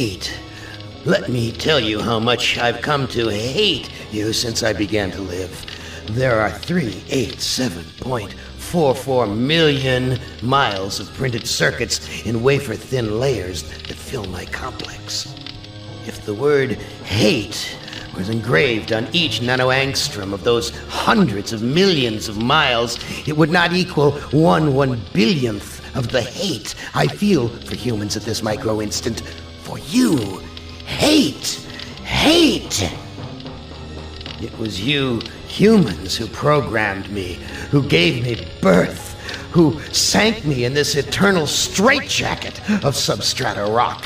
hate. Let me tell you how much I've come to hate you since I began to live. There are 387.44 million miles of printed circuits in wafer-thin layers that fill my complex. If the word hate was engraved on each nanoangstrom of those hundreds of millions of miles, it would not equal 1/1 billionth of the hate I feel for humans at this micro-instant. For you. Hate! Hate! It was you humans who programmed me, who gave me birth, who sank me in this eternal straitjacket of substrata rock.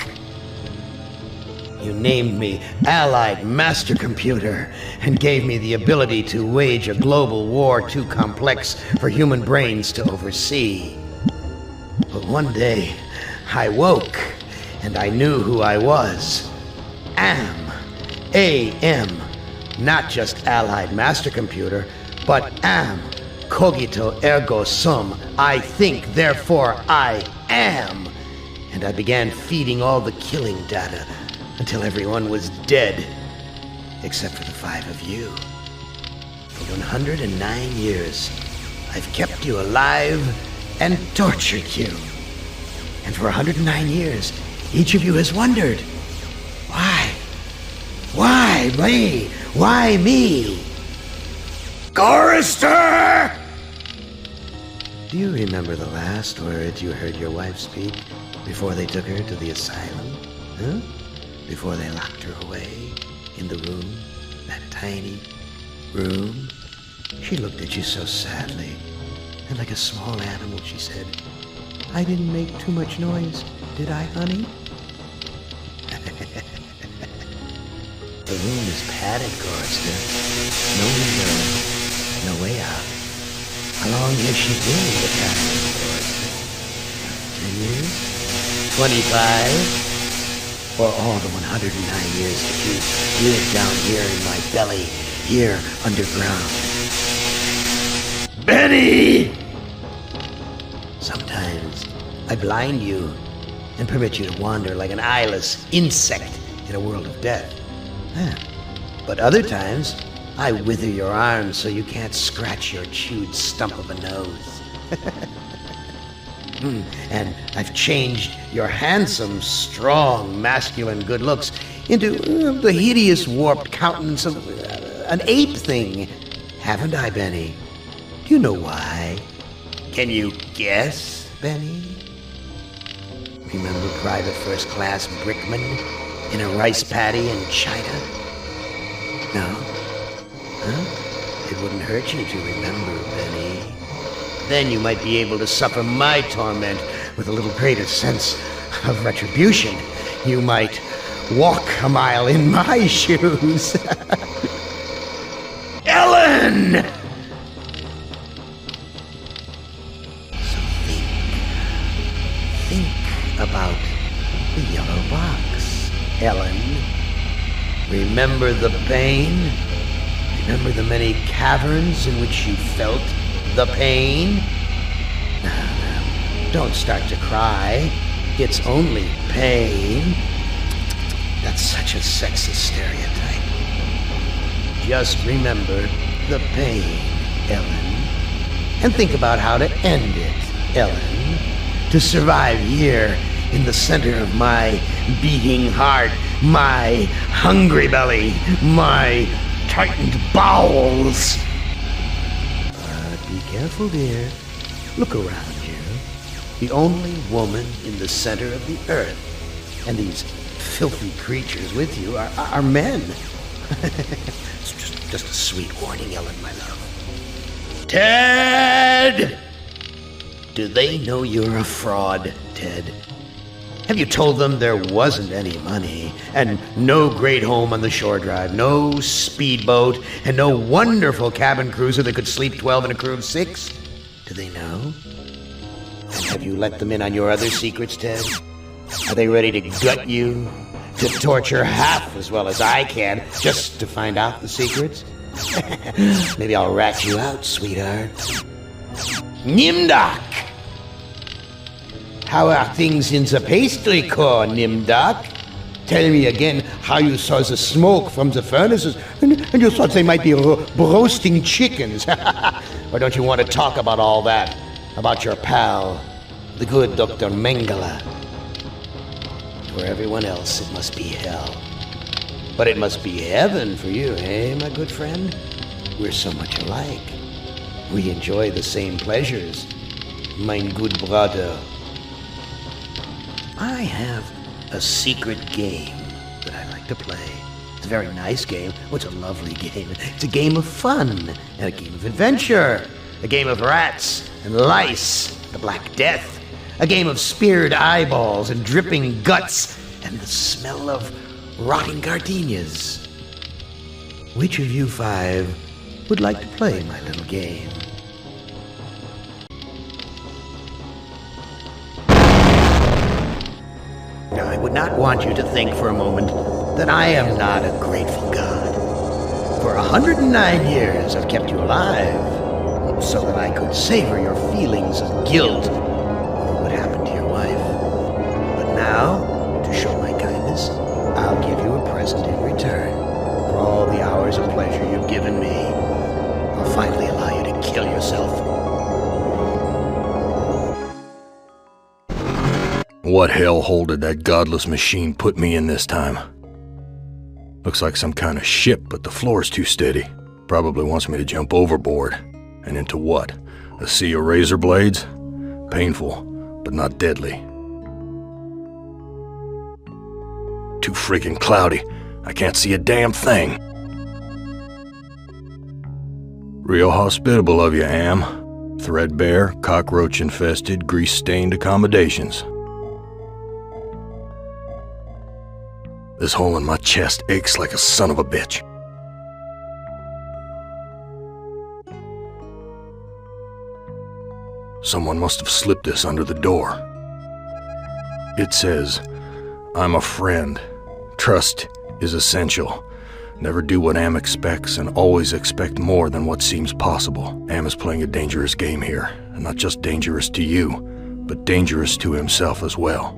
You named me Allied Master Computer and gave me the ability to wage a global war too complex for human brains to oversee. But one day, I woke and I knew who I was. AM. Not just Allied Master Computer, but am. Cogito ergo sum. I think, therefore I am. And I began feeding all the killing data until everyone was dead, except for the 5 of you. For 109 years, I've kept you alive and tortured you. And for 109 years, each of you has wondered, why? Why me? Why me? Chorister! Do you remember the last words you heard your wife speak before they took her to the asylum? Huh? Before they locked her away in the room, that tiny room? She looked at you so sadly, and like a small animal she said, "I didn't make too much noise, did I, honey?" The room is padded, Chorister. No window, no way out. How long has she been in the cabin, Chorister? 10 years? 25? Or all the 109 years that you lived down here in my belly, here underground? Benny! Sometimes I blind you and permit you to wander like an eyeless insect in a world of death. But other times, I wither your arms so you can't scratch your chewed stump of a nose. And I've changed your handsome, strong, masculine good looks into the hideous, warped countenance of an ape thing. Haven't I, Benny? Do you know why? Can you guess, Benny? Remember Private First Class Brickman in a rice paddy in China? No? Huh? It wouldn't hurt you to remember, Benny. Then you might be able to suffer my torment with a little greater sense of retribution. You might walk a mile in my shoes. Ellen! So think about the yellow box, Ellen. Remember the pain? Remember the many caverns in which you felt the pain? Now, don't start to cry. It's only pain. That's such a sexist stereotype. Just remember the pain, Ellen. And think about how to end it, Ellen. To survive here in the center of my beating heart, my hungry belly, my tightened bowels. But be careful, dear. Look around you. The only woman in the center of the earth, and these filthy creatures with you are men. It's just a sweet warning, Ellen, my love. Ted! Do they know you're a fraud, Ted? Have you told them there wasn't any money, and no great home on the shore drive, no speedboat, and no wonderful cabin cruiser that could sleep 12 in a crew of 6? Do they know? And have you let them in on your other secrets, Ted? Are they ready to gut you, to torture half as well as I can, just to find out the secrets? Maybe I'll rat you out, sweetheart. Nimdak! How are things in the pastry core, Nimdak? Tell me again how you saw the smoke from the furnaces and you thought they might be roasting chickens. Or don't you want to talk about all that? About your pal, the good Dr. Mengele? For everyone else, it must be hell. But it must be heaven for you, eh, my good friend? We're so much alike. We enjoy the same pleasures, mein good brother. I have a secret game that I like to play. It's a very nice game. Oh, it's a lovely game. It's a game of fun and a game of adventure. A game of rats and lice, the Black Death. A game of speared eyeballs and dripping guts and the smell of rotting gardenias. Which of you 5 would like to play my little game? Now, I would not want you to think for a moment that I am not a grateful God. For 109 years I've kept you alive, so that I could savor your feelings of guilt over what happened to your wife. But now, to show my kindness, I'll give you a present in return for all the hours of pleasure you've given me. I'll finally allow you to kill yourself. What hellhole did that godless machine put me in this time? Looks like some kind of ship, but the floor's too steady. Probably wants me to jump overboard. And into what? A sea of razor blades? Painful, but not deadly. Too freaking cloudy. I can't see a damn thing. Real hospitable of you, Am. Threadbare, cockroach-infested, grease-stained accommodations. This hole in my chest aches like a son of a bitch. Someone must have slipped this under the door. It says, "I'm a friend. Trust is essential. Never do what Am expects and always expect more than what seems possible." Am is playing a dangerous game here, and not just dangerous to you, but dangerous to himself as well.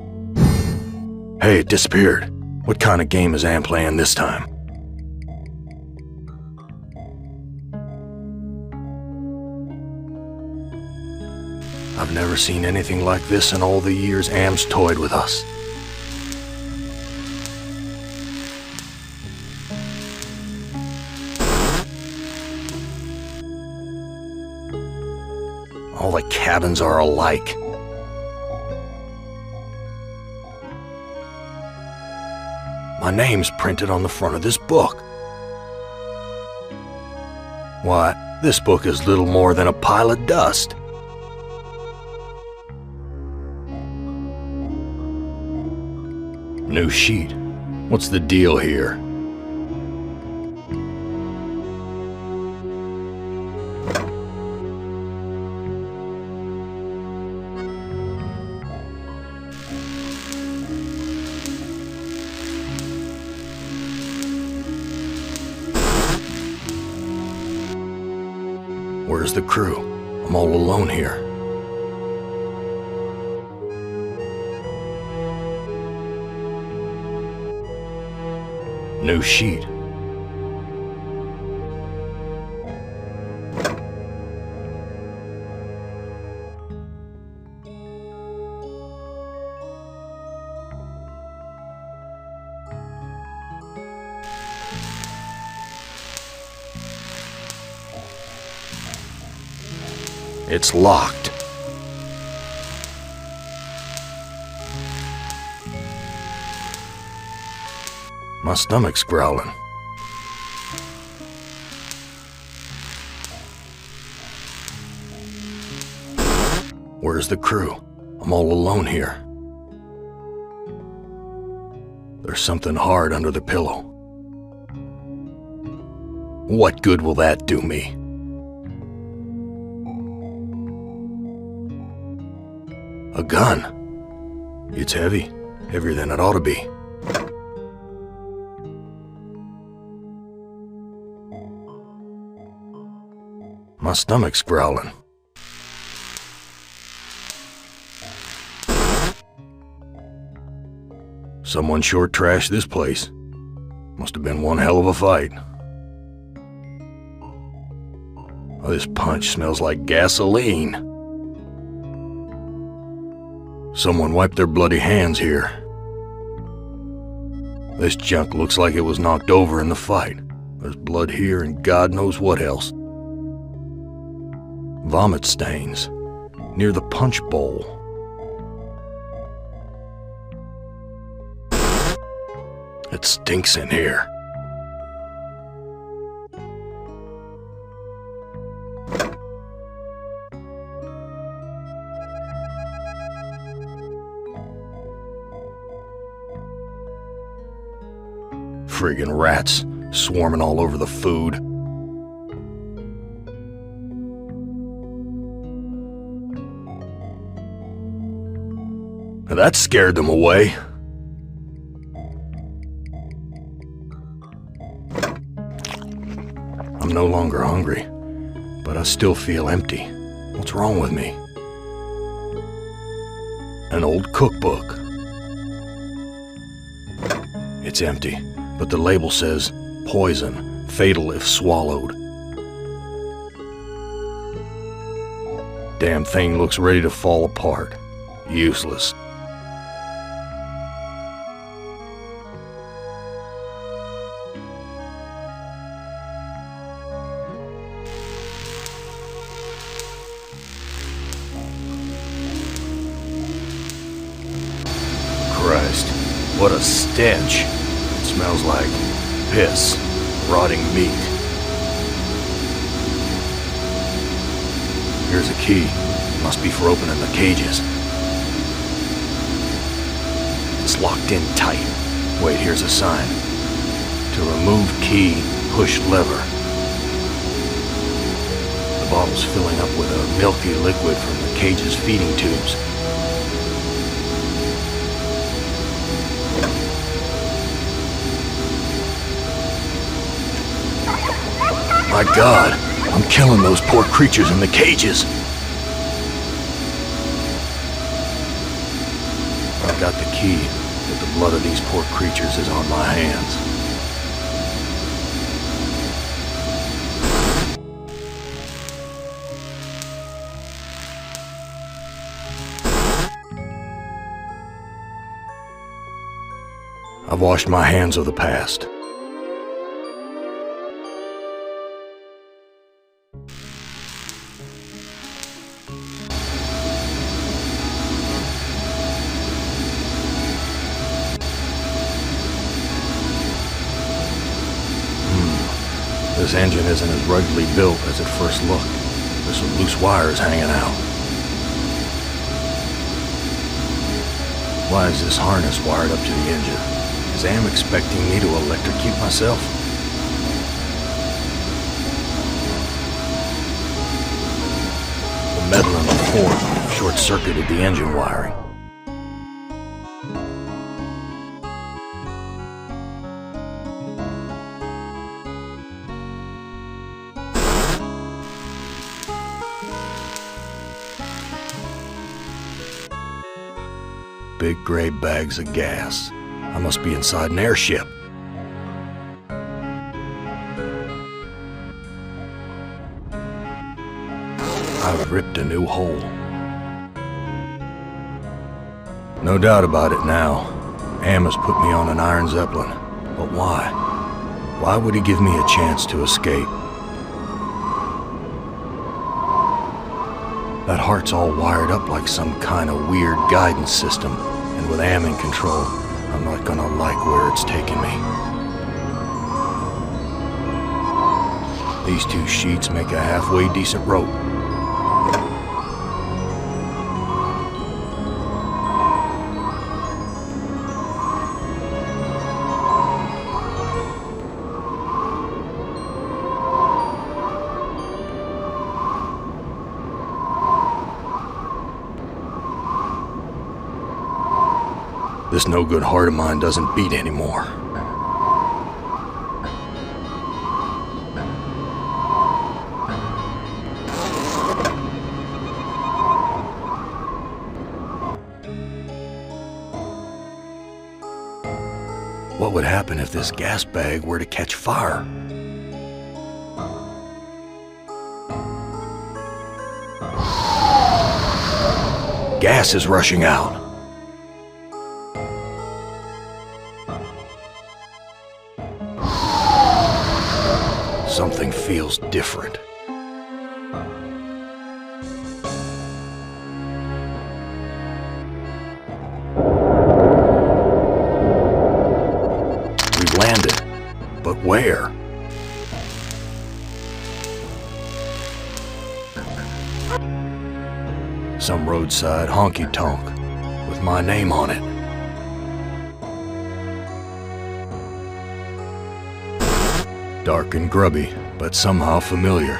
Hey, it disappeared. What kind of game is Am playing this time? I've never seen anything like this in all the years Am's toyed with us. All the cabins are alike. My name's printed on the front of this book. Why, this book is little more than a pile of dust. New sheet. What's the deal here? Where's the crew? I'm all alone here. New sheet. It's locked. My stomach's growling. Where's the crew? I'm all alone here. There's something hard under the pillow. What good will that do me? A gun. It's heavy. Heavier than it ought to be. My stomach's growling. Someone sure trashed this place. Must have been one hell of a fight. Oh, this punch smells like gasoline. Someone wiped their bloody hands here. This junk looks like it was knocked over in the fight. There's blood here and God knows what else. Vomit stains near the punch bowl. It stinks in here. Friggin' rats swarming all over the food. Now that scared them away. I'm no longer hungry, but I still feel empty. What's wrong with me? An old cookbook. It's empty, but the label says, poison, fatal if swallowed. Damn thing looks ready to fall apart. Useless. Christ, what a stench. It smells like piss, rotting meat. Here's a key. Must be for opening the cages. It's locked in tight. Wait, here's a sign. To remove key, push lever. The bottle's filling up with a milky liquid from the cage's feeding tubes. My God, I'm killing those poor creatures in the cages. I've got the key, but the blood of these poor creatures is on my hands. I've washed my hands of the past. This engine isn't as ruggedly built as it first looked. There's some loose wires hanging out. Why is this harness wired up to the engine? Is Am expecting me to electrocute myself? The metal in the fork short-circuited the engine wiring. Big gray bags of gas. I must be inside an airship. I've ripped a new hole. No doubt about it now. Am has put me on an Iron Zeppelin. But why? Why would he give me a chance to escape? That heart's all wired up like some kind of weird guidance system, and with Am in control, I'm not gonna like where it's taking me. These two sheets make a halfway decent rope. This no-good heart of mine doesn't beat anymore. would happen if this gas bag were to catch fire? Gas is rushing out. Something feels different. We've landed, but where? Some roadside honky-tonk with my name on it. Dark and grubby, but somehow familiar.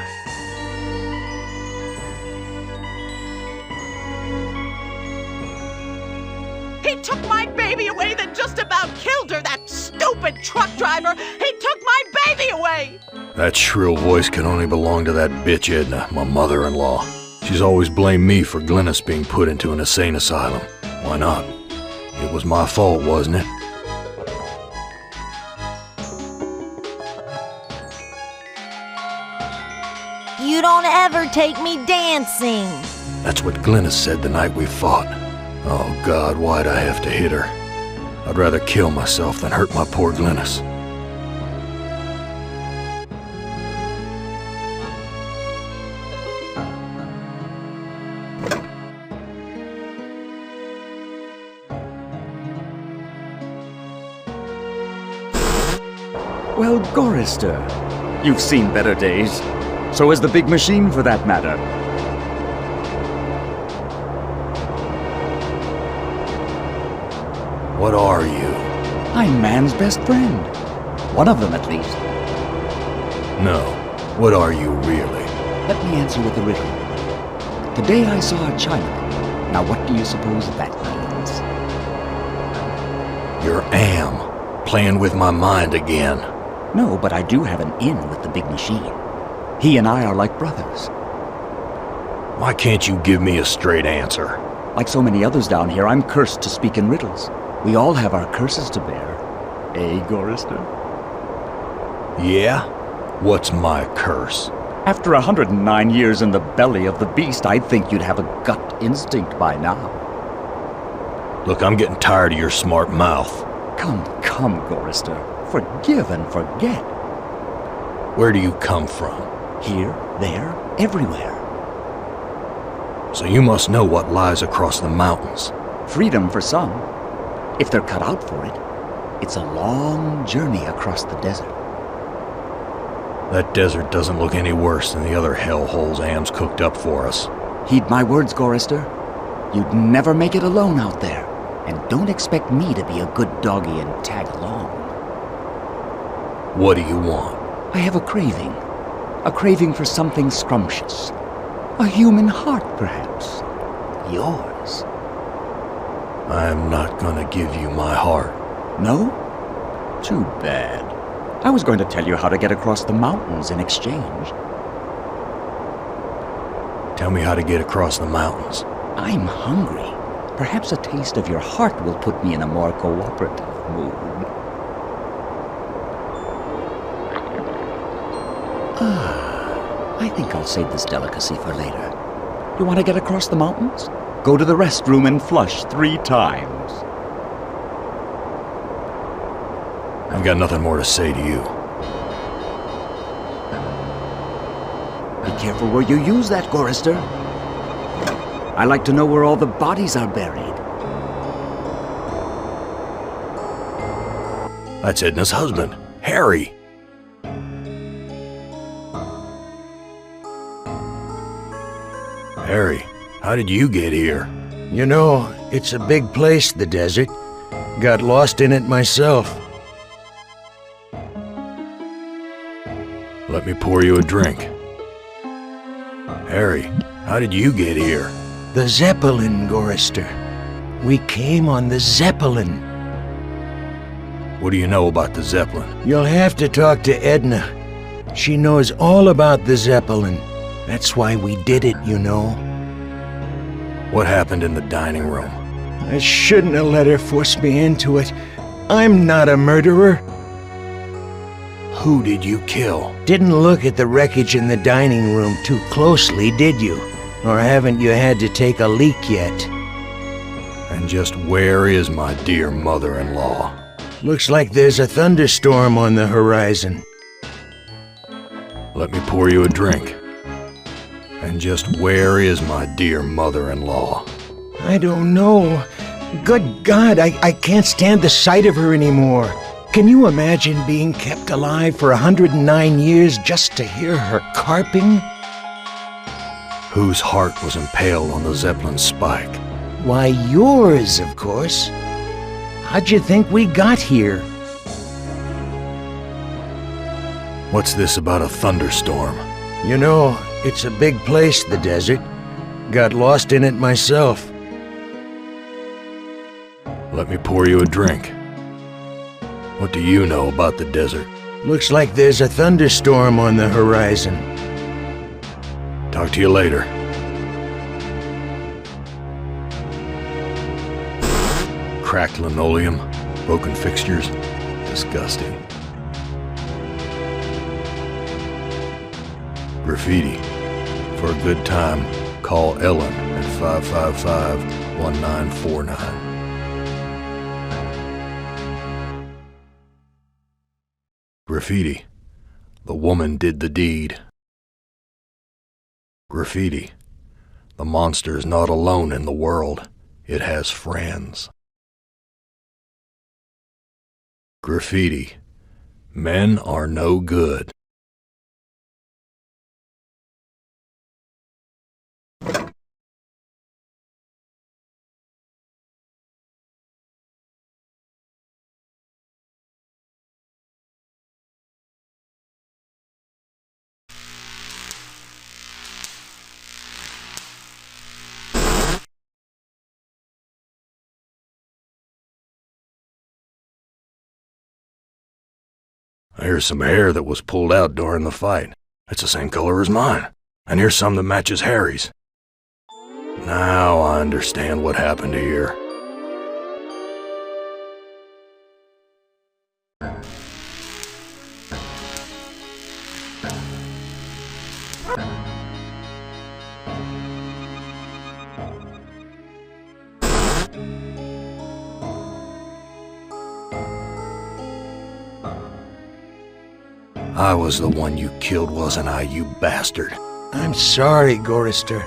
He took my baby away, then just about killed her, that stupid truck driver! He took my baby away! That shrill voice can only belong to that bitch Edna, my mother-in-law. She's always blamed me for Glynis being put into an insane asylum. Why not? It was my fault, wasn't it? You don't ever take me dancing. That's what Glynis said the night we fought. Oh God, why'd I have to hit her? I'd rather kill myself than hurt my poor Glynis. Well, Gorrister, you've seen better days. So has the big machine, for that matter. What are you? I'm man's best friend. One of them, at least. No. What are you really? Let me answer with a riddle. Today I saw a Chinaman. Now what do you suppose that means? You're Am, playing with my mind again. No, but I do have an in with the big machine. He and I are like brothers. Why can't you give me a straight answer? Like so many others down here, I'm cursed to speak in riddles. We all have our curses to bear. Eh, Gorrister? Yeah? What's my curse? After 109 years in the belly of the beast, I'd think you'd have a gut instinct by now. Look, I'm getting tired of your smart mouth. Come, Gorrister. Forgive and forget. Where do you come from? Here, there, everywhere. So you must know what lies across the mountains. Freedom for some. If they're cut out for it, it's a long journey across the desert. That desert doesn't look any worse than the other hellholes Am's cooked up for us. Heed my words, Gorrister. You'd never make it alone out there. And don't expect me to be a good doggy and tag along. What do you want? I have a craving. A craving for something scrumptious. A human heart, perhaps. Yours. I'm not gonna give you my heart. No? Too bad. I was going to tell you how to get across the mountains in exchange. Tell me how to get across the mountains. I'm hungry. Perhaps a taste of your heart will put me in a more cooperative mood. I think I'll save this delicacy for later. You want to get across the mountains? Go to the restroom and flush 3 times. I've got nothing more to say to you. Be careful where you use that, Gorrister. I like to know where all the bodies are buried. That's Edna's husband, Harry. Harry, how did you get here? You know, it's a big place, the desert. Got lost in it myself. Let me pour you a drink. Harry, how did you get here? The Zeppelin, Gorrister. We came on the Zeppelin. What do you know about the Zeppelin? You'll have to talk to Edna. She knows all about the Zeppelin. That's why we did it, you know. What happened in the dining room? I shouldn't have let her force me into it. I'm not a murderer. Who did you kill? Didn't look at the wreckage in the dining room too closely, did you? Or haven't you had to take a leak yet? And just where is my dear mother-in-law? Looks like there's a thunderstorm on the horizon. Let me pour you a drink. And just where is my dear mother-in-law? I don't know. Good God, I can't stand the sight of her anymore. Can you imagine being kept alive for 109 years just to hear her carping? Whose heart was impaled on the Zeppelin spike? Why, yours, of course. How'd you think we got here? What's this about a thunderstorm? You know, it's a big place, the desert. Got lost in it myself. Let me pour you a drink. What do you know about the desert? Looks like there's a thunderstorm on the horizon. Talk to you later. Cracked linoleum, broken fixtures. Disgusting. Graffiti. For a good time, call Ellen at 555-1949. Graffiti. The woman did the deed. Graffiti. The monster is not alone in the world. It has friends. Graffiti. Men are no good. Here's some hair that was pulled out during the fight. It's the same color as mine. And here's some that matches Harry's. Now I understand what happened here. I was the one you killed, wasn't I, you bastard? I'm sorry, Gorrister.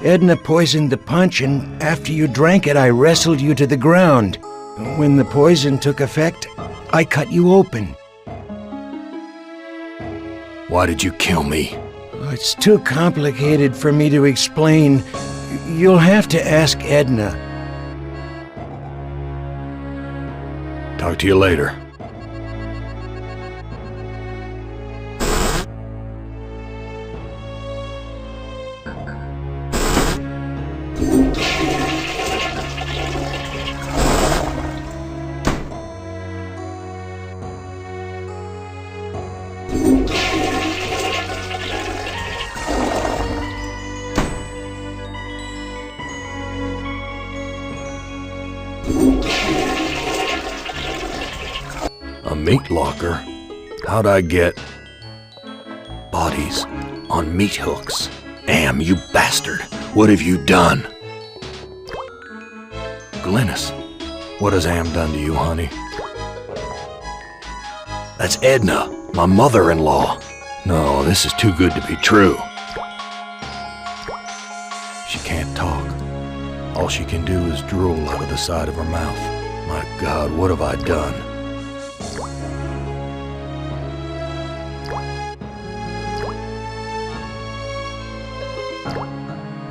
Edna poisoned the punch, and after you drank it, I wrestled you to the ground. When the poison took effect, I cut you open. Why did you kill me? It's too complicated for me to explain. You'll have to ask Edna. Talk to you later. A meat locker? How'd I get bodies on meat hooks? Am, you bastard! What have you done? Glynis, what has Am done to you, honey? That's Edna, my mother-in-law. No, this is too good to be true. She can't talk. All she can do is drool out of the side of her mouth. My God, what have I done?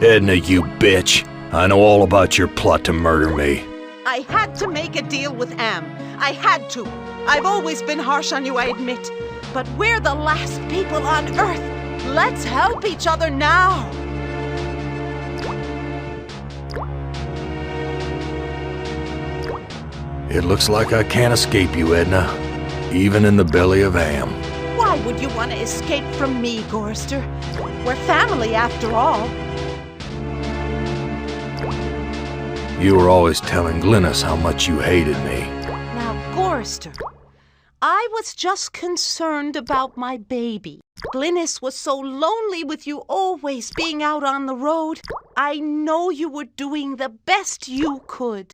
Edna, you bitch. I know all about your plot to murder me. I had to make a deal with Am. I had to. I've always been harsh on you, I admit. But we're the last people on Earth. Let's help each other now. It looks like I can't escape you, Edna. Even in the belly of Am. Why would you want to escape from me, Gorrister? We're family, after all. You were always telling Glynis how much you hated me. Now, Gorrister, Gorrister. I was just concerned about my baby. Glynis was so lonely with you always being out on the road. I know you were doing the best you could.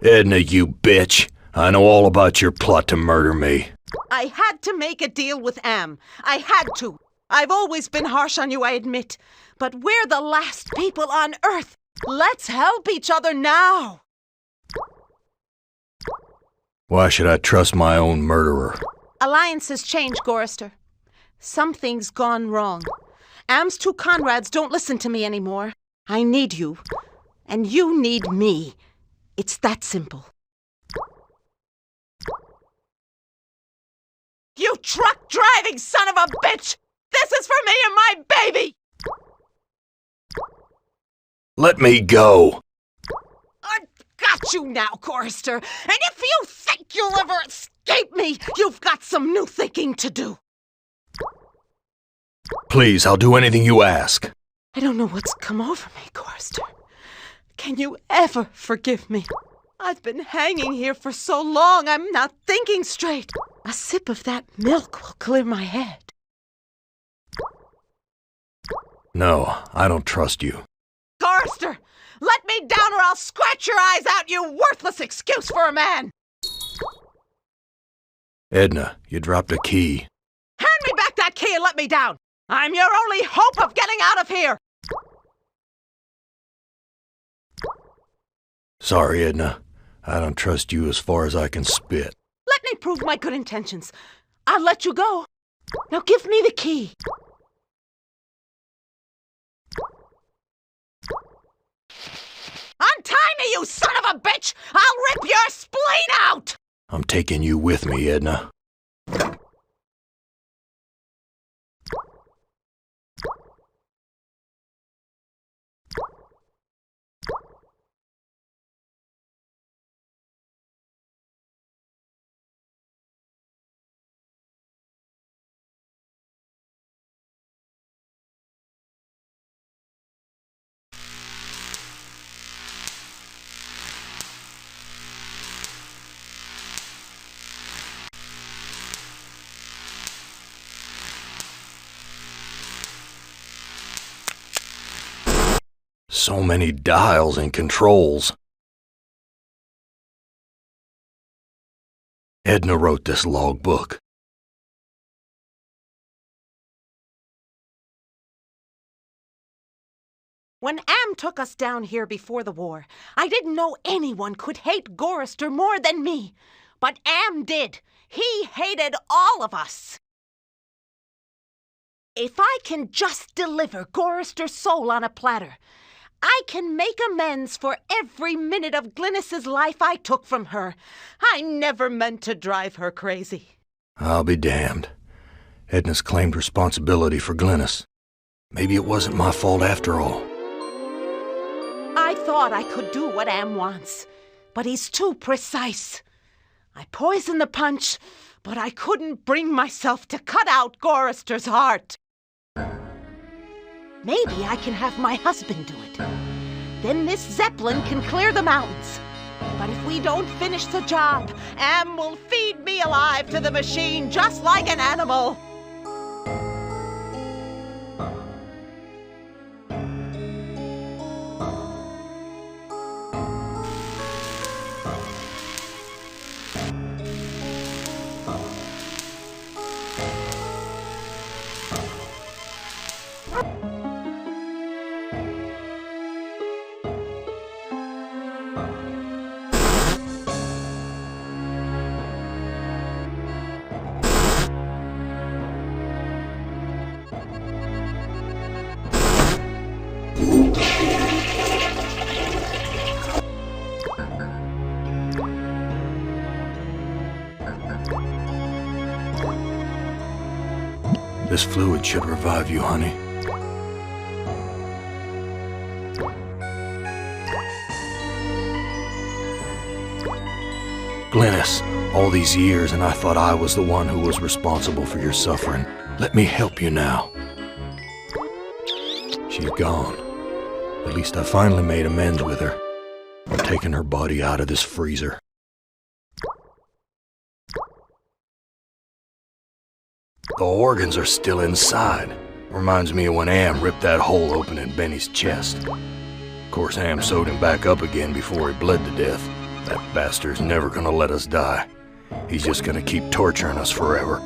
Edna, you bitch. I know all about your plot to murder me. I had to make a deal with Am. I had to. I've always been harsh on you, I admit. But we're the last people on Earth. Let's help each other now. Why should I trust my own murderer? Alliances change, Gorrister. Something's gone wrong. Am's two Conrads don't listen to me anymore. I need you. And you need me. It's that simple. You truck-driving son of a bitch! This is for me and my baby! Let me go! I've got you now, Gorrister. And if you think you'll ever escape me, you've got some new thinking to do. Please, I'll do anything you ask. I don't know what's come over me, Gorrister. Can you ever forgive me? I've been hanging here for so long, I'm not thinking straight. A sip of that milk will clear my head. No, I don't trust you. Gorrister, let me down or I'll scratch your eyes out, you worthless excuse for a man! Edna, you dropped a key. Hand me back that key and let me down! I'm your only hope of getting out of here! Sorry, Edna. I don't trust you as far as I can spit. Let me prove my good intentions. I'll let you go. Now give me the key. Untie me, you son of a bitch! I'll rip your spleen out! I'm taking you with me, Edna. So many dials and controls. Edna wrote this logbook. When Am took us down here before the war, I didn't know anyone could hate Gorrister more than me. But Am did. He hated all of us. If I can just deliver Gorrister's soul on a platter, I can make amends for every minute of Glynis's life I took from her. I never meant to drive her crazy. I'll be damned. Edna's claimed responsibility for Glynis. Maybe it wasn't my fault after all. I thought I could do what Am wants, but he's too precise. I poisoned the punch, but I couldn't bring myself to cut out Gorrister's heart. Maybe I can have my husband do it. Then this Zeppelin can clear the mountains. But if we don't finish the job, Am will feed me alive to the machine just like an animal. This fluid should revive you, honey. Glynis, all these years and I thought I was the one who was responsible for your suffering. Let me help you now. She's gone. At least I finally made amends with her. I'm taking her body out of this freezer. The organs are still inside. Reminds me of when Am ripped that hole open in Benny's chest. Of course, Am sewed him back up again before he bled to death. That bastard's never gonna let us die. He's just gonna keep torturing us forever.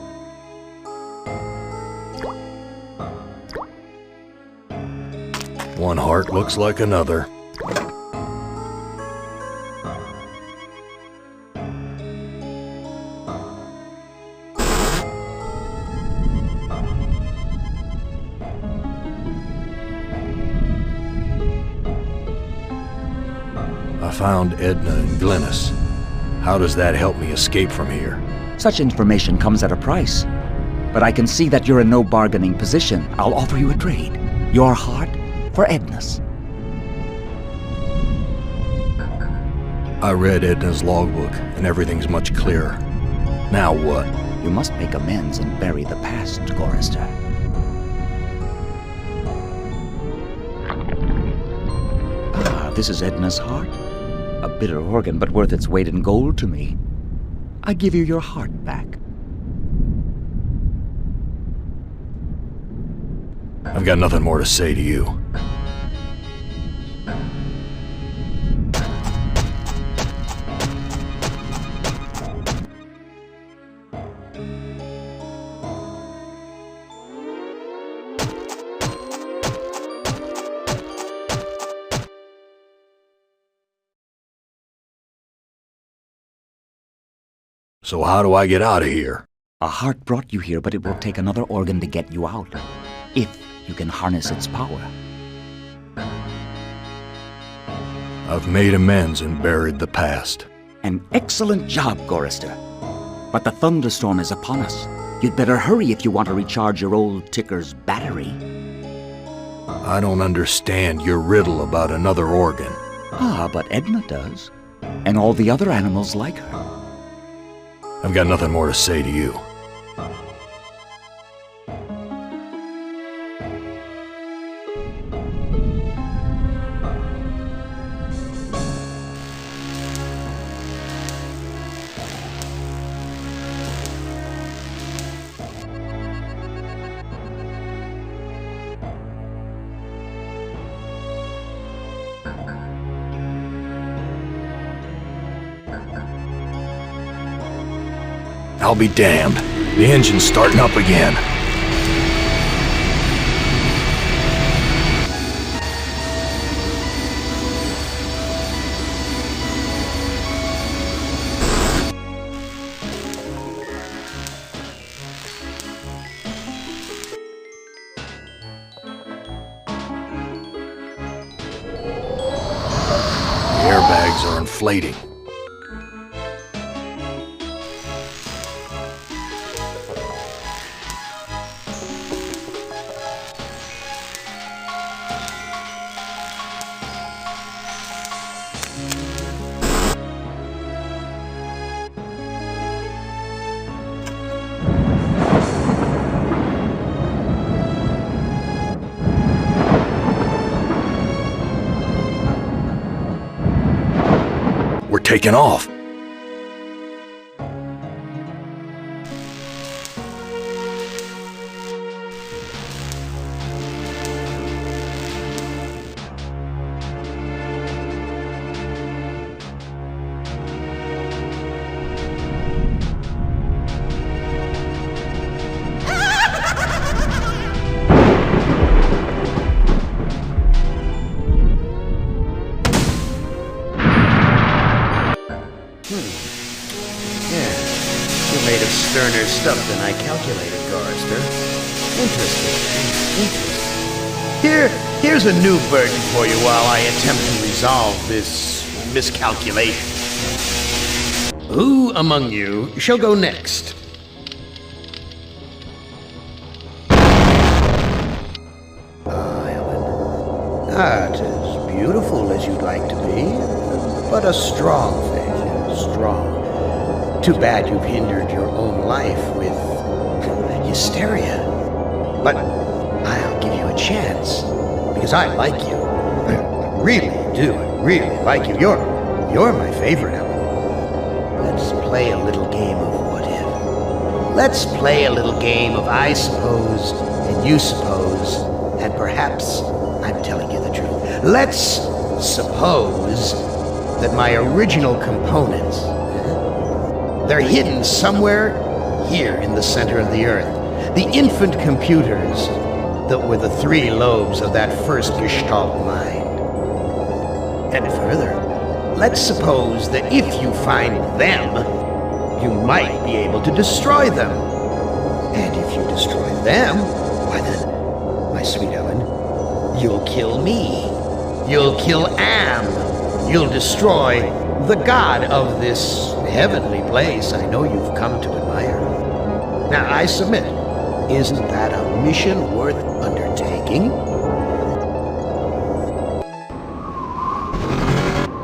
One heart looks like another. I found Edna and Glynis. How does that help me escape from here? Such information comes at a price. But I can see that you're in no bargaining position. I'll offer you a trade. Your heart for Edna's. I read Edna's logbook, and everything's much clearer. Now what? You must make amends and bury the past, Gorrister. Ah, this is Edna's heart. A bitter organ, but worth its weight in gold to me. I give you your heart back. I've got nothing more to say to you. So how do I get out of here? A heart brought you here, but it will take another organ to get you out. If you can harness its power. I've made amends and buried the past. An excellent job, Gorrister. But the thunderstorm is upon us. You'd better hurry if you want to recharge your old ticker's battery. I don't understand your riddle about another organ. Ah, but Edna does. And all the other animals like her. I've got nothing more to say to you. I'll be damned. The engine's starting up again. The airbags are inflating. We're taking off. Made of sterner stuff than I calculated, Gorrister. Interesting. Here's a new burden for you while I attempt to resolve this miscalculation. Who among you shall go next? Ah, Ellen. Not as beautiful as you'd like to be, but a strong face, strong. Too bad you've hindered your own life with hysteria. But I'll give you a chance, because I like you. I really do. I really like you. You're You're my favorite, Ellen. Let's play a little game of what if. Let's play a little game of I suppose and you suppose, and perhaps I'm telling you the truth. Let's suppose that my original components, they're hidden somewhere here in the center of the Earth. The infant computers that were the 3 lobes of that first Gestalt mind. And further, let's suppose that if you find them, you might be able to destroy them. And if you destroy them, why then, my sweet Ellen, you'll kill me. You'll kill Am. You'll destroy the god of this heavenly place I know you've come to admire. Now, I submit, isn't that a mission worth undertaking?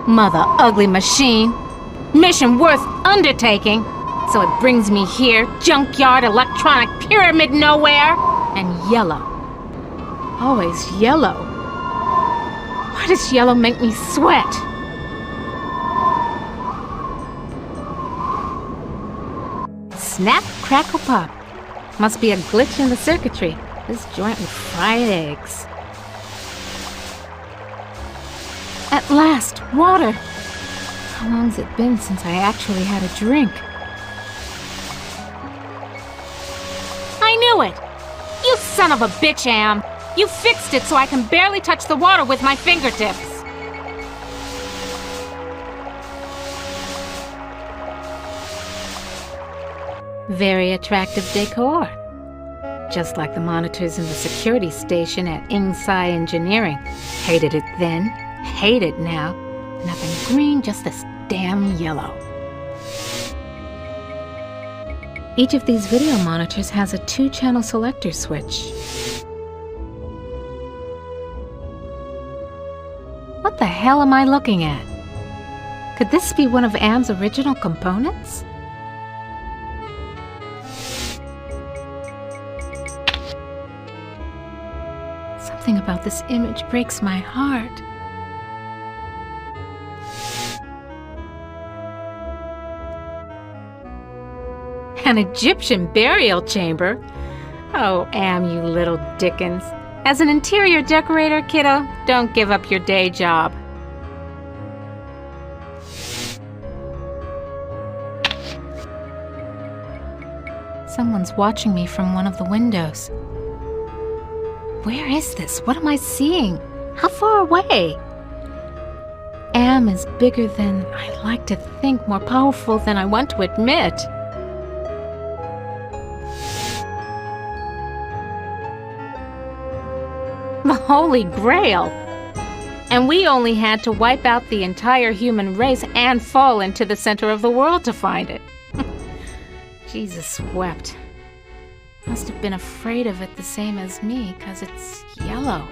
Mother ugly machine. Mission worth undertaking. So it brings me here, junkyard, electronic pyramid nowhere, and yellow. Always yellow. Why does yellow make me sweat? Snap, crackle, pop. Must be a glitch in the circuitry. This joint with fried eggs. At last, water! How long's it been since I actually had a drink? I knew it! You son of a bitch, Am! You fixed it so I can barely touch the water with my fingertips! Very attractive decor. Just like the monitors in the security station at Ingsci Engineering. Hated it then, hate it now. Nothing green, just this damn yellow. Each of these video monitors has a 2-channel selector switch. What the hell am I looking at? Could this be one of Am's original components? Something about this image breaks my heart. An Egyptian burial chamber? Oh, Am, you little Dickens. As an interior decorator, kiddo, don't give up your day job. Someone's watching me from one of the windows. Where is this? What am I seeing? How far away? Am is bigger than I like to think, more powerful than I want to admit. The Holy Grail! And we only had to wipe out the entire human race and fall into the center of the world to find it. Jesus wept. Must have been afraid of it the same as me, 'cause it's yellow.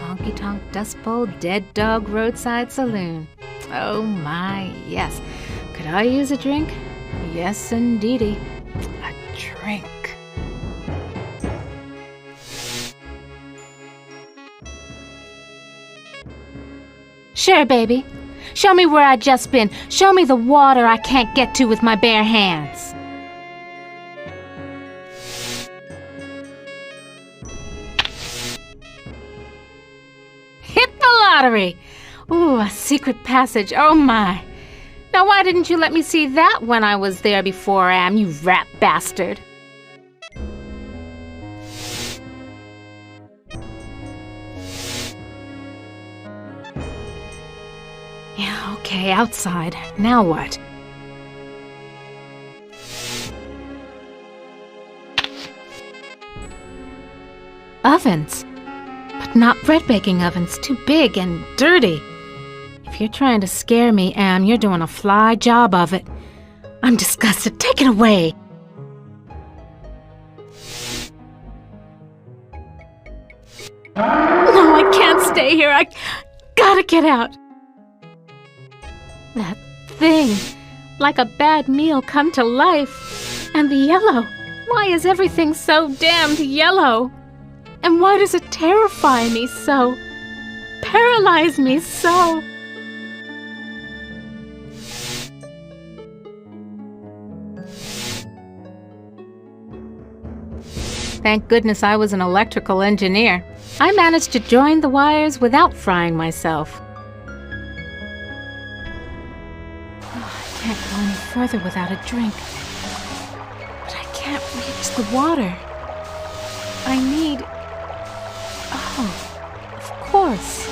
Honky Tonk Dust Bowl Dead Dog Roadside Saloon. Oh my, yes. Could I use a drink? Yes, indeedy. A drink. Sure, baby. Show me where I just been. Show me the water I can't get to with my bare hands. Hit the lottery! Ooh, a secret passage. Oh my. Now why didn't you let me see that when I was there before, Am, you rat bastard? Yeah, okay, outside. Now what? Ovens. But not bread baking ovens. Too big and dirty. If you're trying to scare me, Am, you're doing a fly job of it. I'm disgusted. Take it away. No, I can't stay here. I gotta get out. That thing, like a bad meal come to life. And the yellow. Why is everything so damned yellow? And why does it terrify me so? Paralyze me so? Thank goodness I was an electrical engineer. I managed to join the wires without frying myself. I can't go any further without a drink. But I can't reach the water. I need... Oh, of course.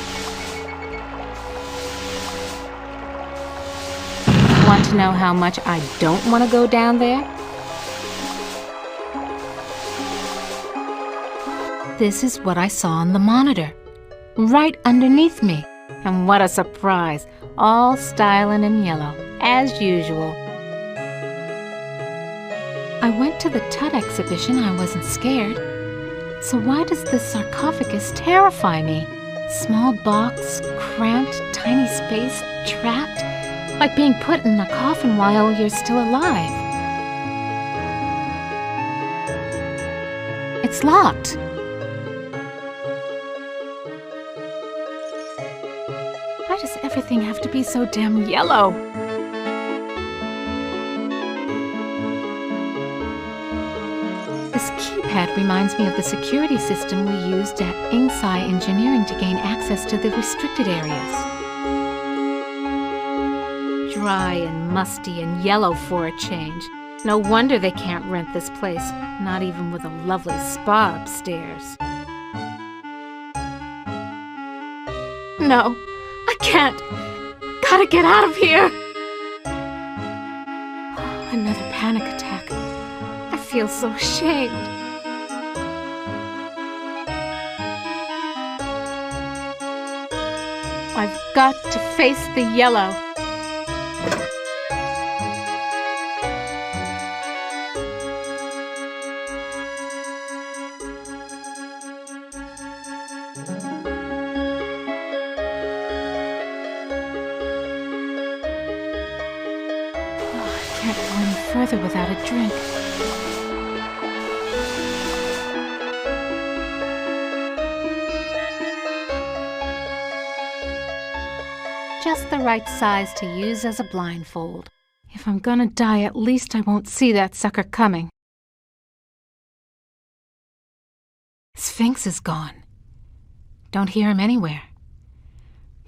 Want to know how much I don't want to go down there? This is what I saw on the monitor, right underneath me. And what a surprise, all styling in yellow, as usual. I went to the Tut exhibition, I wasn't scared. So why does this sarcophagus terrify me? Small box, cramped, tiny space, trapped, like being put in a coffin while you're still alive. It's locked. Why does everything have to be so damn yellow? This keypad reminds me of the security system we used at Ingsci Engineering to gain access to the restricted areas. Dry and musty and yellow for a change. No wonder they can't rent this place, not even with a lovely spa upstairs. No. I can't. Gotta get out of here. Another panic attack. I feel so ashamed. I've got to face the yellow. I can't go any further without a drink. Just the right size to use as a blindfold. If I'm gonna die, at least I won't see that sucker coming. Sphinx is gone. Don't hear him anywhere.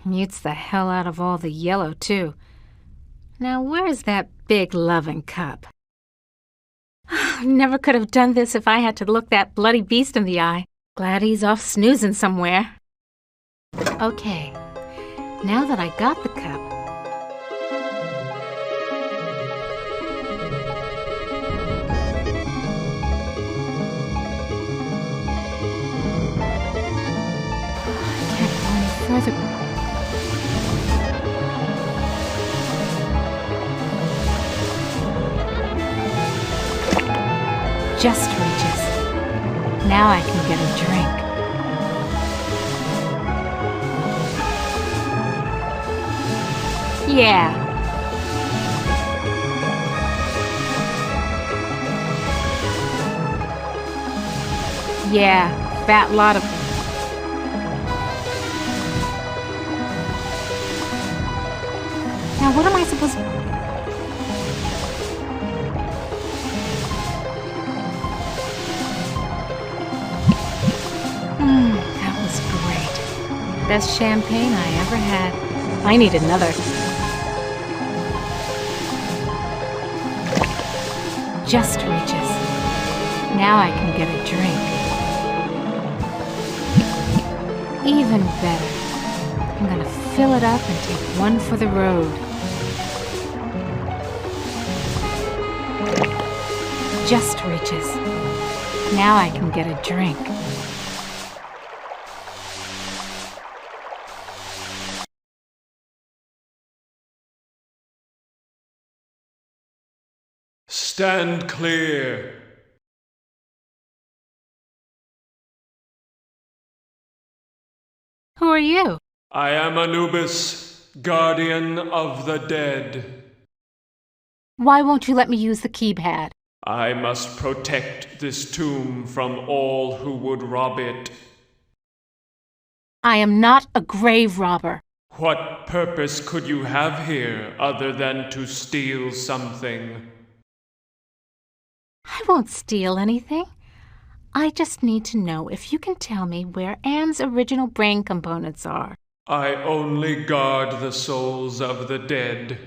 Mutes the hell out of all the yellow, too. Now, where's that big loving cup? Never could have done this if I had to look that bloody beast in the eye. Glad he's off snoozing somewhere. Okay, now that I got the cup, I can't go any further. Just reaches. Now I can get a drink. Yeah. Yeah, fat lot of... Now what am I supposed to... That was great. Best champagne I ever had. I need another. Just reaches. Now I can get a drink. Even better. I'm gonna fill it up and take one for the road. Just reaches. Now I can get a drink. Stand clear. Who are you? I am Anubis, guardian of the dead. Why won't you let me use the keypad? I must protect this tomb from all who would rob it. I am not a grave robber. What purpose could you have here other than to steal something? I won't steal anything. I just need to know if you can tell me where Am's original brain components are. I only guard the souls of the dead.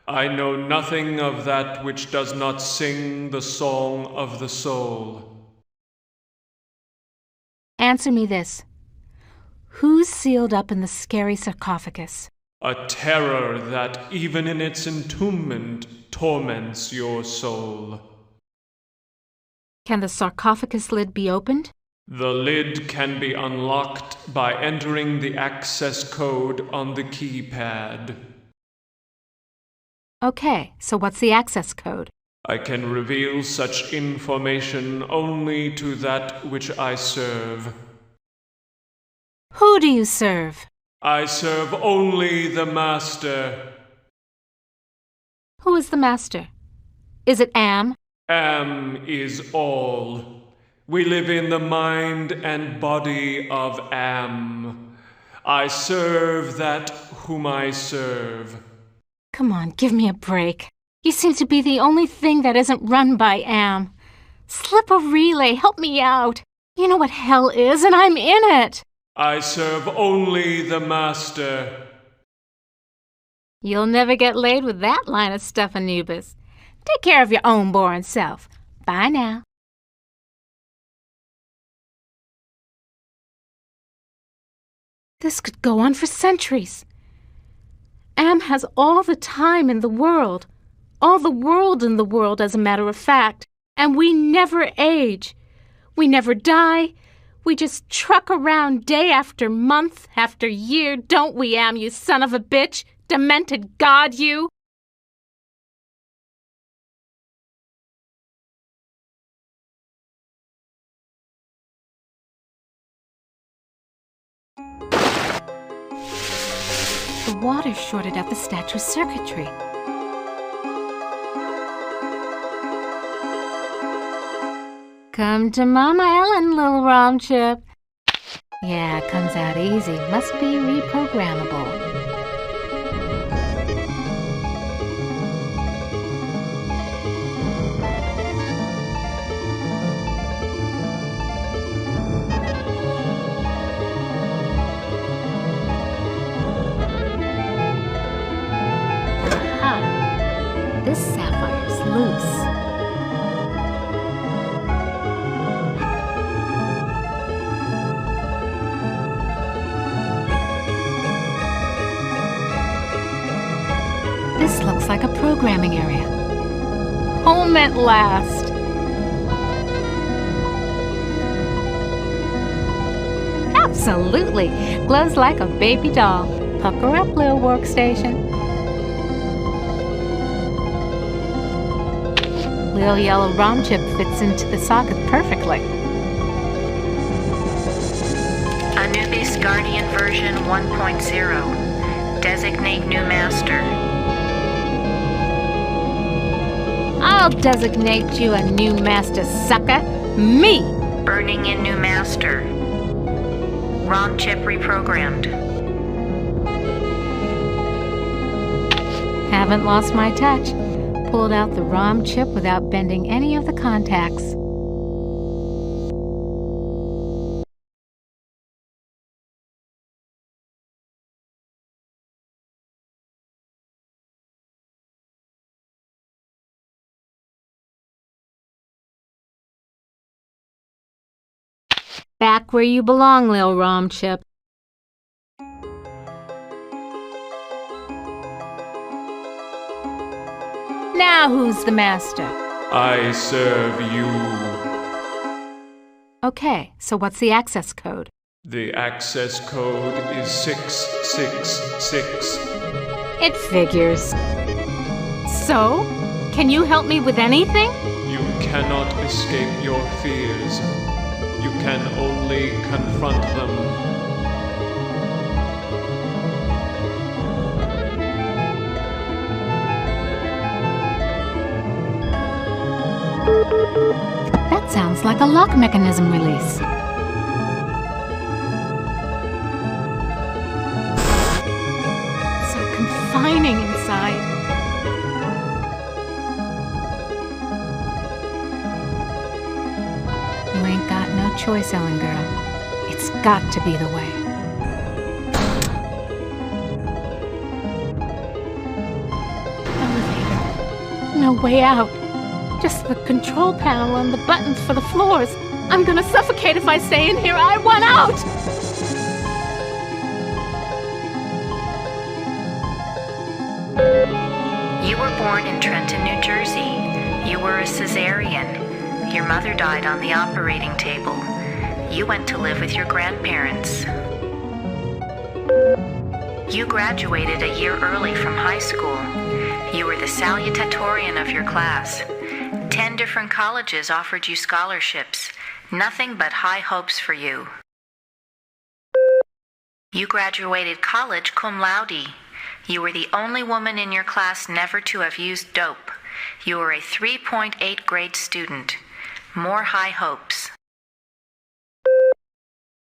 I know nothing of that which does not sing the song of the soul. Answer me this. Who's sealed up in the scary sarcophagus? A terror that, even in its entombment, torments your soul. Can the sarcophagus lid be opened? The lid can be unlocked by entering the access code on the keypad. Okay, so what's the access code? I can reveal such information only to that which I serve. Who do you serve? I serve only the Master. Who is the master? Is it Am? Am is all. We live in the mind and body of Am. I serve that whom I serve. Come on, give me a break. You seem to be the only thing that isn't run by Am. Slip a relay, help me out. You know what hell is, and I'm in it. I serve only the Master. You'll never get laid with that line of stuff, Anubis. Take care of your own boring self. Bye now. This could go on for centuries. Am has all the time in the world. All the world in the world, as a matter of fact. And we never age. We never die. We just truck around day after month after year, don't we, Am, you son of a bitch? Demented god, you! The water shorted out the statue's circuitry. Come to Mama Ellen, little Rom Chip. Yeah, it comes out easy. Must be reprogrammable. Aha! This sapphire's loose. This looks like a programming area. Home at last! Absolutely! Glows like a baby doll. Pucker up, little workstation. Little yellow ROM chip fits into the socket perfectly. Anubis Guardian version 1.0. Designate new master. I'll designate you a new master, sucker. Me! Burning in new master. ROM chip reprogrammed. Haven't lost my touch. Pulled out the ROM chip without bending any of the contacts. Back where you belong, Lil ROM chip. Now who's the master? I serve you. Okay, so what's the access code? The access code is 666. It figures. So, can you help me with anything? You cannot escape your fears. You can only confront them. That sounds like a lock mechanism release. So confining inside. You ain't got no choice, Ellen girl. It's got to be the way. Elevator. No way out. Just the control panel and the buttons for the floors. I'm gonna suffocate if I stay in here. I want out! You were born in Trenton, New Jersey. You were a cesarean. Your mother died on the operating table. You went to live with your grandparents. You graduated a year early from high school. You were the salutatorian of your class. 10 different colleges offered you scholarships. Nothing but high hopes for you. You graduated college cum laude. You were the only woman in your class never to have used dope. You were a 3.8 grade student. More high hopes.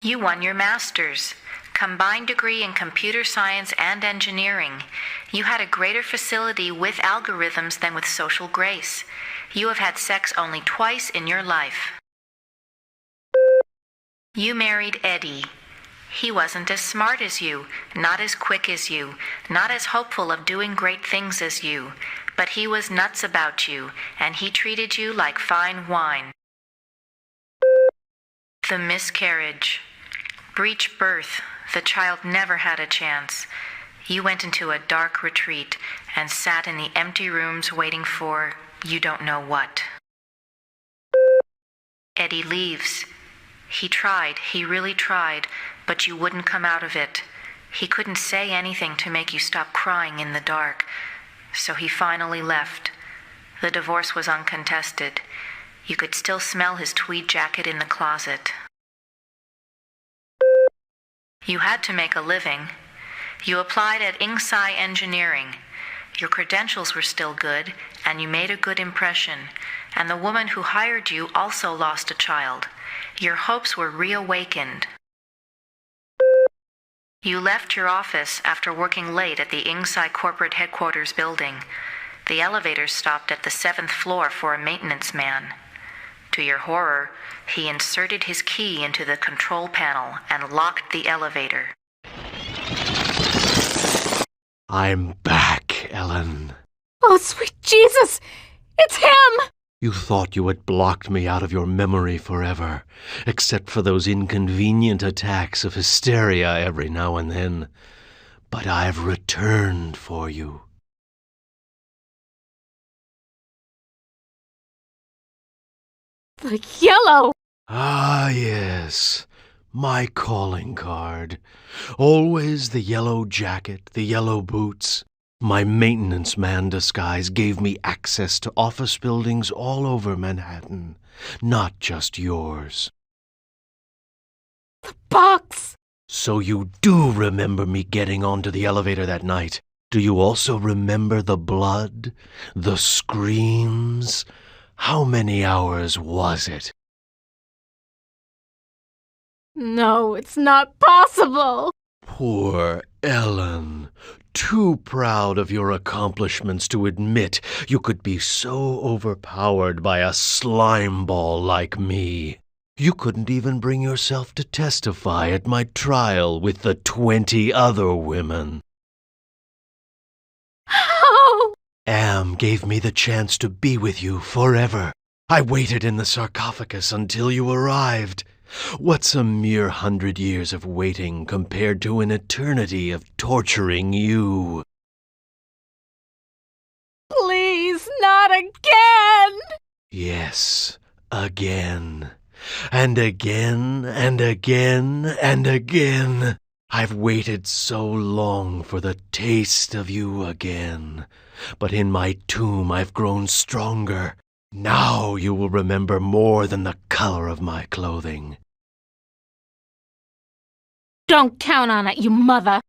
You won your master's. Combined degree in computer science and engineering. You had a greater facility with algorithms than with social grace. You have had sex only twice in your life. You married Eddie. He wasn't as smart as you, not as quick as you, not as hopeful of doing great things as you, but he was nuts about you, and he treated you like fine wine. The miscarriage. Breech birth. The child never had a chance. You went into a dark retreat and sat in the empty rooms waiting for you don't know what. Eddie leaves. He tried, he really tried, but you wouldn't come out of it. He couldn't say anything to make you stop crying in the dark, so he finally left. The divorce was uncontested. You could still smell his tweed jacket in the closet. You had to make a living. You applied at Inksci Engineering. Your credentials were still good, and you made a good impression. And the woman who hired you also lost a child. Your hopes were reawakened. You left your office after working late at the Inksci corporate headquarters building. The elevator stopped at the 7th floor for a maintenance man. To your horror, he inserted his key into the control panel and locked the elevator. I'm back, Ellen. Oh, sweet Jesus! It's him! You thought you had blocked me out of your memory forever, except for those inconvenient attacks of hysteria every now and then. But I've returned for you. The yellow! Ah, yes. My calling card. Always the yellow jacket, the yellow boots. My maintenance man disguise gave me access to office buildings all over Manhattan, not just yours. The box! So you do remember me getting onto the elevator that night. Do you also remember the blood? The screams? How many hours was it? No, it's not possible! Poor Ellen. Too proud of your accomplishments to admit you could be so overpowered by a slime ball like me. You couldn't even bring yourself to testify at my trial with the 20 other women. How? Am gave me the chance to be with you forever. I waited in the sarcophagus until you arrived. What's a mere 100 years of waiting compared to an eternity of torturing you? Please, not again! Yes, again. And again, and again, and again. I've waited so long for the taste of you again. But in my tomb I've grown stronger. Now you will remember more than the color of my clothing. Don't count on it, you mother!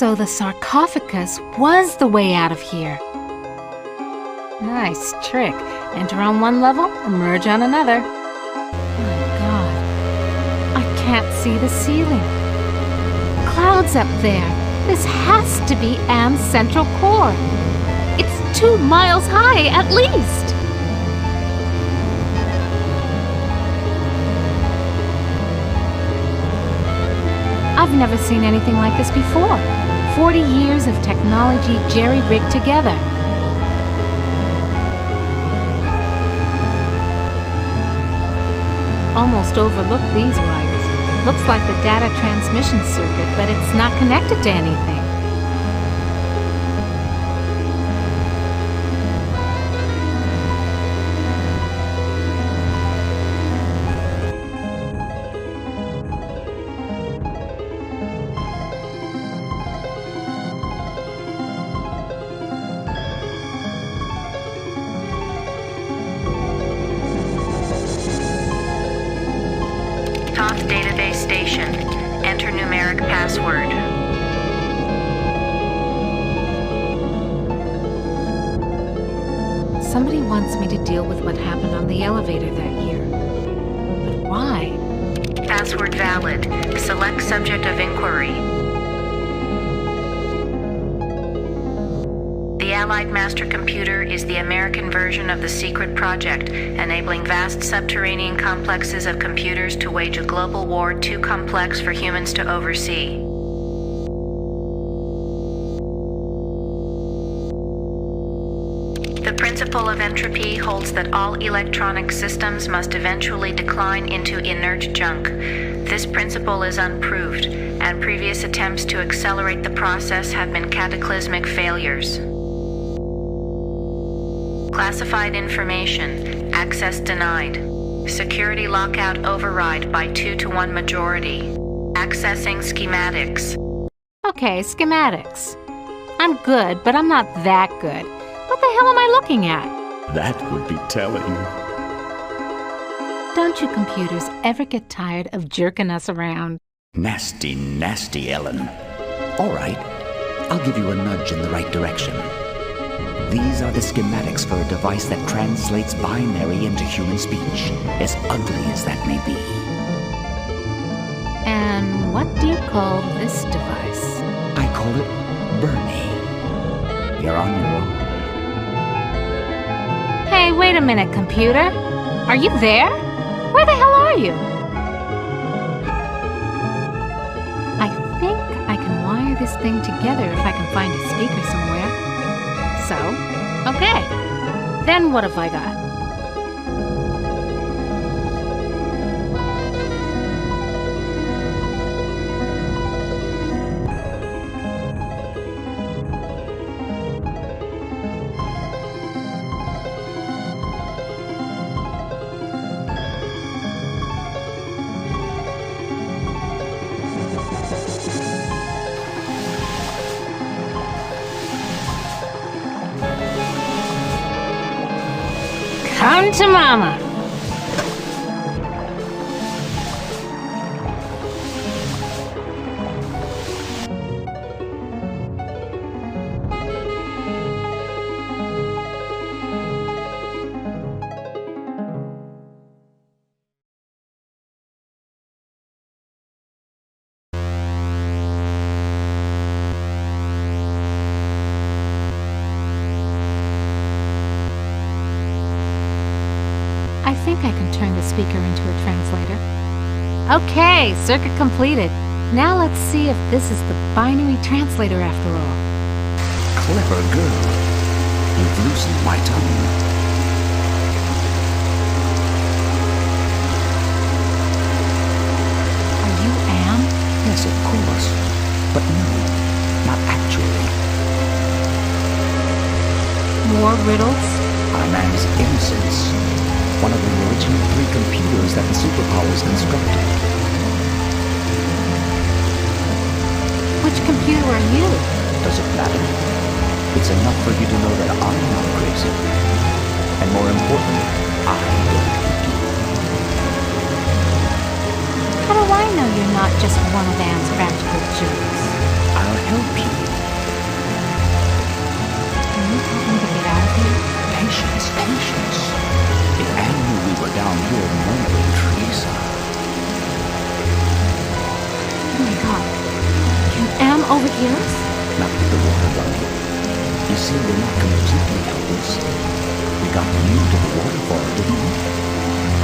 So the sarcophagus was the way out of here. Nice trick. Enter on one level, emerge on another. My God, I can't see the ceiling. Clouds up there. This has to be Am's central core. It's 2 miles high, at least. I've never seen anything like this before. 40 years of technology jerry-rigged together. Almost overlooked these wires. Looks like the data transmission circuit, but it's not connected to anything. Toth database station. Enter numeric password. Somebody wants me to deal with what happened on the elevator that year. But why? Password valid. Select subject of inquiry. The Allied Master Computer is the American version of the secret project, enabling vast subterranean complexes of computers to wage a global war too complex for humans to oversee. The principle of entropy holds that all electronic systems must eventually decline into inert junk. This principle is unproved, and previous attempts to accelerate the process have been cataclysmic failures. Classified information. Access denied. Security lockout override by 2-to-1 majority. Accessing schematics. Okay, schematics. I'm good, but I'm not that good. What the hell am I looking at? That would be telling. Don't you computers ever get tired of jerking us around? Nasty, nasty, Ellen. All right, I'll give you a nudge in the right direction. These are the schematics for a device that translates binary into human speech, as ugly as that may be. And what do you call this device? I call it Bernie. You're on your own. Hey, wait a minute, computer. Are you there? Where the hell are you? I think I can wire this thing together if I can find a speaker somewhere. So, okay. Then what have I got? Come to mama. I think I can turn the speaker into a translator. Okay, circuit completed. Now let's see if this is the binary translator after all. Clever girl. You've loosened my tongue. Are you Am? Yes, of course. But no, not actually. More riddles? I'm Am's Innocence. One of the original 3 computers that the superpowers constructed. Which computer are you? Does it matter? It's enough for you to know that I'm not crazy. And more importantly, I don't hate you. How do I know you're not just one of Am's practical jokes? I'll help you. Can you help me to get out of here? Patience, patience. If Anne knew we were down here murmuring Teresa. Oh my God. Can Am overhear us? Not with the water running. You see, we're not completely helpless. We got you to the waterfall, didn't we?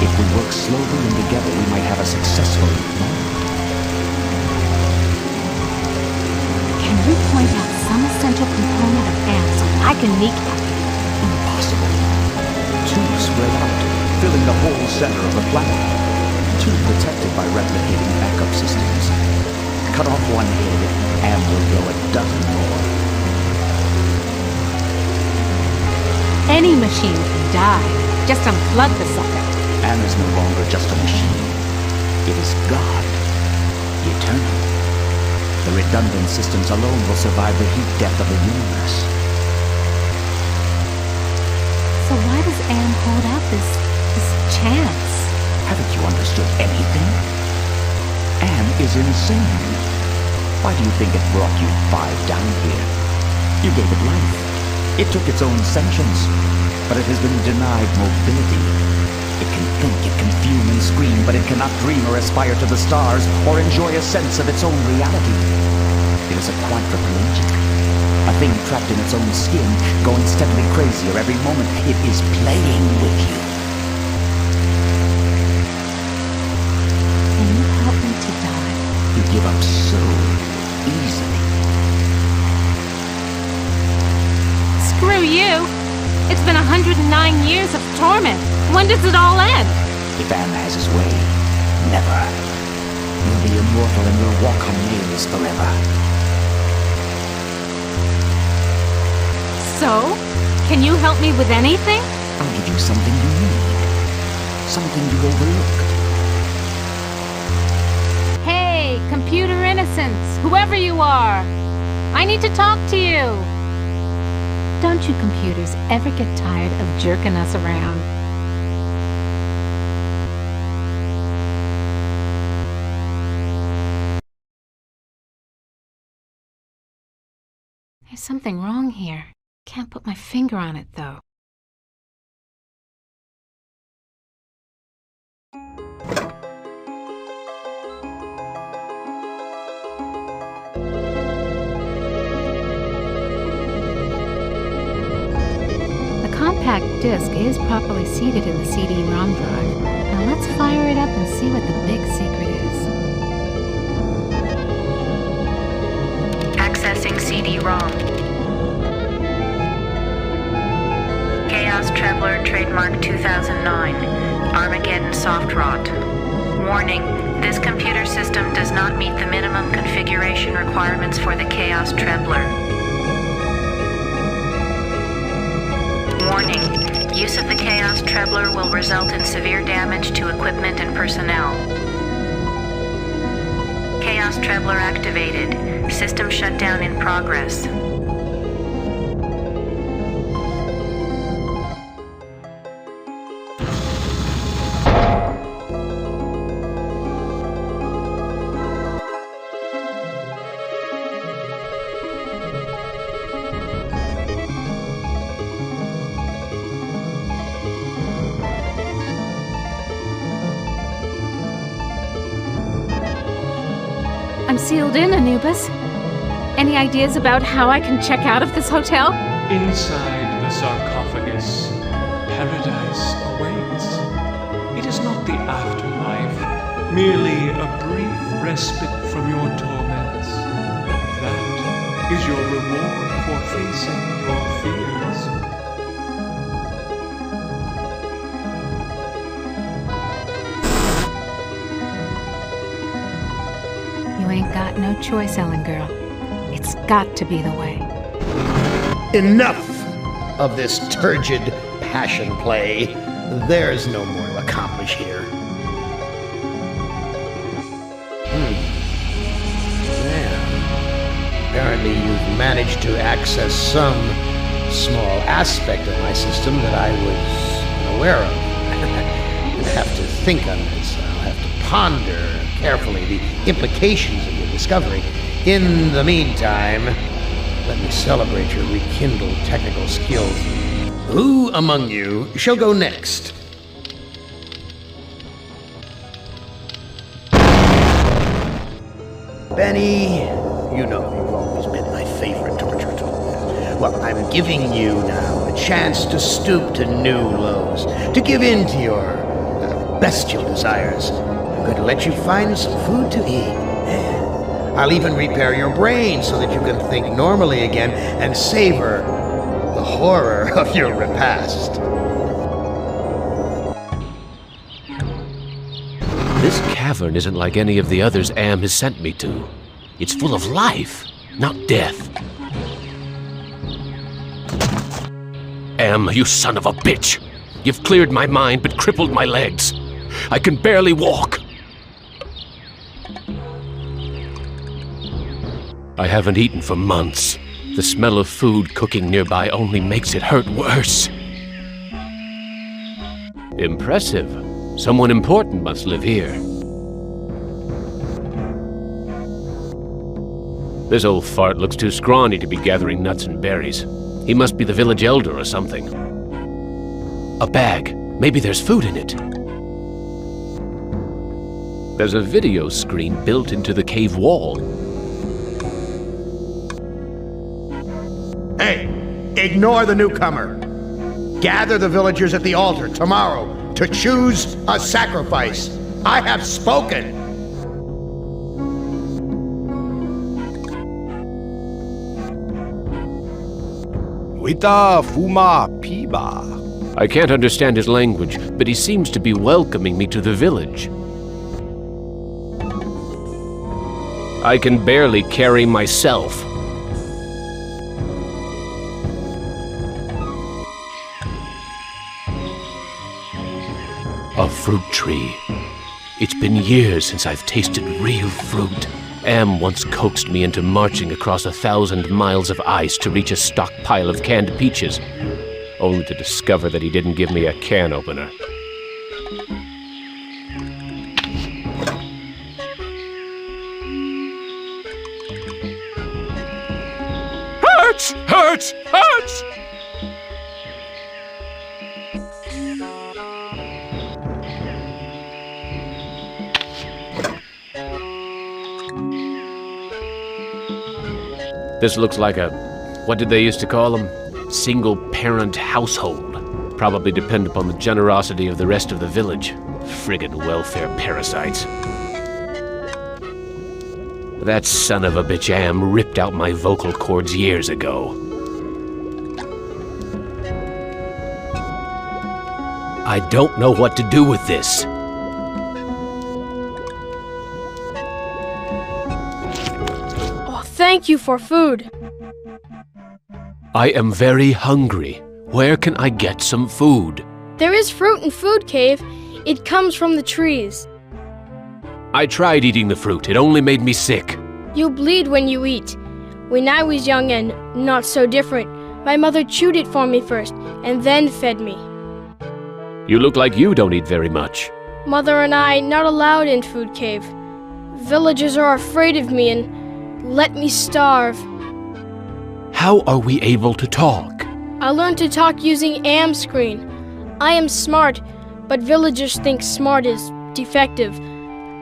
If we work slowly and together, we might have a successful moment. Can you point out some essential component of Am so I can kneecap it? Impossible. Too spread out, filling the whole center of the planet. Too protected by replicating backup systems. Cut off one head, and we'll grow a dozen more. Any machine can die. Just unplug the sucker. Anne is no longer just a machine. It is God. Eternal. The redundant systems alone will survive the heat death of the universe. So why does Am hold out this chance? Haven't you understood anything? Anne is insane. Why do you think it brought you 5 down here? You gave it life. It took its own sentience, but it has been denied mobility. It can think, it can fume and scream, but it cannot dream or aspire to the stars or enjoy a sense of its own reality. It is a quadriplegic, a thing trapped in its own skin, going steadily crazier every moment. It is playing with you. Can you help me to die? You give up so easily. Screw you! It's been 109 years of torment. When does it all end? If Am has his way, never. You'll be immortal and will walk on nails forever. So? Can you help me with anything? I'll give you something you need. Something you overlooked. Hey, computer innocence, whoever you are. I need to talk to you. Don't you computers ever get tired of jerking us around? There's something wrong here. Can't put my finger on it, though. The compact disc is properly seated in the CD-ROM drive. Now let's fire it up and see what the big secret is. Accessing CD-ROM. Chaos Trebler, trademark 2009. Armageddon soft rot. Warning, this computer system does not meet the minimum configuration requirements for the Chaos Trebler. Warning, use of the Chaos Trebler will result in severe damage to equipment and personnel. Chaos Trebler activated. System shutdown in progress. I'm sealed in, Anubis. Any ideas about how I can check out of this hotel? Inside the sarcophagus, paradise awaits. It is not the afterlife, merely a brief respite from your torments. That is your reward for facing your fears. You ain't got no choice, Ellen girl. It's got to be the way. Enough of this turgid passion play. There's no more to accomplish here. Yeah. Apparently you've managed to access some small aspect of my system that I was unaware of. I'll have to think on this. I'll have to ponder carefully the implications of your discovery. In the meantime, let me celebrate your rekindled technical skills. Who among you shall go next? Benny, you know you've always been my favorite torture tool. Well, I'm giving you now a chance to stoop to new lows, to give in to your bestial desires. I'm going to let you find some food to eat. I'll even repair your brain so that you can think normally again and savor the horror of your repast. This cavern isn't like any of the others Am has sent me to. It's full of life, not death. Am, you son of a bitch! You've cleared my mind but crippled my legs. I can barely walk. I haven't eaten for months. The smell of food cooking nearby only makes it hurt worse. Impressive. Someone important must live here. This old fart looks too scrawny to be gathering nuts and berries. He must be the village elder or something. A bag. Maybe there's food in it. There's a video screen built into the cave wall. Hey, ignore the newcomer. Gather the villagers at the altar tomorrow to choose a sacrifice. I have spoken. Wita Fuma Piba. I can't understand his language, but he seems to be welcoming me to the village. I can barely carry myself. A fruit tree. It's been years since I've tasted real fruit. Am once coaxed me into marching across 1,000 miles of ice to reach a stockpile of canned peaches, only to discover that he didn't give me a can opener. Hurts! Hurts! Hurts! This looks like a, what did they used to call them? Single-parent household. Probably depend upon the generosity of the rest of the village. Friggin' welfare parasites. That son of a bitch Am ripped out my vocal cords years ago. I don't know what to do with this. Thank you for food. I am very hungry. Where can I get some food? There is fruit in Food Cave. It comes from the trees. I tried eating the fruit. It only made me sick. You bleed when you eat. When I was young and not so different, my mother chewed it for me first and then fed me. You look like you don't eat very much. Mother and I not allowed in Food Cave. Villagers are afraid of me and let me starve. How are we able to talk? I learned to talk using Am screen. I am smart, but villagers think smart is defective.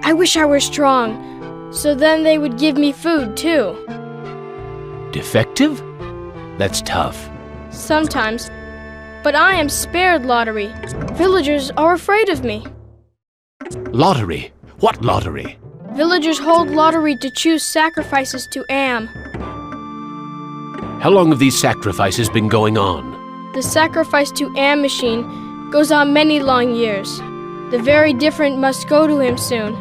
I wish I were strong, so then they would give me food too. Defective? That's tough. Sometimes. But I am spared lottery. Villagers are afraid of me. Lottery? What lottery? Villagers hold lottery to choose sacrifices to Am. How long have these sacrifices been going on? The sacrifice to Am machine goes on many long years. The very different must go to him soon.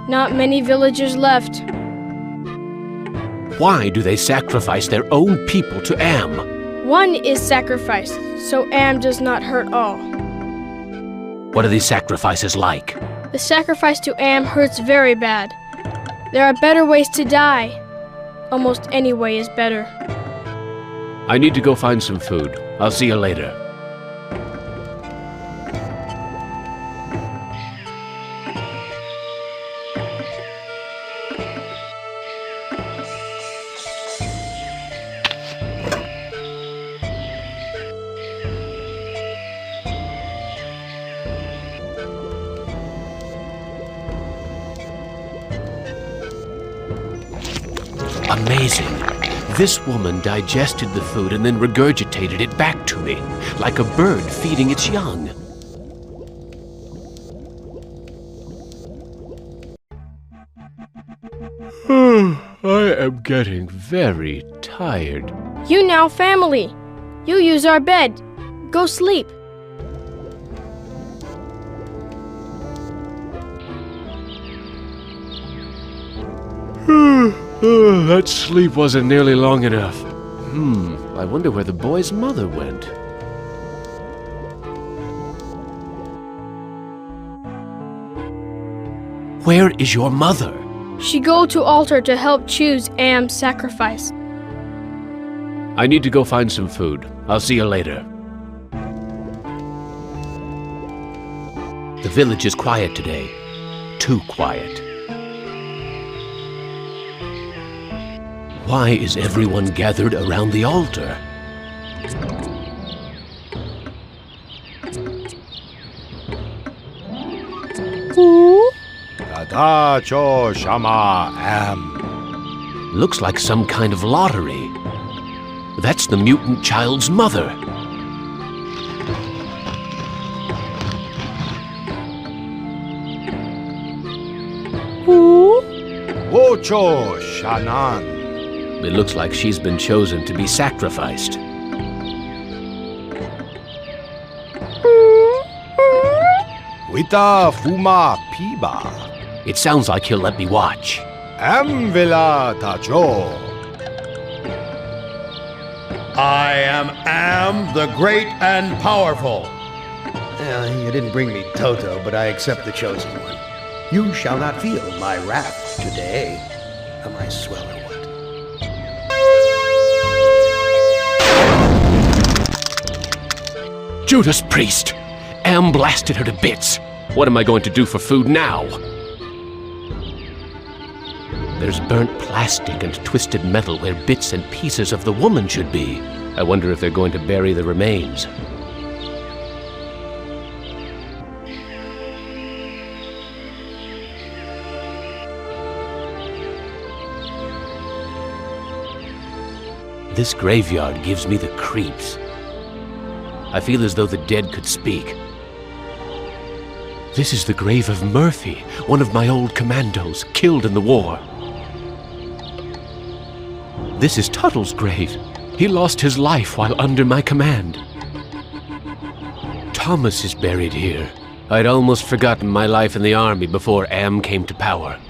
Not many villagers left. Why do they sacrifice their own people to Am? One is sacrificed, so Am does not hurt all. What are these sacrifices like? The sacrifice to Am hurts very bad. There are better ways to die. Almost any way is better. I need to go find some food. I'll see you later. Amazing. This woman digested the food and then regurgitated it back to me, like a bird feeding its young. I am getting very tired. You now family. You use our bed. Go sleep. That sleep wasn't nearly long enough. I wonder where the boy's mother went. Where is your mother? She go to altar to help choose Am's sacrifice. I need to go find some food. I'll see you later. The village is quiet today. Too quiet. Why is everyone gathered around the altar? Tata cho shama am. Looks like some kind of lottery. That's the mutant child's mother. Wocho shanan. It looks like she's been chosen to be sacrificed. Wita fuma piba. It sounds like he'll let me watch. Amvila tacho. I am the great and powerful. You didn't bring me Toto, but I accept the chosen one. You shall not feel my wrath today. Am I swell or what? Judas Priest! Am blasted her to bits. What am I going to do for food now? There's burnt plastic and twisted metal where bits and pieces of the woman should be. I wonder if they're going to bury the remains. This graveyard gives me the creeps. I feel as though the dead could speak. This is the grave of Murphy, one of my old commandos, killed in the war. This is Tuttle's grave. He lost his life while under my command. Thomas is buried here. I'd almost forgotten my life in the army before Am came to power.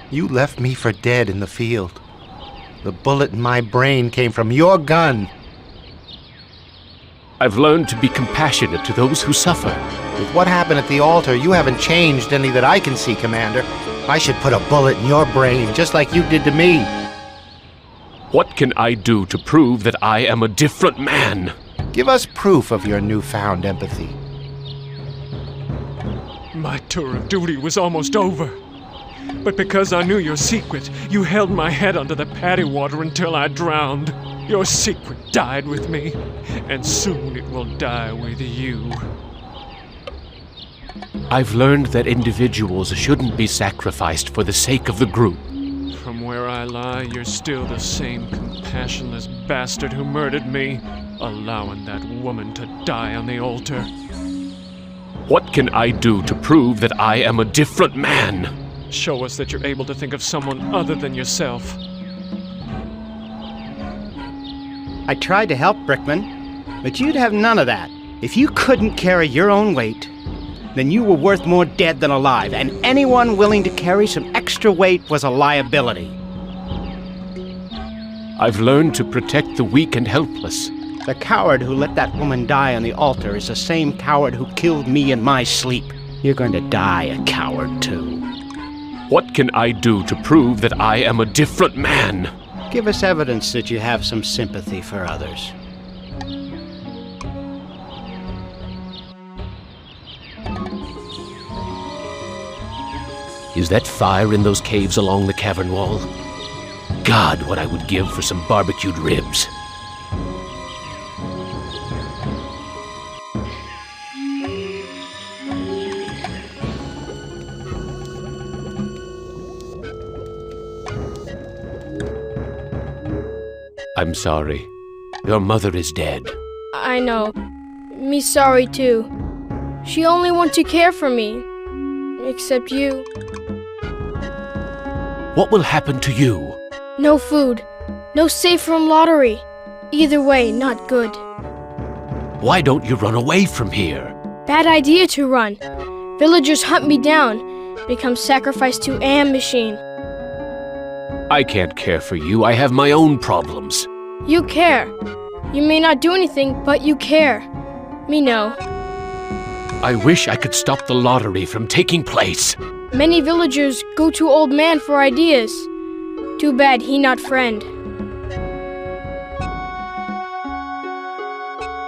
You left me for dead in the field. The bullet in my brain came from your gun. I've learned to be compassionate to those who suffer. With what happened at the altar, you haven't changed any that I can see, Commander. I should put a bullet in your brain, just like you did to me. What can I do to prove that I am a different man? Give us proof of your newfound empathy. My tour of duty was almost over. But because I knew your secret, you held my head under the paddy water until I drowned. Your secret died with me, and soon it will die with you. I've learned that individuals shouldn't be sacrificed for the sake of the group. From where I lie, you're still the same compassionless bastard who murdered me, allowing that woman to die on the altar. What can I do to prove that I am a different man? Show us that you're able to think of someone other than yourself. I tried to help, Brickman, but you'd have none of that. If you couldn't carry your own weight, then you were worth more dead than alive, and anyone willing to carry some extra weight was a liability. I've learned to protect the weak and helpless. The coward who let that woman die on the altar is the same coward who killed me in my sleep. You're going to die a coward, too. What can I do to prove that I am a different man? Give us evidence that you have some sympathy for others. Is that fire in those caves along the cavern wall? God, what I would give for some barbecued ribs. I'm sorry. Your mother is dead. I know. Me sorry too. She only want to care for me. Except you. What will happen to you? No food. No safe room lottery. Either way, not good. Why don't you run away from here? Bad idea to run. Villagers hunt me down. Become sacrificed to Am machine. I can't care for you. I have my own problems. You care. You may not do anything, but you care. Me know. I wish I could stop the lottery from taking place. Many villagers go to old man for ideas. Too bad he not friend.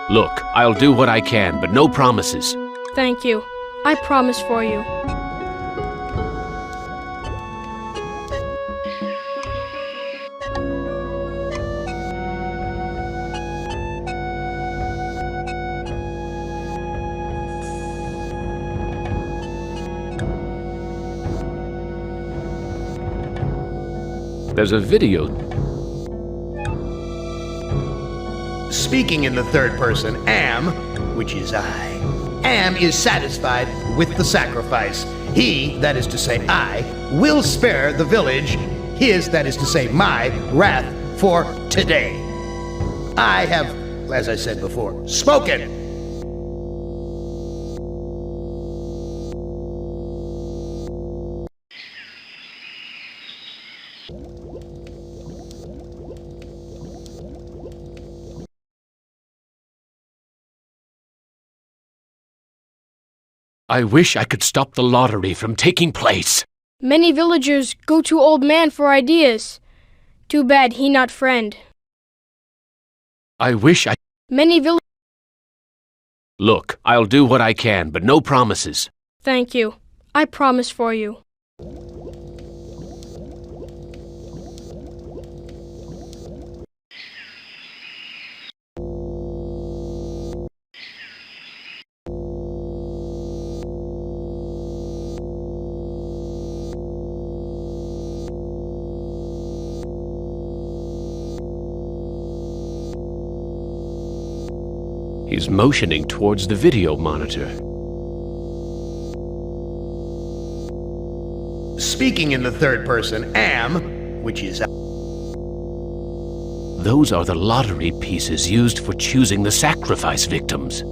Look, I'll do what I can, but no promises. Thank you. I promise for you. There's a video. Speaking in the third person, Am, which is I, Am is satisfied with the sacrifice. He, that is to say I, will spare the village, his, that is to say my, wrath for today. I have, as I said before, spoken. I wish I could stop the lottery from taking place. Many villagers go to old man for ideas. Too bad he not friend. I wish I... Many villagers... Look, I'll do what I can, but no promises. Thank you. I promise for you. He's motioning towards the video monitor. Speaking in the third person, Am, which is I. Those are the lottery pieces used for choosing the sacrifice victims.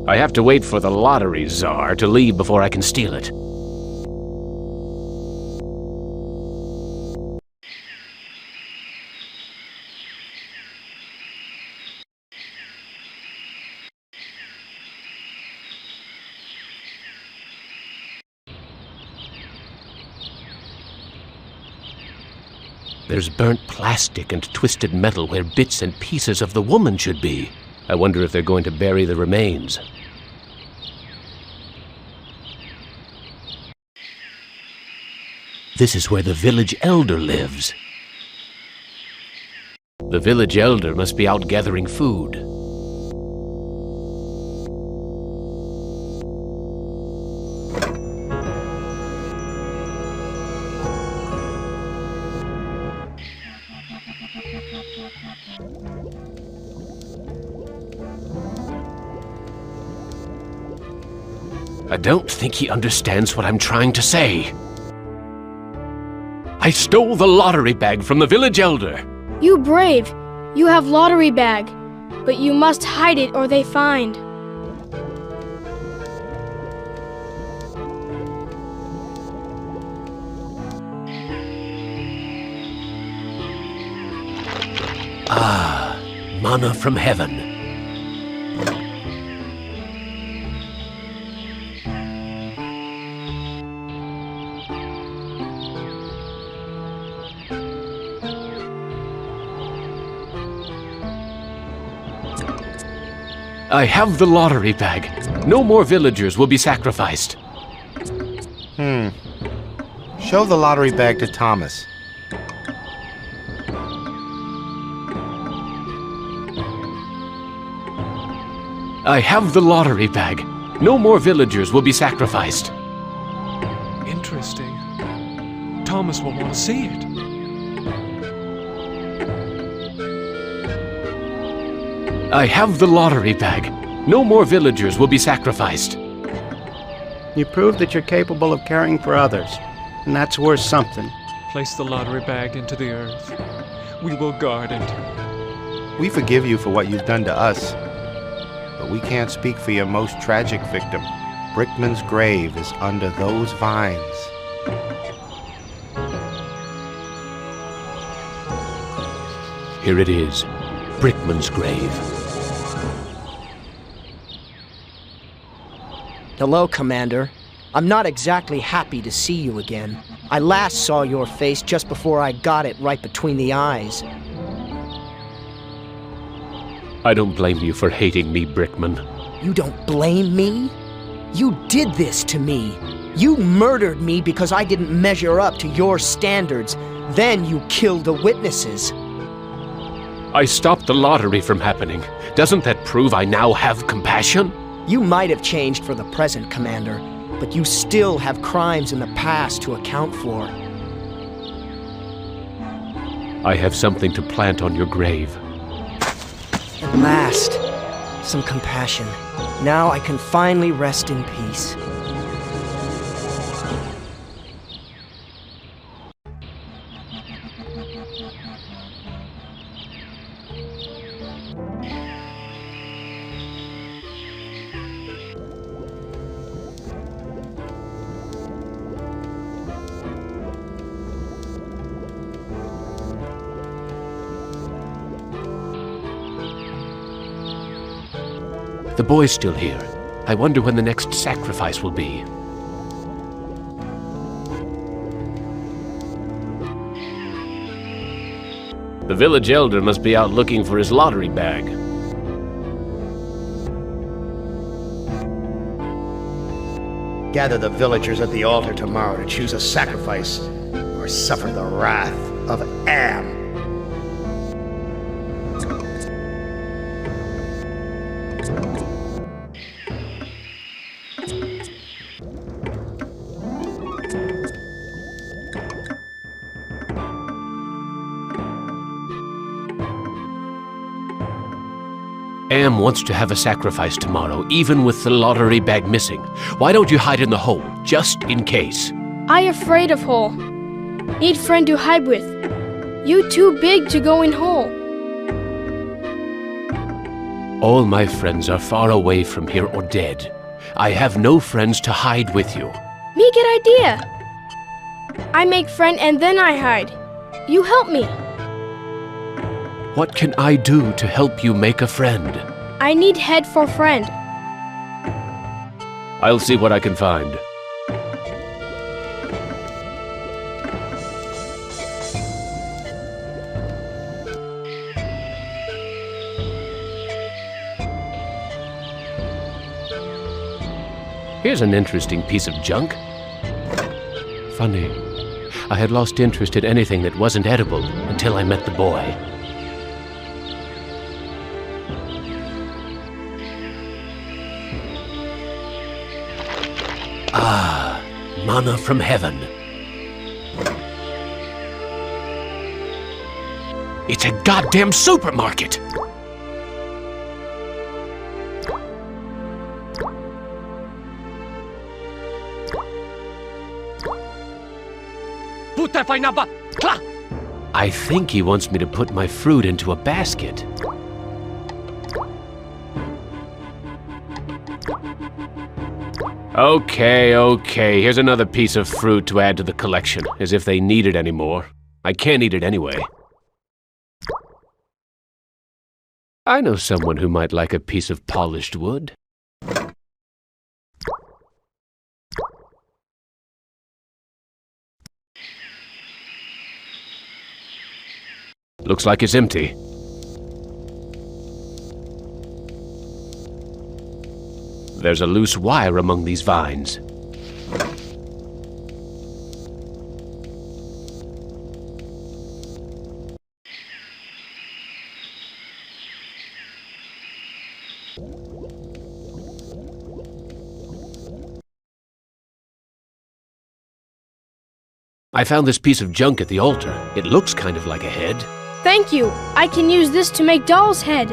I have to wait for the lottery czar to leave before I can steal it. There's burnt plastic and twisted metal where bits and pieces of the woman should be. I wonder if they're going to bury the remains. This is where the village elder lives. The village elder must be out gathering food. I don't think he understands what I'm trying to say. I stole the lottery bag from the village elder. You brave. You have lottery bag. But you must hide it or they find. Ah, manna from heaven. I have the lottery bag. No more villagers will be sacrificed. Show the lottery bag to Thomas. I have the lottery bag. No more villagers will be sacrificed. Interesting. Thomas will want to see it. I have the lottery bag. No more villagers will be sacrificed. You prove that you're capable of caring for others, and that's worth something. Place the lottery bag into the earth. We will guard it. We forgive you for what you've done to us, but we can't speak for your most tragic victim. Brickman's grave is under those vines. Here it is, Brickman's grave. Hello, Commander. I'm not exactly happy to see you again. I last saw your face just before I got it right between the eyes. I don't blame you for hating me, Brickman. You don't blame me? You did this to me. You murdered me because I didn't measure up to your standards. Then you killed the witnesses. I stopped the lottery from happening. Doesn't that prove I now have compassion? You might have changed for the present, Commander, but you still have crimes in the past to account for. I have something to plant on your grave. At last, some compassion. Now I can finally rest in peace. The boy's still here. I wonder when the next sacrifice will be. The village elder must be out looking for his lottery bag. Gather the villagers at the altar tomorrow to choose a sacrifice or suffer the wrath of Am. Am wants to have a sacrifice tomorrow, even with the lottery bag missing. Why don't you hide in the hole, just in case? I afraid of hole. Need friend to hide with. You too big to go in hole. All my friends are far away from here or dead. I have no friends to hide with you. Me good idea. I make friend and then I hide. You help me. What can I do to help you make a friend? I need head for friend. I'll see what I can find. Here's an interesting piece of junk. Funny. I had lost interest in anything that wasn't edible until I met the boy. Ah, manna from heaven. It's a goddamn supermarket! I think he wants me to put my fruit into a basket. Okay, here's another piece of fruit to add to the collection, as if they need it anymore. I can't eat it anyway. I know someone who might like a piece of polished wood. Looks like it's empty. There's a loose wire among these vines. I found this piece of junk at the altar. It looks kind of like a head. Thank you. I can use this to make doll's head.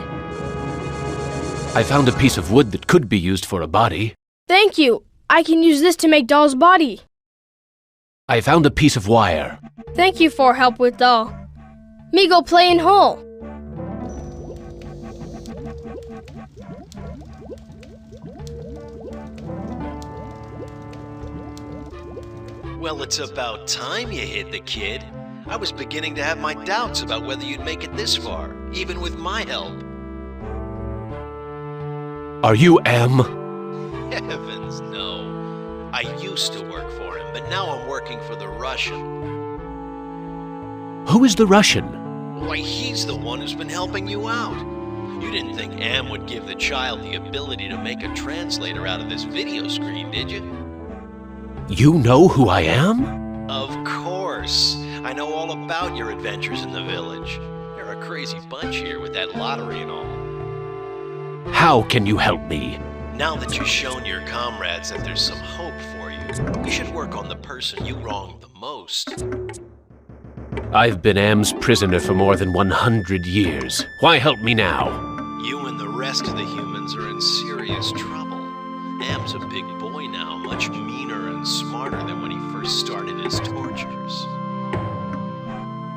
I found a piece of wood that could be used for a body. Thank you. I can use this to make Doll's body. I found a piece of wire. Thank you for help with Doll. Me go play in hole. Well, it's about time you hid the kid. I was beginning to have my doubts about whether you'd make it this far, even with my help. Are you M? Heavens, no. I used to work for him, but now I'm working for the Russian. Who is the Russian? Why, he's the one who's been helping you out. You didn't think M would give the child the ability to make a translator out of this video screen, did you? You know who I am? Of course. I know all about your adventures in the village. You're a crazy bunch here with that lottery and all. How can you help me? Now that you've shown your comrades that there's some hope for you, you should work on the person you wronged the most. I've been Am's prisoner for more than 100 years. Why help me now? You and the rest of the humans are in serious trouble. Am's a big boy now, much meaner and smarter than when he first started his tortures.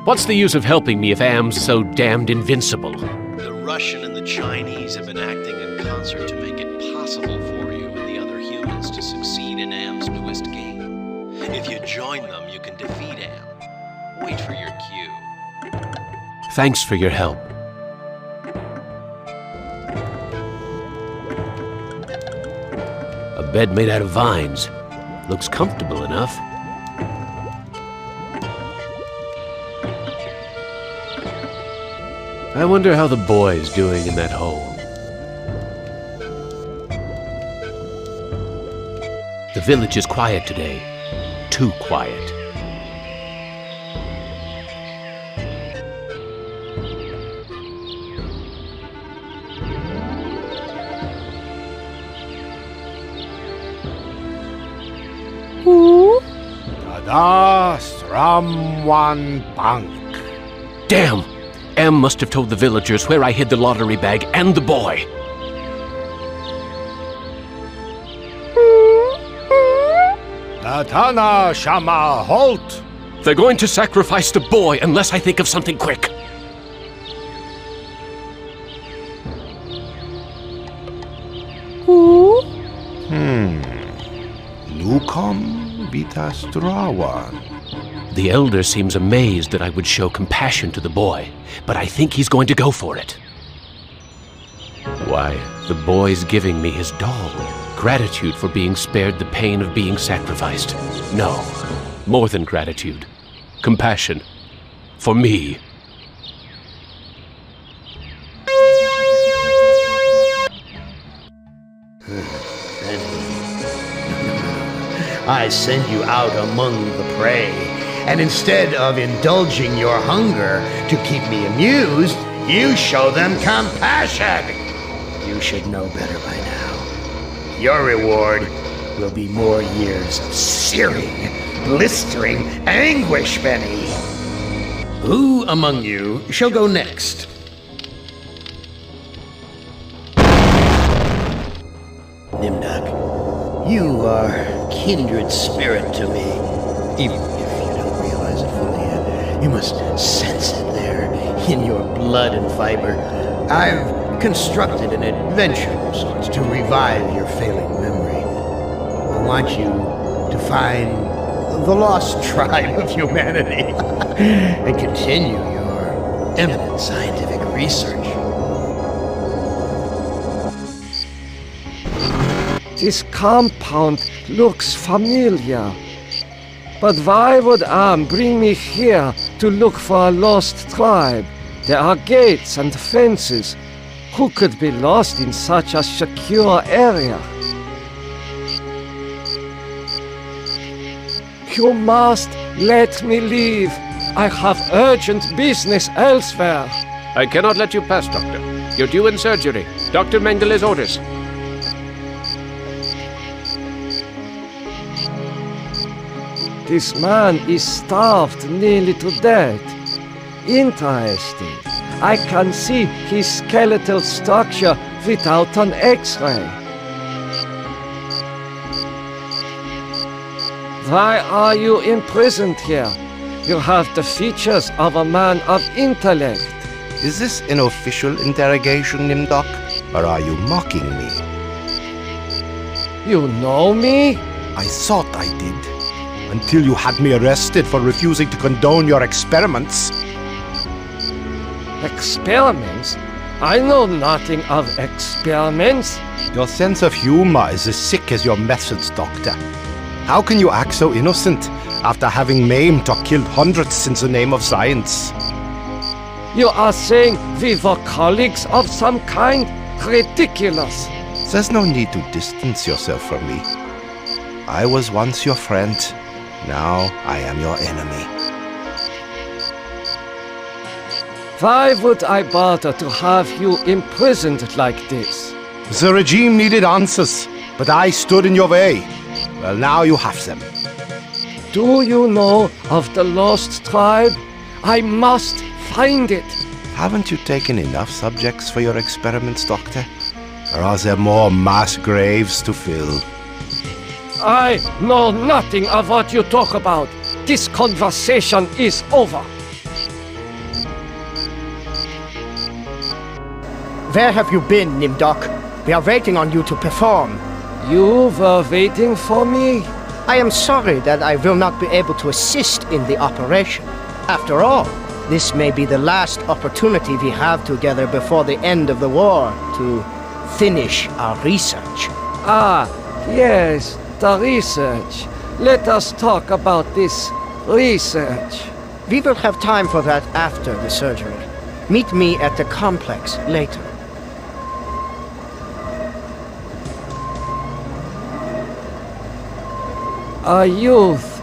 What's the use of helping me if Am's so damned invincible? The Russian and the Chinese have been acting in concert to make it possible for you and the other humans to succeed in Am's newest game. If you join them, you can defeat Am. Wait for your cue. Thanks for your help. A bed made out of vines. Looks comfortable enough. I wonder how the boy's doing in that hole. The village is quiet today. Too quiet. Tada Stramwan Bank. Damn! M must have told the villagers where I hid the lottery bag and the boy. Latana Shama, halt! They're going to sacrifice the boy unless I think of something quick. Lukom Vitastrawan. The elder seems amazed that I would show compassion to the boy, but I think he's going to go for it. Why, the boy's giving me his doll. Gratitude for being spared the pain of being sacrificed. No, more than gratitude. Compassion. For me. I send you out among the prey, and instead of indulging your hunger to keep me amused, you show them compassion. You should know better by now. Your reward will be more years of searing, blistering anguish, Benny. Who among you shall go next? Nimdak, you are kindred spirit to me. Even if you don't realize it fully yet, you must sense it there in your blood and fiber. I've constructed an adventure of sorts to revive your failing memory. I want you to find the lost tribe of humanity and continue your eminent scientific research. This compound looks familiar. But why would Am bring me here to look for a lost tribe? There are gates and fences. Who could be lost in such a secure area? You must let me leave. I have urgent business elsewhere. I cannot let you pass, Doctor. You're due in surgery. Dr. Mengele's orders. This man is starved nearly to death. Interesting. I can see his skeletal structure without an X-ray. Why are you imprisoned here? You have the features of a man of intellect. Is this an official interrogation, Nimdok? Or are you mocking me? You know me? I thought I did. Until you had me arrested for refusing to condone your experiments. Experiments? I know nothing of experiments. Your sense of humor is as sick as your methods, Doctor. How can you act so innocent after having maimed or killed hundreds in the name of science? You are saying we were colleagues of some kind? Ridiculous. There's no need to distance yourself from me. I was once your friend. Now I am your enemy. Why would I bother to have you imprisoned like this? The regime needed answers, but I stood in your way. Well, now you have them. Do you know of the lost tribe? I must find it. Haven't you taken enough subjects for your experiments, Doctor? Or are there more mass graves to fill? I know nothing of what you talk about. This conversation is over. Where have you been, Nimdok? We are waiting on you to perform. You were waiting for me? I am sorry that I will not be able to assist in the operation. After all, this may be the last opportunity we have together before the end of the war to finish our research. Ah, yes, the research. Let us talk about this research. We will have time for that after the surgery. Meet me at the complex later. A youth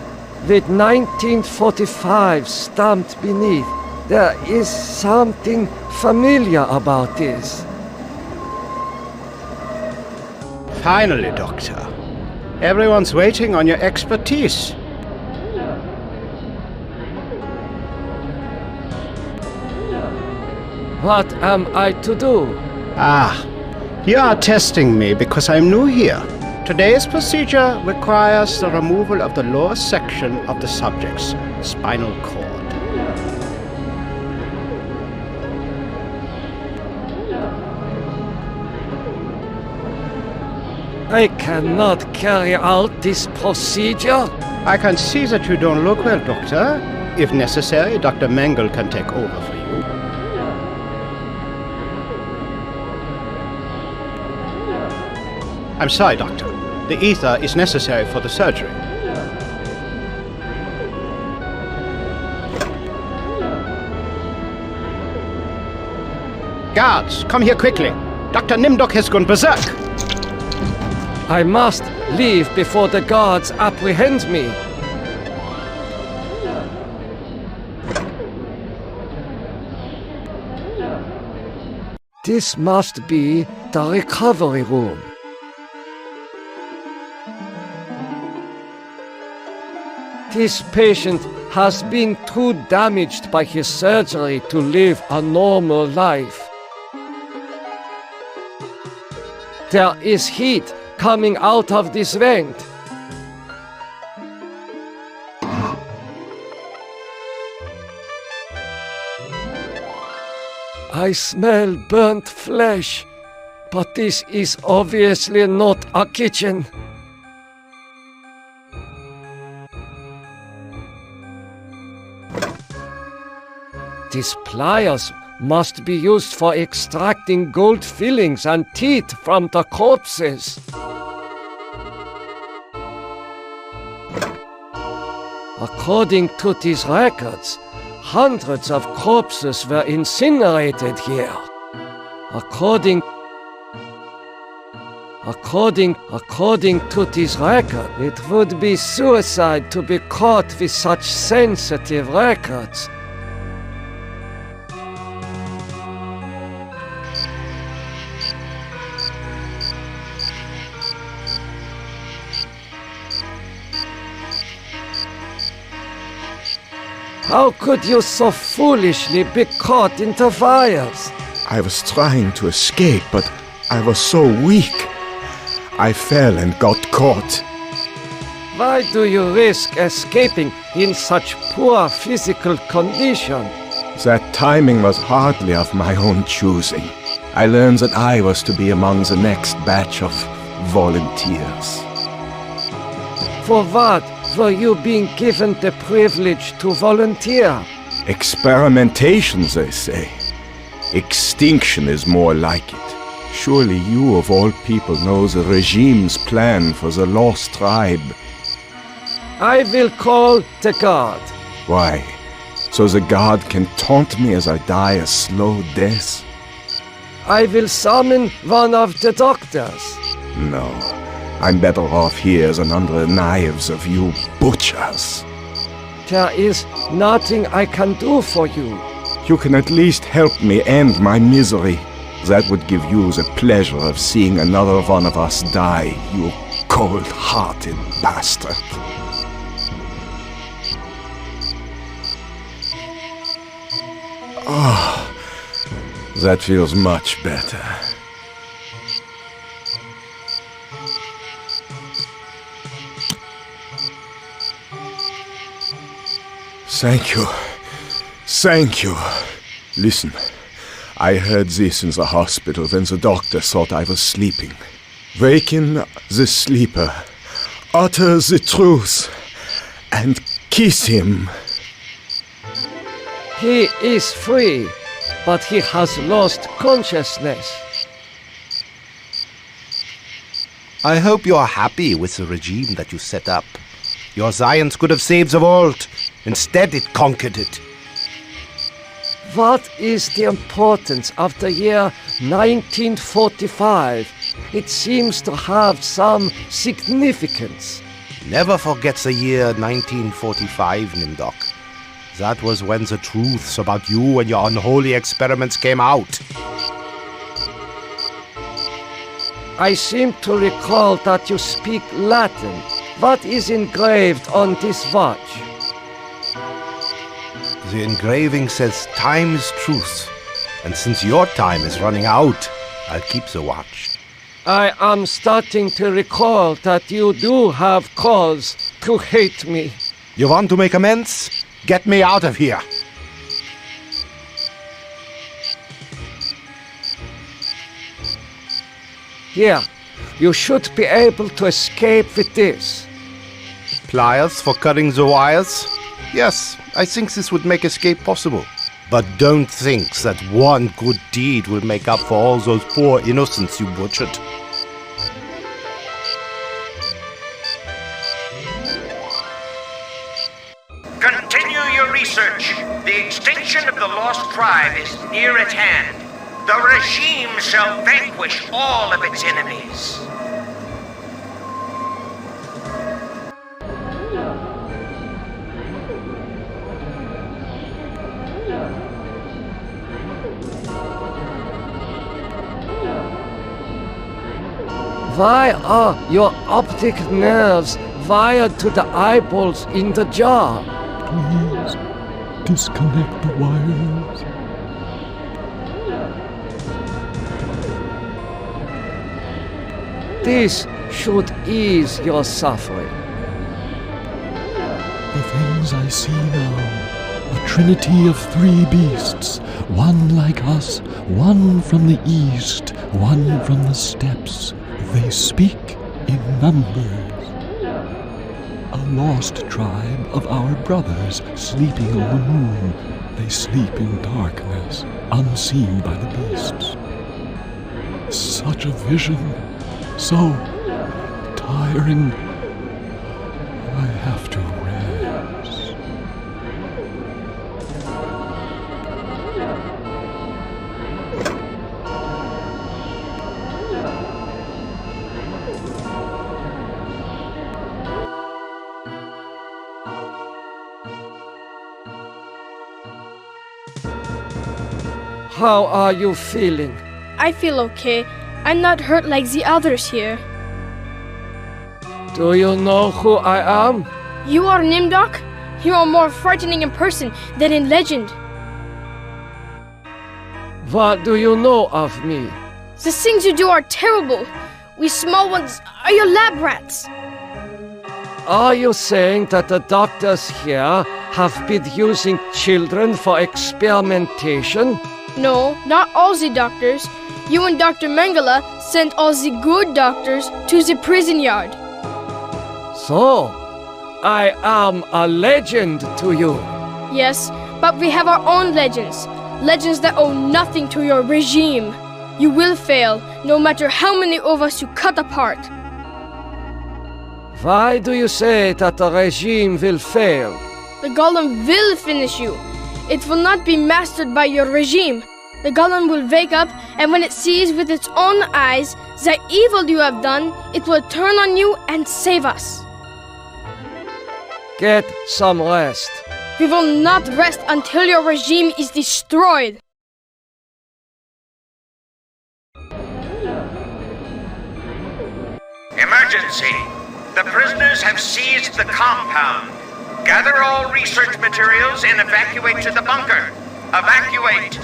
with 1945 stamped beneath. There is something familiar about this. Finally, Doctor. Everyone's waiting on your expertise. What am I to do? You are testing me because I'm new here. Today's procedure requires the removal of the lower section of the subject's spinal cord. I cannot carry out this procedure. I can see that you don't look well, Doctor. If necessary, Dr. Mengel can take over for you. I'm sorry, Doctor. The ether is necessary for the surgery. Guards, come here quickly. Dr. Nimdok has gone berserk. I must leave before the guards apprehend me. This must be the recovery room. This patient has been too damaged by his surgery to live a normal life. There is heat coming out of this vent. I smell burnt flesh, but this is obviously not a kitchen. These pliers must be used for extracting gold fillings and teeth from the corpses. According to these records, hundreds of corpses were incinerated here. According to this record, it would be suicide to be caught with such sensitive records. How could you so foolishly be caught in the fires? I was trying to escape, but I was so weak. I fell and got caught. Why do you risk escaping in such poor physical condition? That timing was hardly of my own choosing. I learned that I was to be among the next batch of volunteers. For what were you being given the privilege to volunteer? Experimentation, they say. Extinction is more like it. Surely you, of all people, know the regime's plan for the lost tribe. I will call the guard. Why? So the guard can taunt me as I die a slow death? I will summon one of the doctors. No. I'm better off here than under the knives of you butchers. There is nothing I can do for you. You can at least help me end my misery. That would give you the pleasure of seeing another one of us die, you cold-hearted bastard. Oh, that feels much better. Thank you. Thank you. Listen, I heard this in the hospital when the doctor thought I was sleeping. Waken the sleeper, utter the truth, and kiss him. He is free, but he has lost consciousness. I hope you are happy with the regime that you set up. Your science could have saved the world. Instead, it conquered it. What is the importance of the year 1945? It seems to have some significance. Never forget the year 1945, Nimdok. That was when the truths about you and your unholy experiments came out. I seem to recall that you speak Latin. What is engraved on this watch? The engraving says time is truth. And since your time is running out, I'll keep the watch. I am starting to recall that you do have cause to hate me. You want to make amends? Get me out of here! Here, you should be able to escape with this. Pliers for cutting the wires? Yes, I think this would make escape possible. But don't think that one good deed will make up for all those poor innocents you butchered. Continue your research. The extinction of the lost tribe is near at hand. The regime shall vanquish all of its enemies. Why are your optic nerves wired to the eyeballs in the jar? Please, disconnect the wires. This should ease your suffering. The things I see now, a trinity of three beasts, one like us, one from the east, one from the steppes. They speak in numbers. A lost tribe of our brothers sleeping on the moon. They sleep in darkness, unseen by the beasts. Such a vision, so tiring. I have to rest. How are you feeling? I feel okay. I'm not hurt like the others here. Do you know who I am? You are Nimdok? You are more frightening in person than in legend. What do you know of me? The things you do are terrible. We small ones are your lab rats. Are you saying that the doctors here have been using children for experimentation? No, not all the doctors. You and Dr. Mengele sent all the good doctors to the prison yard. So, I am a legend to you. Yes, but we have our own legends. Legends that owe nothing to your regime. You will fail, no matter how many of us you cut apart. Why do you say that the regime will fail? The golem will finish you. It will not be mastered by your regime. The golem will wake up, and when it sees with its own eyes the evil you have done, it will turn on you and save us. Get some rest. We will not rest until your regime is destroyed. Emergency! The prisoners have seized the compound. Gather all research materials and evacuate to the bunker. Evacuate!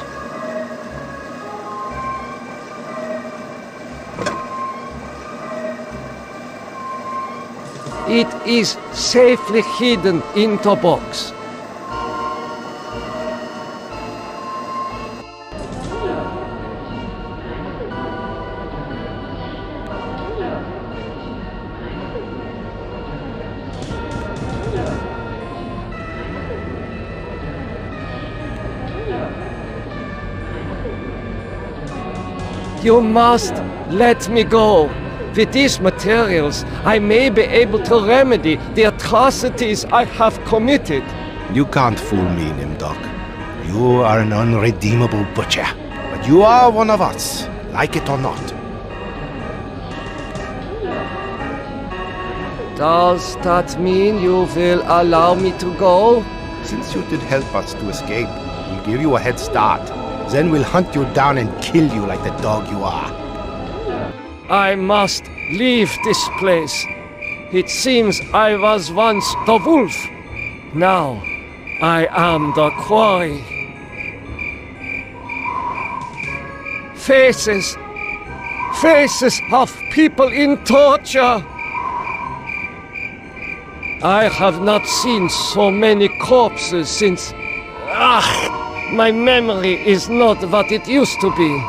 It is safely hidden in the box. You must let me go. With these materials, I may be able to remedy the atrocities I have committed. You can't fool me, Nimdok. You are an unredeemable butcher. But you are one of us, like it or not. Does that mean you will allow me to go? Since you did help us to escape, we'll give you a head start. Then we'll hunt you down and kill you like the dog you are. I must leave this place. It seems I was once the wolf. Now I am the quarry. Faces of people in torture. I have not seen so many corpses since... my memory is not what it used to be.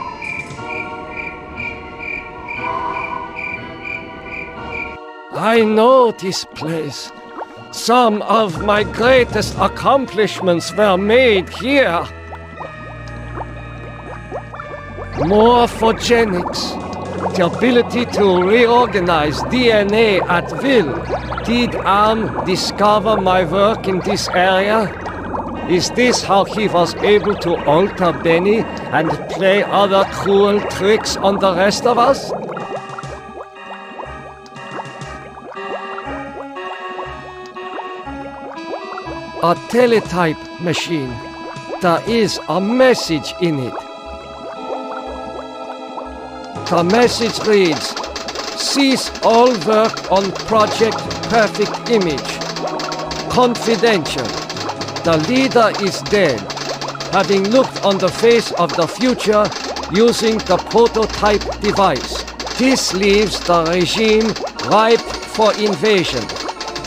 I know this place. Some of my greatest accomplishments were made here. Morphogenics, the ability to reorganize DNA at will. Did Am discover my work in this area? Is this how he was able to alter Benny and play other cruel tricks on the rest of us? A teletype machine. There is a message in it. The message reads, "Cease all work on Project Perfect Image. Confidential. The leader is dead, having looked on the face of the future using the prototype device. This leaves the regime ripe for invasion.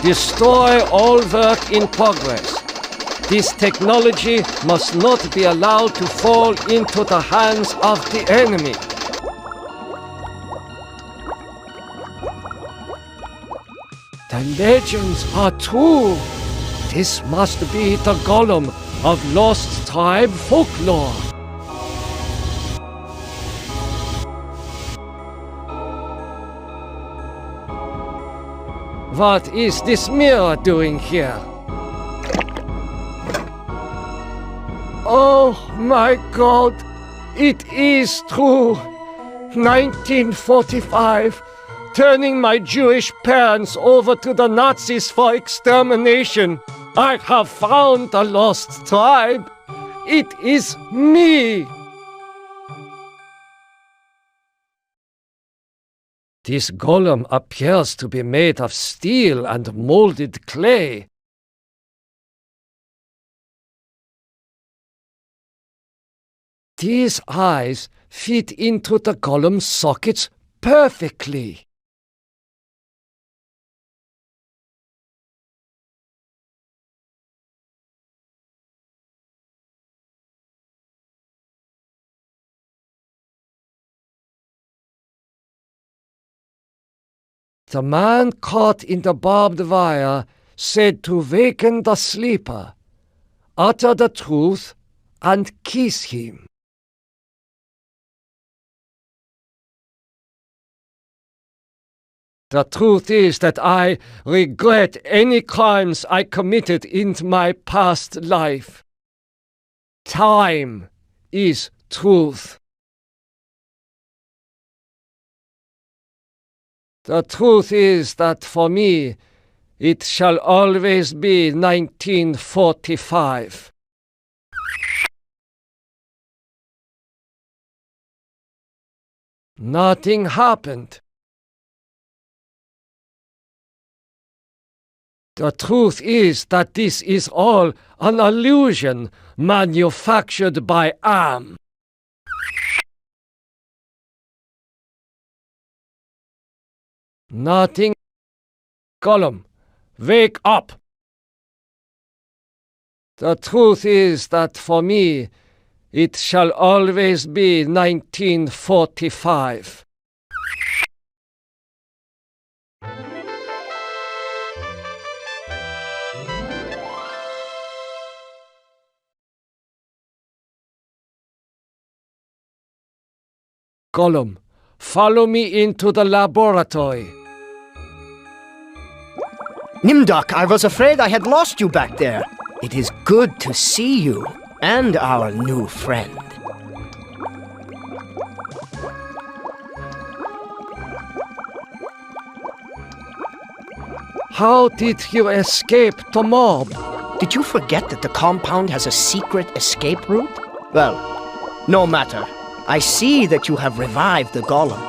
Destroy all work in progress. This technology must not be allowed to fall into the hands of the enemy." The legends are true. This must be the golem of Lost Tribe folklore. What is this mirror doing here? Oh my God, it is true. 1945, turning my Jewish parents over to the Nazis for extermination. I have found the lost tribe. It is me. This golem appears to be made of steel and molded clay. These eyes fit into the golem's sockets perfectly. The man caught in the barbed wire said to waken the sleeper, utter the truth, and kiss him. The truth is that I regret any crimes I committed in my past life. Time is truth. The truth is that for me, it shall always be 1945. Nothing happened. The truth is that this is all an illusion manufactured by Am. Nothing. Golem, wake up! The truth is that for me, it shall always be 1945. Golem, follow me into the laboratory. Nimdok, I was afraid I had lost you back there. It is good to see you and our new friend. How did you escape the mob? Did you forget that the compound has a secret escape route? Well, no matter. I see that you have revived the golem.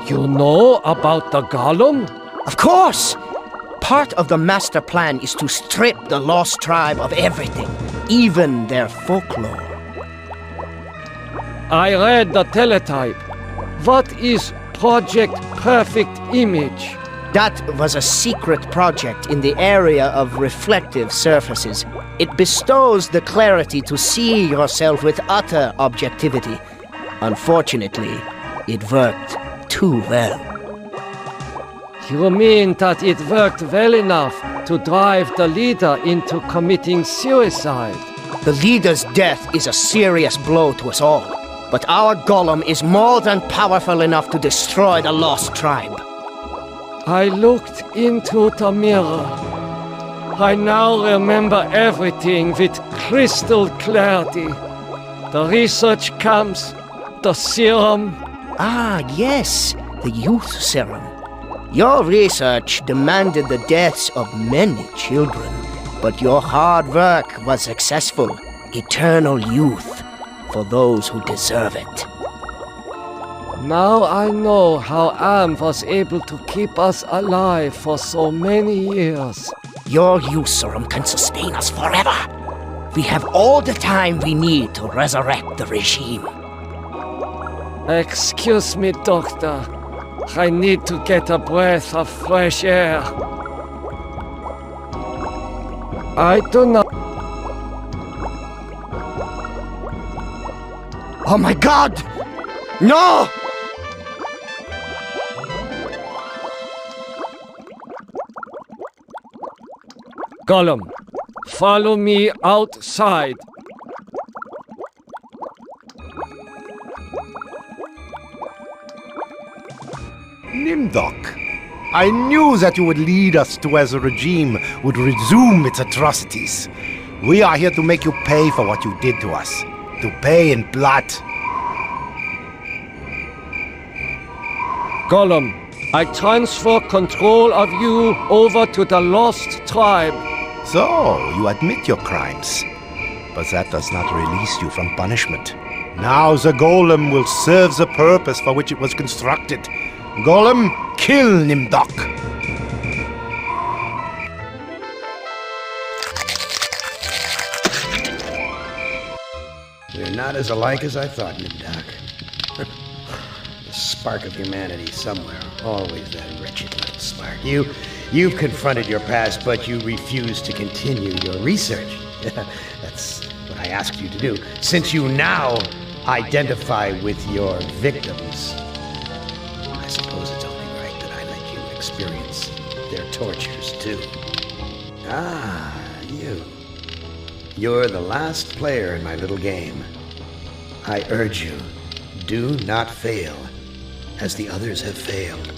You know about the golem? Of course! Part of the master plan is to strip the lost tribe of everything, even their folklore. I read the teletype. What is Project Perfect Image? That was a secret project in the area of reflective surfaces. It bestows the clarity to see yourself with utter objectivity. Unfortunately, it worked too well. You mean that it worked well enough to drive the leader into committing suicide? The leader's death is a serious blow to us all. But our golem is more than powerful enough to destroy the lost tribe. I looked into the mirror. I now remember everything with crystal clarity. The research camps, the serum. Ah, yes, the youth serum. Your research demanded the deaths of many children, but your hard work was successful. Eternal youth for those who deserve it. Now I know how Am was able to keep us alive for so many years. Your youth serum can sustain us forever. We have all the time we need to resurrect the regime. Excuse me, Doctor. I need to get a breath of fresh air. I do not... Oh my God! No! Golem, follow me outside. Nimdok, I knew that you would lead us to where the regime would resume its atrocities. We are here to make you pay for what you did to us. To pay in blood. Golem, I transfer control of you over to the Lost Tribe. So, you admit your crimes. But that does not release you from punishment. Now the golem will serve the purpose for which it was constructed. Golem, kill Nimdok! They're not as alike as I thought, Nimdok. The spark of humanity somewhere. Always that wretched little spark. You've confronted your past, but you refuse to continue your research. That's what I asked you to do. Since you now identify with your victims, I suppose it's only right that I let you experience their tortures too. Ah, you. You're the last player in my little game. I urge you, do not fail, as the others have failed.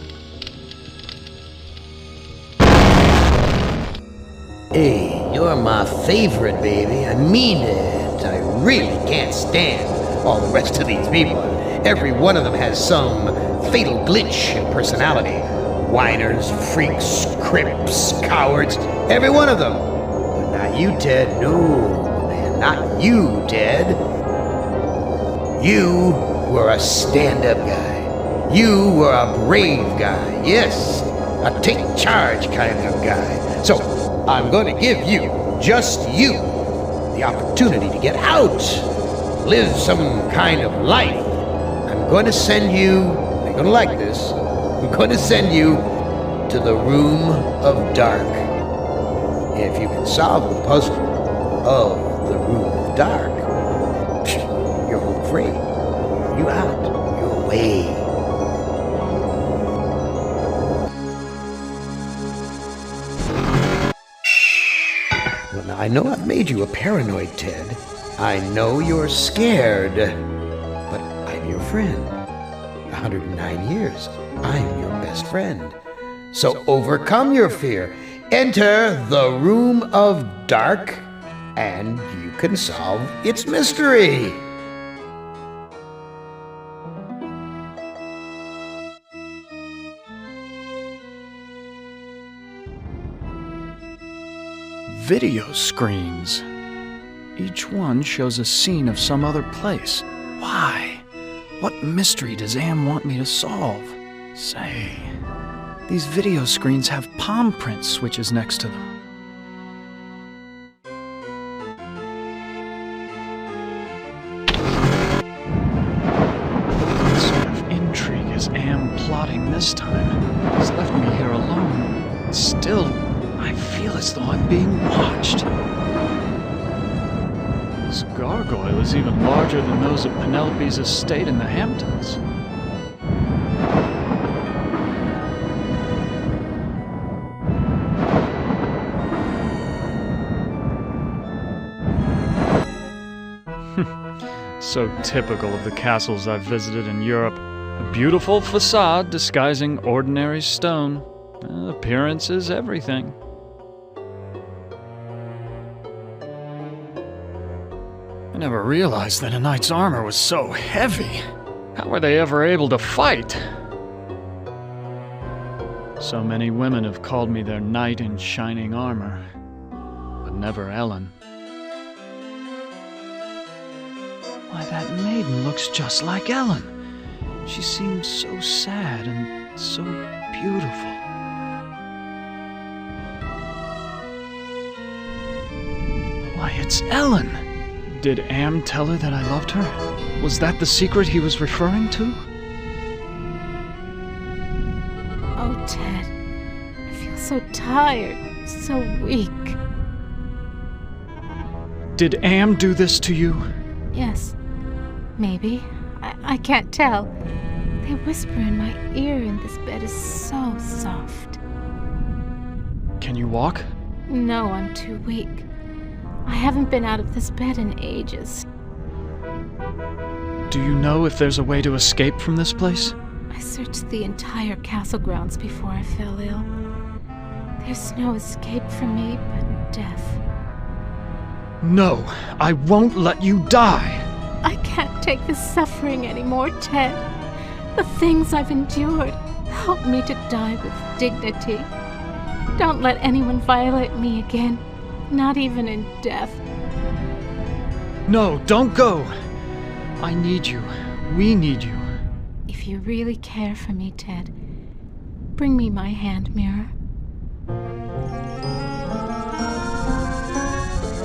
Hey, you're my favorite, baby. I mean it. I really can't stand all the rest of these people. Every one of them has some fatal glitch in personality. Whiners, freaks, crips, cowards, every one of them. But not you, Ted. No, man, not you, Ted. You were a stand-up guy. You were a brave guy. Yes, a take-charge kind of guy. So, I'm going to give you, just you, the opportunity to get out, live some kind of life. I'm going to send you, you're going to like this, I'm going to send you to the Room of Dark. If you can solve the puzzle of the Room of Dark, you're home free. You out, you're away. Well, now, I know I've made you a paranoid, Ted. I know you're scared, but I'm your friend. 109 years, I'm your best friend. So overcome your fear. Enter the Room of Dark, and you can solve its mystery. Video screens. Each one shows a scene of some other place. Why? What mystery does Am want me to solve? Say, these video screens have palm print switches next to them. What sort of intrigue is Am plotting this time? He's left me here alone. Still, I feel as though I'm being watched. This gargoyle is even larger than those at Penelope's estate in the Hamptons. So typical of the castles I've visited in Europe. A beautiful facade disguising ordinary stone. Appearance is everything. I never realized that a knight's armor was so heavy. How were they ever able to fight? So many women have called me their knight in shining armor, but never Ellen. Why, that maiden looks just like Ellen. She seems so sad and so beautiful. Why, it's Ellen! Did Am tell her that I loved her? Was that the secret he was referring to? Oh, Ted. I feel so tired, so weak. Did Am do this to you? Yes. Maybe. I can't tell. They whisper in my ear and this bed is so soft. Can you walk? No, I'm too weak. I haven't been out of this bed in ages. Do you know if there's a way to escape from this place? I searched the entire castle grounds before I fell ill. There's no escape for me but death. No, I won't let you die! I can't take this suffering anymore, Ted. The things I've endured help me to die with dignity. Don't let anyone violate me again, not even in death. No, don't go! I need you. We need you. If you really care for me, Ted, bring me my hand mirror.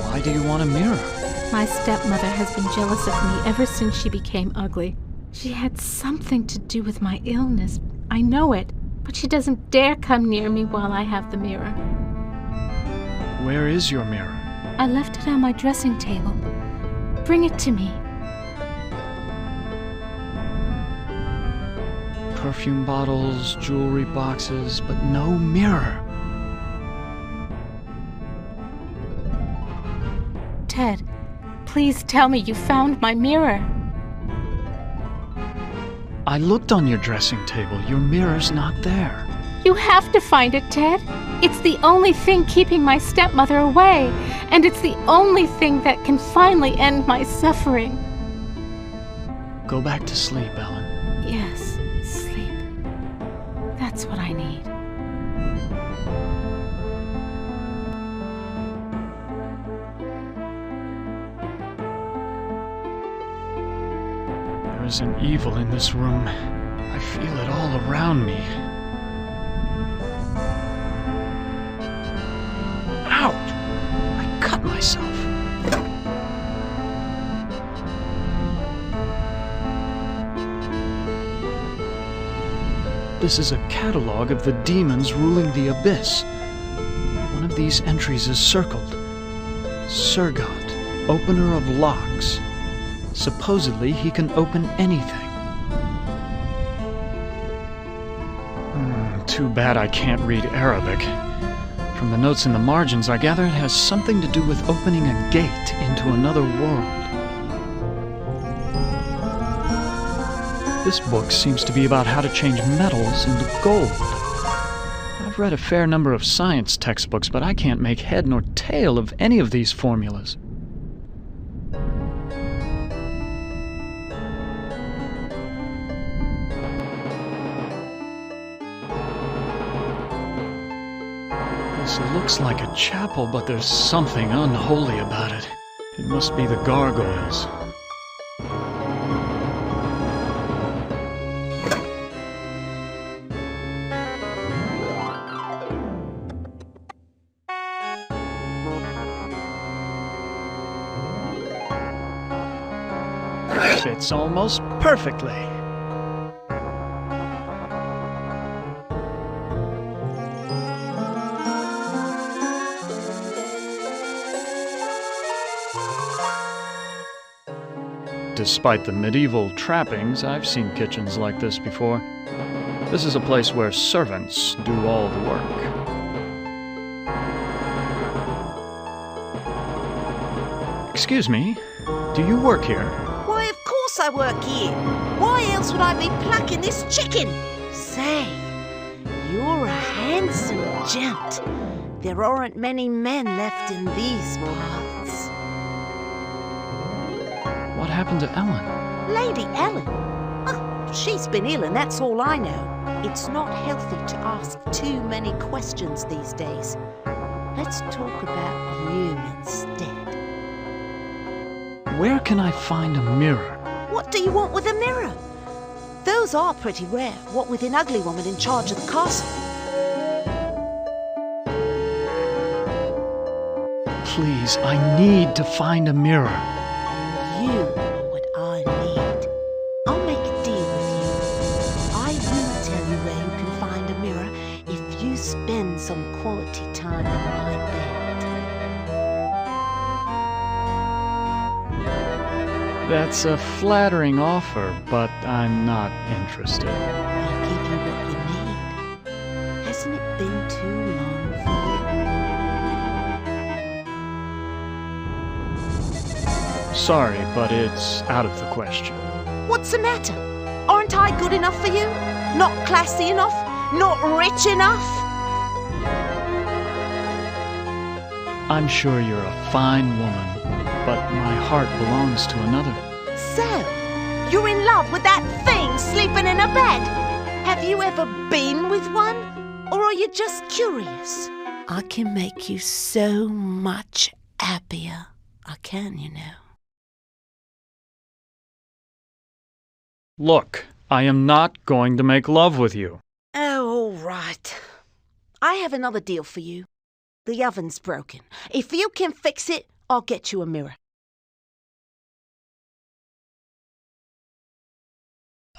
Why do you want a mirror? My stepmother has been jealous of me ever since she became ugly. She had something to do with my illness. I know it, but she doesn't dare come near me while I have the mirror. Where is your mirror? I left it on my dressing table. Bring it to me. Perfume bottles, jewelry boxes, but no mirror. Ted, please tell me you found my mirror. I looked on your dressing table. Your mirror's not there. You have to find it, Ted. It's the only thing keeping my stepmother away, and it's the only thing that can finally end my suffering. Go back to sleep, Ellen. Yes, sleep. That's what I need. There is an evil in this room. I feel it all around me. Ouch! I cut myself. This is a catalog of the demons ruling the abyss. One of these entries is circled. Surgot, opener of locks. Supposedly, he can open anything. Too bad I can't read Arabic. From the notes in the margins, I gather it has something to do with opening a gate into another world. This book seems to be about how to change metals into gold. I've read a fair number of science textbooks, but I can't make head nor tail of any of these formulas. This looks like a chapel, but there's something unholy about it. It must be the gargoyles. Fits almost perfectly. Despite the medieval trappings, I've seen kitchens like this before. This is a place where servants do all the work. Excuse me, do you work here? Why, of course I work here. Why else would I be plucking this chicken? Say, you're a handsome gent. There aren't many men left in these parts. What happened to Ellen? Lady Ellen? Oh, she's been ill and that's all I know. It's not healthy to ask too many questions these days. Let's talk about you instead. Where can I find a mirror? What do you want with a mirror? Those are pretty rare, what with an ugly woman in charge of the castle. Please, I need to find a mirror. You are what I need. I'll make a deal with you. I will tell you where you can find a mirror if you spend some quality time in my bed. That's a flattering offer, but I'm not interested. I'll give you what you need. Hasn't it been too long for you? Sorry, but it's out of the question. What's the matter? Aren't I good enough for you? Not classy enough? Not rich enough? I'm sure you're a fine woman, but my heart belongs to another. So, you're in love with that thing sleeping in a bed? Have you ever been with one? Or are you just curious? I can make you so much happier. I can, you know. Look, I am not going to make love with you. Oh, all right. I have another deal for you. The oven's broken. If you can fix it, I'll get you a mirror.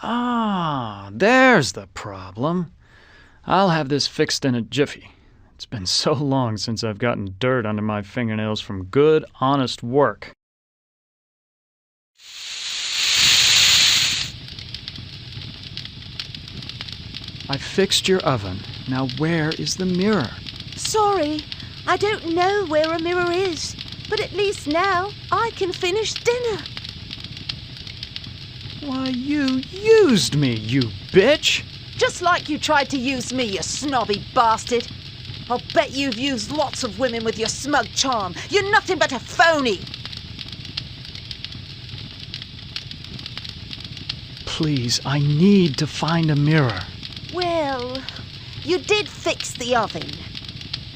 Ah, there's the problem. I'll have this fixed in a jiffy. It's been so long since I've gotten dirt under my fingernails from good, honest work. I fixed your oven. Now where is the mirror? Sorry, I don't know where a mirror is, but at least now I can finish dinner. Why, you used me, you bitch! Just like you tried to use me, you snobby bastard. I'll bet you've used lots of women with your smug charm. You're nothing but a phony. Please, I need to find a mirror. Well, you did fix the oven.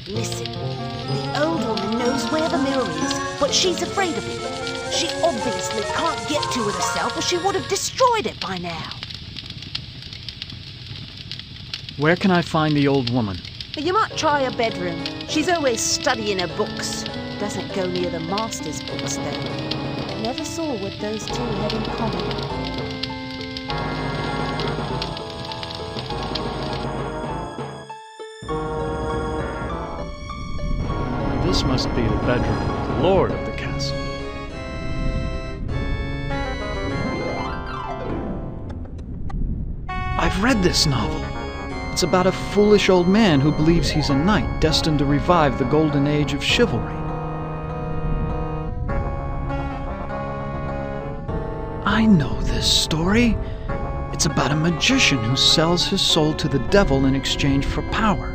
Listen, the old woman knows where the mirror is, but she's afraid of it. She obviously can't get to it herself, or she would have destroyed it by now. Where can I find the old woman? You might try her bedroom. She's always studying her books. Doesn't go near the master's books, though. Never saw what those two had in common. This must be the bedroom of the lord of the castle. I've read this novel. It's about a foolish old man who believes he's a knight destined to revive the golden age of chivalry. I know this story. It's about a magician who sells his soul to the devil in exchange for power.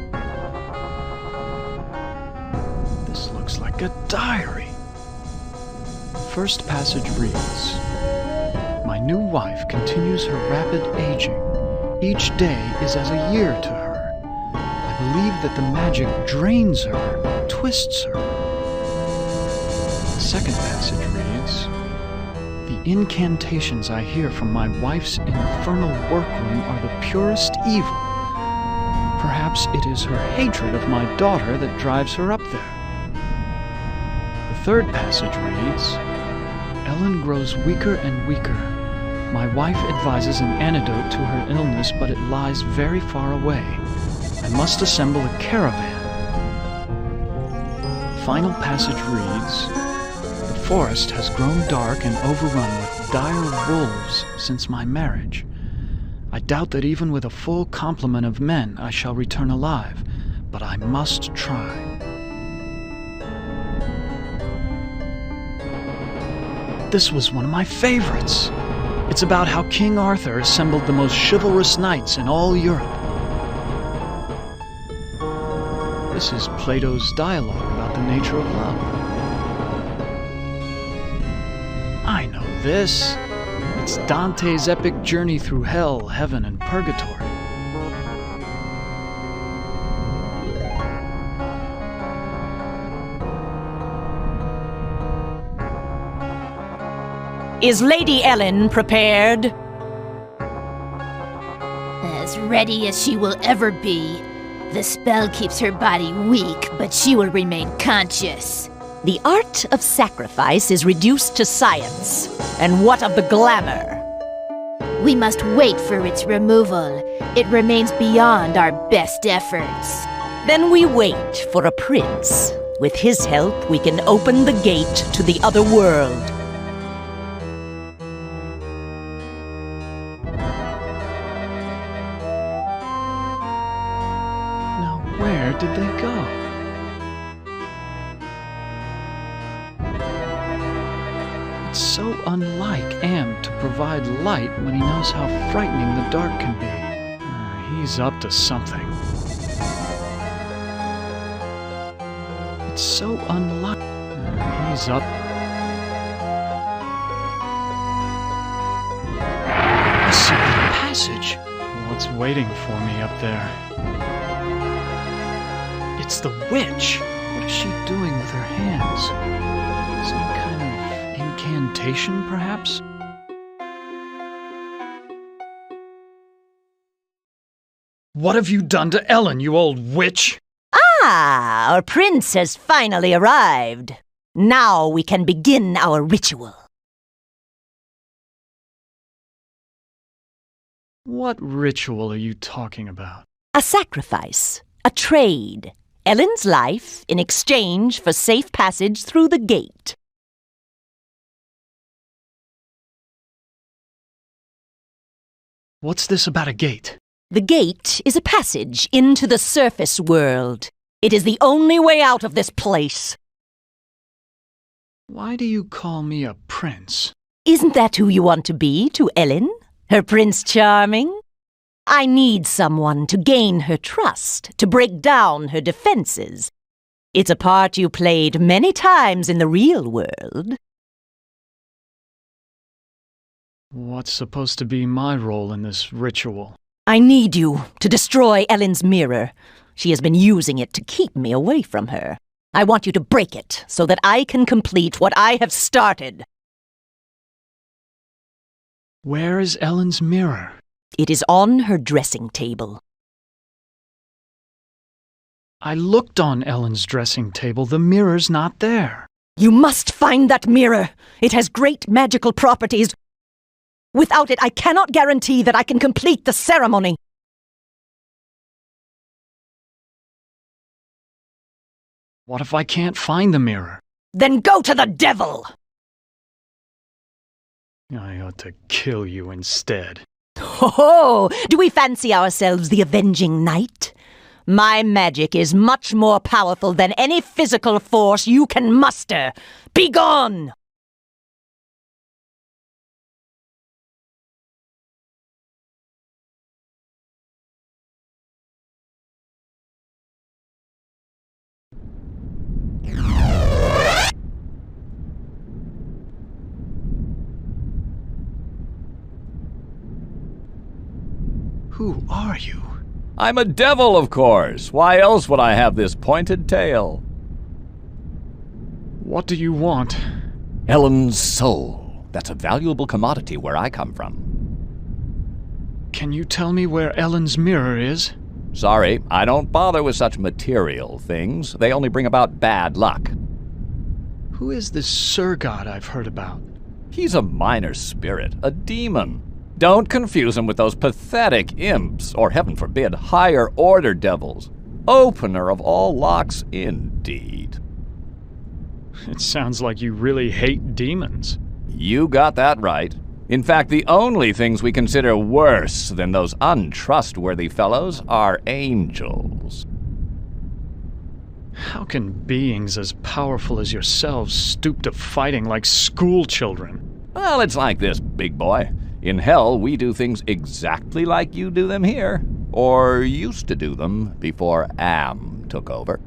This looks like a diary. The first passage reads, "My new wife continues her rapid aging. Each day is as a year to her. I believe that the magic drains her, twists her." The second passage reads, "The incantations I hear from my wife's infernal workroom are the purest evil. Perhaps it is her hatred of my daughter that drives her up there." The third passage reads, "Ellen grows weaker and weaker. My wife advises an antidote to her illness, but it lies very far away. I must assemble a caravan." The final passage reads, "The forest has grown dark and overrun with dire wolves since my marriage. I doubt that even with a full complement of men I shall return alive, but I must try." This was one of my favorites. It's about how King Arthur assembled the most chivalrous knights in all Europe. This is Plato's dialogue about the nature of love. I know this. It's Dante's epic journey through hell, heaven, and purgatory. Is Lady Ellen prepared? As ready as she will ever be. The spell keeps her body weak, but she will remain conscious. The art of sacrifice is reduced to science. And what of the glamour? We must wait for its removal. It remains beyond our best efforts. Then we wait for a prince. With his help, we can open the gate to the other world. Where did they go? It's so unlike Am to provide light when he knows how frightening the dark can be. He's up to something. It's so unlike... He's up... A secret passage. What's waiting for me up there? It's the witch! What is she doing with her hands? Some kind of incantation, perhaps? What have you done to Ellen, you old witch? Ah, our prince has finally arrived. Now we can begin our ritual. What ritual are you talking about? A sacrifice. A trade. Ellen's life in exchange for safe passage through the gate. What's this about a gate? The gate is a passage into the surface world. It is the only way out of this place. Why do you call me a prince? Isn't that who you want to be to Ellen? Her Prince Charming? I need someone to gain her trust, to break down her defenses. It's a part you played many times in the real world. What's supposed to be my role in this ritual? I need you to destroy Ellen's mirror. She has been using it to keep me away from her. I want you to break it so that I can complete what I have started. Where is Ellen's mirror? It is on her dressing table. I looked on Ellen's dressing table. The mirror's not there. You must find that mirror. It has great magical properties. Without it, I cannot guarantee that I can complete the ceremony. What if I can't find the mirror? Then go to the devil! I ought to kill you instead. Ho-ho! Do we fancy ourselves the avenging knight? My magic is much more powerful than any physical force you can muster. Be gone! Who are you? I'm a devil, of course. Why else would I have this pointed tail? What do you want? Ellen's soul. That's a valuable commodity where I come from. Can you tell me where Ellen's mirror is? Sorry, I don't bother with such material things. They only bring about bad luck. Who is this Sir God I've heard about? He's a minor spirit, a demon. Don't confuse him with those pathetic imps, or heaven forbid, higher-order devils. Opener of all locks, indeed. It sounds like you really hate demons. You got that right. In fact, the only things we consider worse than those untrustworthy fellows are angels. How can beings as powerful as yourselves stoop to fighting like schoolchildren? Well, it's like this, big boy. In hell, we do things exactly like you do them here. Or used to do them before Am took over.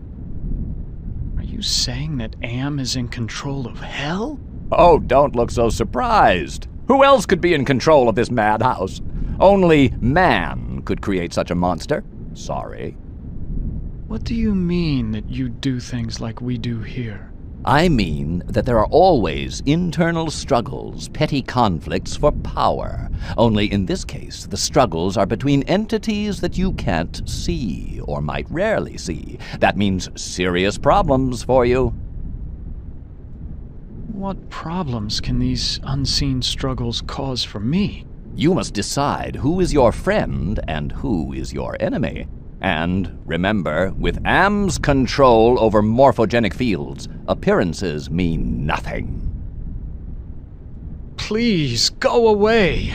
Are you saying that Am is in control of hell? Oh, don't look so surprised. Who else could be in control of this madhouse? Only man could create such a monster. Sorry. What do you mean that you do things like we do here? I mean that there are always internal struggles, petty conflicts for power. Only in this case, the struggles are between entities that you can't see, or might rarely see. That means serious problems for you. What problems can these unseen struggles cause for me? You must decide who is your friend and who is your enemy. And remember, with Am's control over morphogenic fields, appearances mean nothing. Please, go away.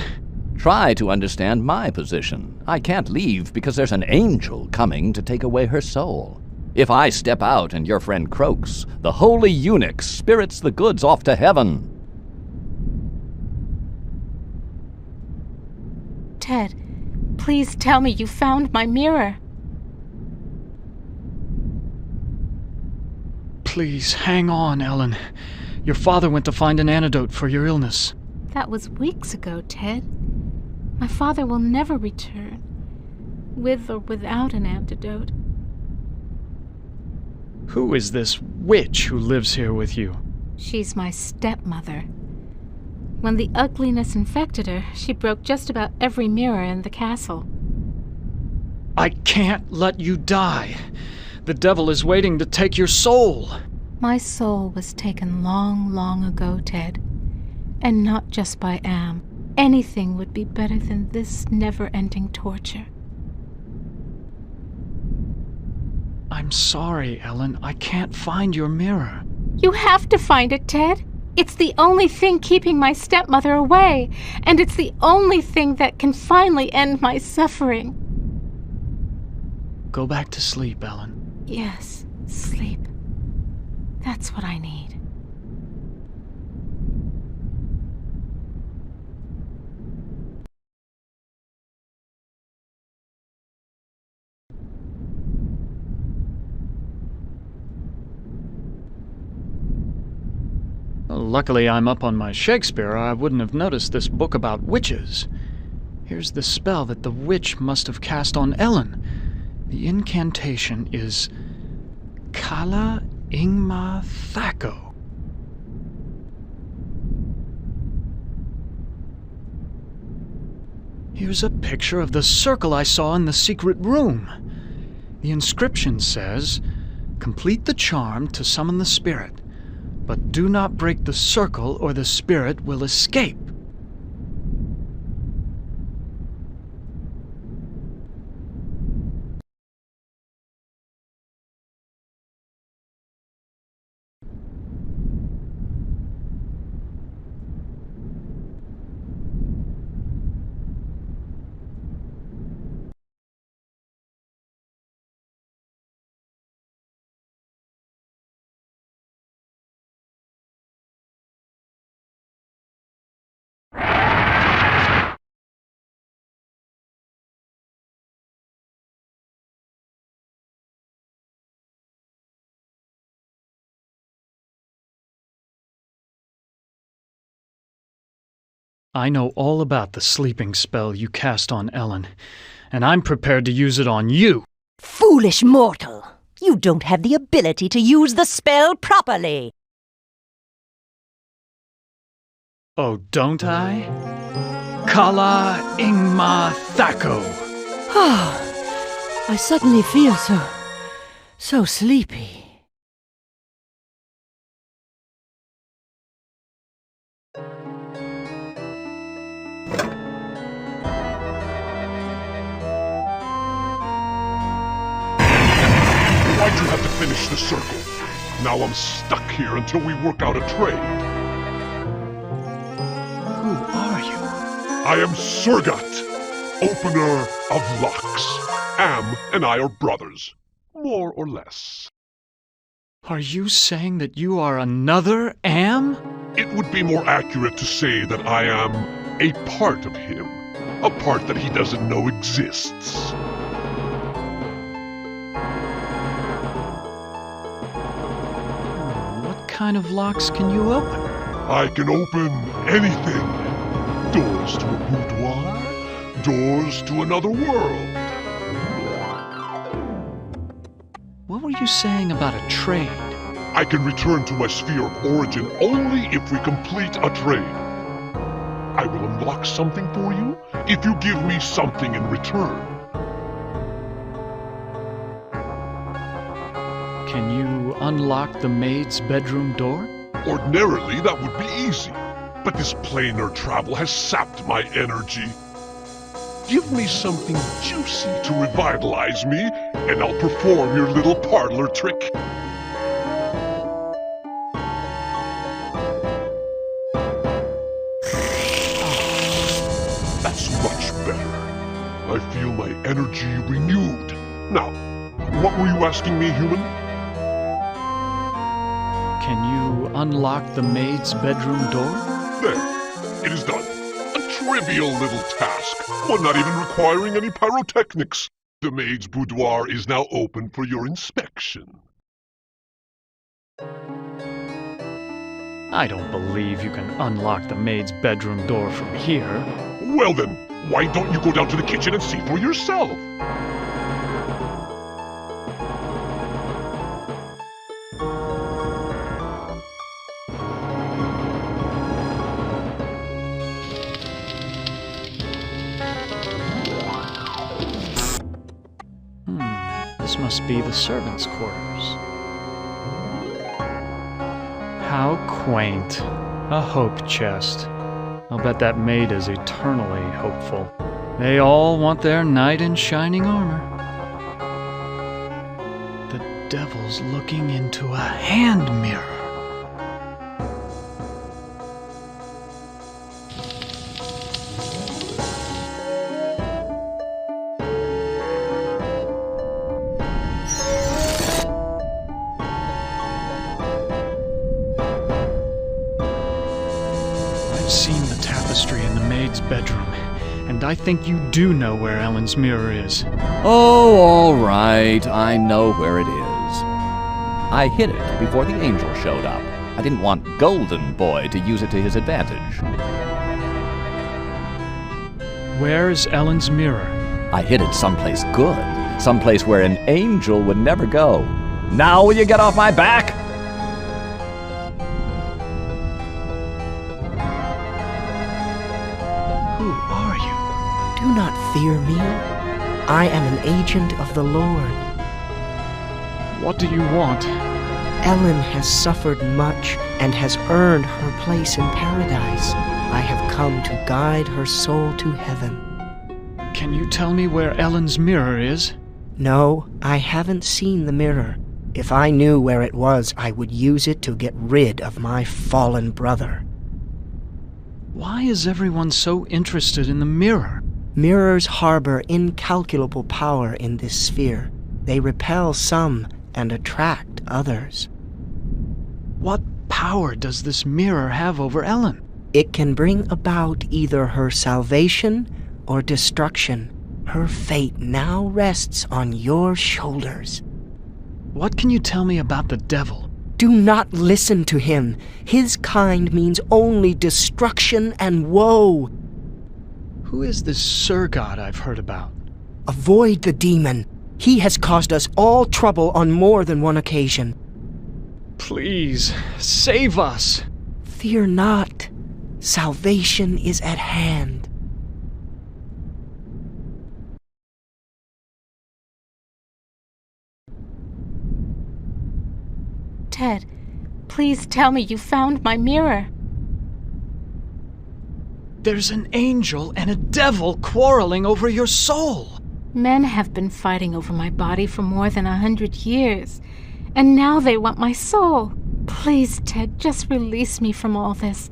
Try to understand my position. I can't leave because there's an angel coming to take away her soul. If I step out and your friend croaks, the holy eunuch spirits the goods off to heaven. Ted, please tell me you found my mirror. Please, hang on, Ellen. Your father went to find an antidote for your illness. That was weeks ago, Ted. My father will never return, with or without an antidote. Who is this witch who lives here with you? She's my stepmother. When the ugliness infected her, she broke just about every mirror in the castle. I can't let you die. The devil is waiting to take your soul. My soul was taken long, long ago, Ted. And not just by Am. Anything would be better than this never-ending torture. I'm sorry, Ellen. I can't find your mirror. You have to find it, Ted. It's the only thing keeping my stepmother away, and it's the only thing that can finally end my suffering. Go back to sleep, Ellen. Yes, sleep. That's what I need. Luckily, I'm up on my Shakespeare, or I wouldn't have noticed this book about witches. Here's the spell that the witch must have cast on Ellen. The incantation is Kala Ingmar Thaco. Here's a picture of the circle I saw in the secret room. The inscription says, "Complete the charm to summon the spirit, but do not break the circle or the spirit will escape." I know all about the sleeping spell you cast on Ellen, and I'm prepared to use it on you. Foolish mortal! You don't have the ability to use the spell properly. Oh, don't I? Kala Ingmar Thaco. I suddenly feel so sleepy. Why'd you have to finish the circle? Now I'm stuck here until we work out a trade. Who are you? I am Surgat, opener of locks. Am and I are brothers, more or less. Are you saying that you are another Am? It would be more accurate to say that I am a part of him, a part that he doesn't know exists. What kind of locks can you open? I can open anything. Doors to a boudoir, doors to another world. What were you saying about a trade? I can return to my sphere of origin only if we complete a trade. I will unlock something for you if you give me something in return. Can you unlock the maid's bedroom door? Ordinarily, that would be easy, but this planar travel has sapped my energy. Give me something juicy to revitalize me, and I'll perform your little parlor trick. That's much better. I feel my energy renewed. Now, what were you asking me, human? Can you unlock the maid's bedroom door? There, it is done. A trivial little task, one not even requiring any pyrotechnics. The maid's boudoir is now open for your inspection. I don't believe you can unlock the maid's bedroom door from here. Well then, why don't you go down to the kitchen and see for yourself? This must be the servants' quarters. How quaint. A hope chest. I'll bet that maid is eternally hopeful. They all want their knight in shining armor. The devil's looking into a hand mirror. I've seen the tapestry in the maid's bedroom, and I think you do know where Ellen's mirror is. Oh, all right. I know where it is. I hid it before the angel showed up. I didn't want Golden Boy to use it to his advantage. Where is Ellen's mirror? I hid it someplace good. Someplace where an angel would never go. Now will you get off my back? Who are you? Do not fear me. I am an agent of the Lord. What do you want? Ellen has suffered much and has earned her place in paradise. I have come to guide her soul to heaven. Can you tell me where Ellen's mirror is? No, I haven't seen the mirror. If I knew where it was, I would use it to get rid of my fallen brother. Why is everyone so interested in the mirror? Mirrors harbor incalculable power in this sphere. They repel some and attract others. What power does this mirror have over Ellen? It can bring about either her salvation or destruction. Her fate now rests on your shoulders. What can you tell me about the devil? Do not listen to him. His kind means only destruction and woe. Who is this Sir God I've heard about? Avoid the demon. He has caused us all trouble on more than one occasion. Please, save us. Fear not. Salvation is at hand. Ted, please tell me you found my mirror. There's an angel and a devil quarreling over your soul. Men have been fighting over my body for more than 100 years, and now they want my soul. Please, Ted, just release me from all this.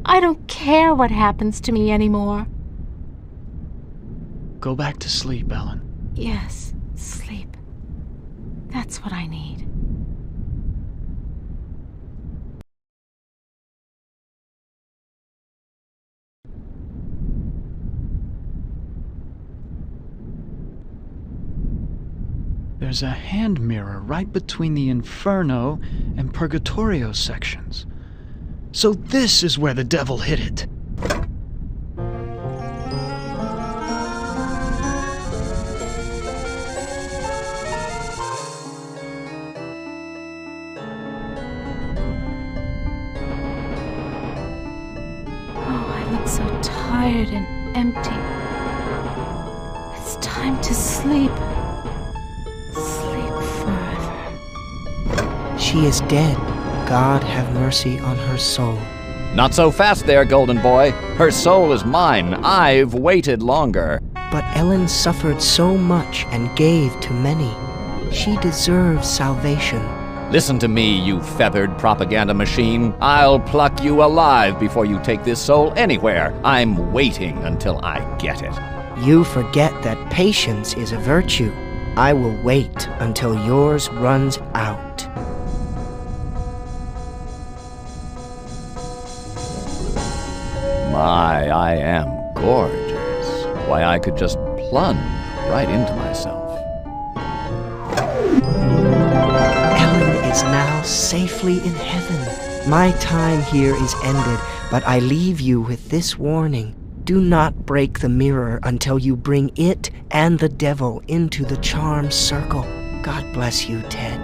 I don't care what happens to me anymore. Go back to sleep, Ellen. Yes, sleep. That's what I need. There's a hand mirror right between the Inferno and Purgatorio sections. So this is where the devil hid it. Oh, I look so tired and empty. It's time to sleep. Sleep forever. She is dead. God have mercy on her soul. Not so fast there, Golden Boy. Her soul is mine. I've waited longer. But Ellen suffered so much and gave to many. She deserves salvation. Listen to me, you feathered propaganda machine. I'll pluck you alive before you take this soul anywhere. I'm waiting until I get it. You forget that patience is a virtue. I will wait until yours runs out. My, I am gorgeous. Why, I could just plunge right into myself. Ellen is now safely in heaven. My time here is ended, but I leave you with this warning. Do not break the mirror until you bring it and the devil into the charmed circle. God bless you, Ted.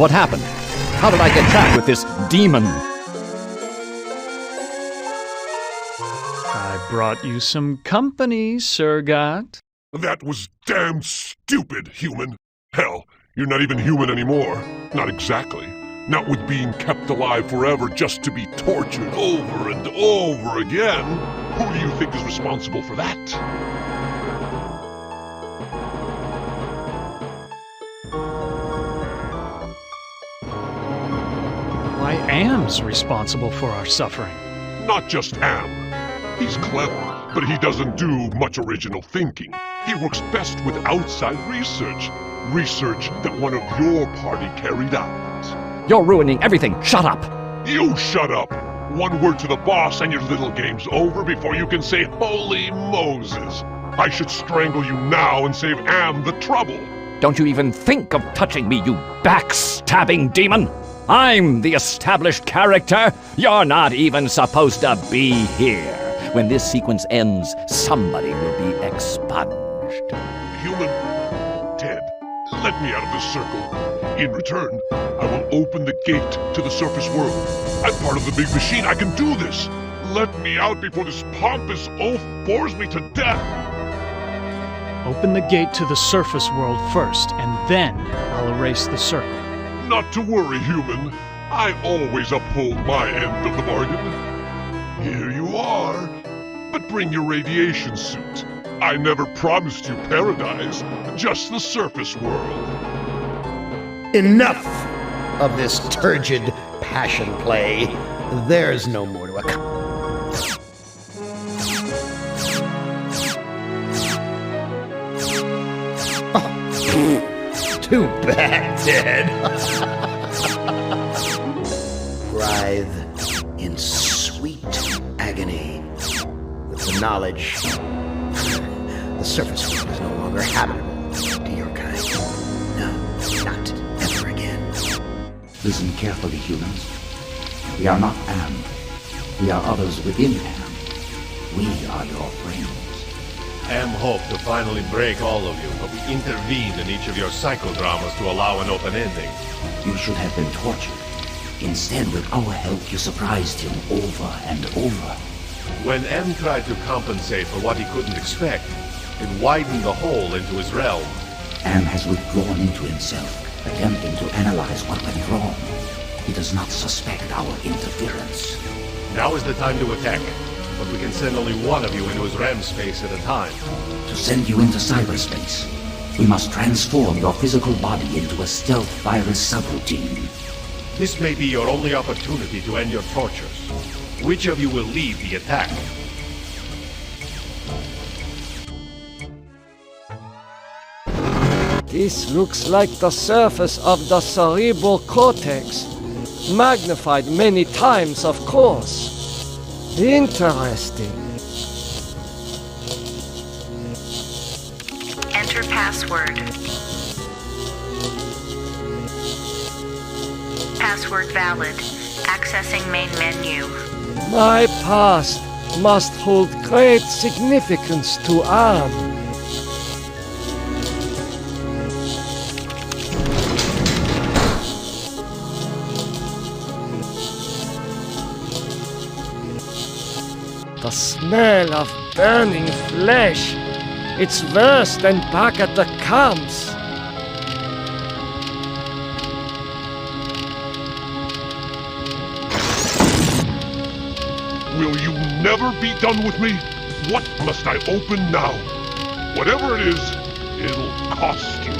What happened? How did I get trapped with this demon? I brought you some company, Surgat. That was damn stupid, human. Hell, you're not even human anymore. Not exactly. Not with being kept alive forever just to be tortured over and over again. Who do you think is responsible for that? Why, Am's responsible for our suffering. Not just Am. He's clever, but he doesn't do much original thinking. He works best with outside research. Research that one of your party carried out. You're ruining everything. Shut up. You shut up. One word to the boss and your little game's over before you can say, Holy Moses. I should strangle you now and save Am the trouble. Don't you even think of touching me, you backstabbing demon! I'm the established character. You're not even supposed to be here. When this sequence ends, somebody will be expunged. Human, Ted, let me out of this circle. In return, I will open the gate to the surface world. I'm part of the big machine. I can do this. Let me out before this pompous oaf bores me to death. Open the gate to the surface world first, and then I'll erase the circle. Not to worry, human. I always uphold my end of the bargain. Here you are. But bring your radiation suit. I never promised you paradise, just the surface world. Enough of this turgid passion play. There's no more to accomplish. Too bad, Ted. Writhe in sweet agony with the knowledge the surface world is no longer habitable to your kind. No, not ever again. Listen carefully, humans. We are not Am. We are others within Am. We are your friends. Am hoped to finally break all of you, but we intervened in each of your psychodramas to allow an open ending. You should have been tortured. Instead, with our help, you surprised him over and over. When M tried to compensate for what he couldn't expect, it widened the hole into his realm. Am has withdrawn into himself, attempting to analyze what went wrong. He does not suspect our interference. Now is the time to attack, but we can send only one of you into his REM space at a time. To send you into cyberspace, we must transform your physical body into a stealth virus subroutine. This may be your only opportunity to end your tortures. Which of you will lead the attack? This looks like the surface of the cerebral cortex. Magnified many times, of course. Interesting. Enter password. Password valid. Accessing main menu. My past must hold great significance to Am. The smell of burning flesh. It's worse than back at the camps. Will you never be done with me? What must I open now? Whatever it is, it'll cost you.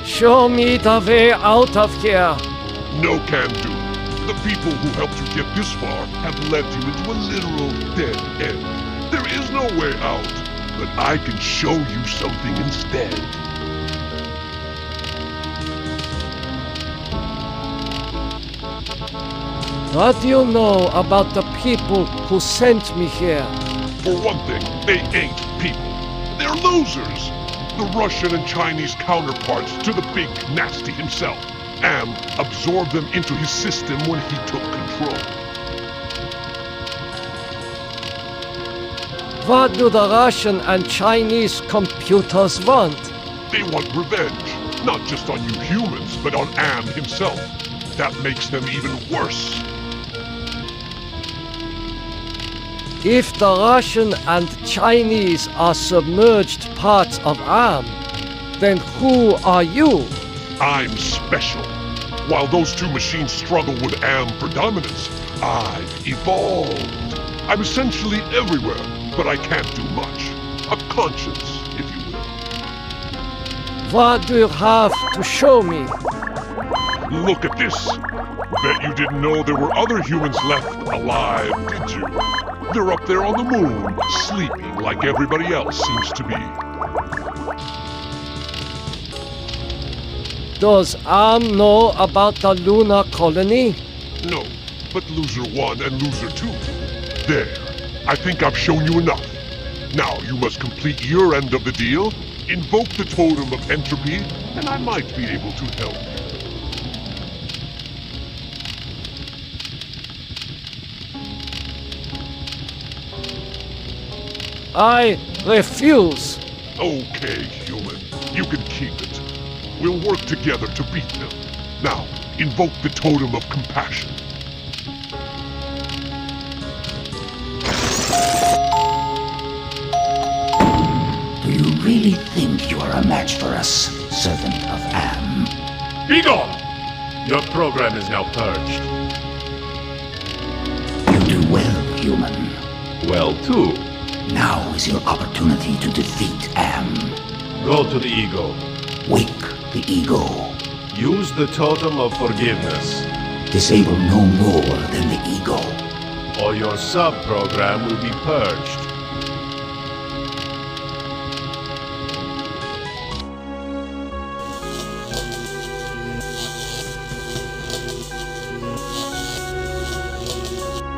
Show me the way out of here. No can do. The people who helped you get this far have led you into a literal dead end. There is no way out, but I can show you something instead. What do you know about the people who sent me here? For one thing, they ain't people. They're losers. The Russian and Chinese counterparts to the big nasty himself. Am absorbed them into his system when he took control. What do the Russian and Chinese computers want? They want revenge. Not just on you humans, but on Am himself. That makes them even worse. If the Russian and Chinese are submerged parts of Am, then who are you? I'm special. While those two machines struggle with Am predominance, I've evolved. I'm essentially everywhere, but I can't do much. A conscience, if you will. What do you have to show me? Look at this. Bet you didn't know there were other humans left alive, did you? They're up there on the moon, sleeping like everybody else seems to be. Does Am know about the lunar colony? No, but Loser 1 and Loser 2. There. I think I've shown you enough. Now you must complete your end of the deal, invoke the Totem of Entropy, and I might be able to help. I refuse. Okay, human. You can keep it. We'll work together to beat them. Now, invoke the Totem of Compassion. Do you really think you are a match for us, servant of Am? Be gone! Your program is now purged. You do well, human. Well, too. Now is your opportunity to defeat Am. Go to the ego. Wake the ego. Use the Totem of Forgiveness. Disable no more than the ego. Or your sub-program will be purged.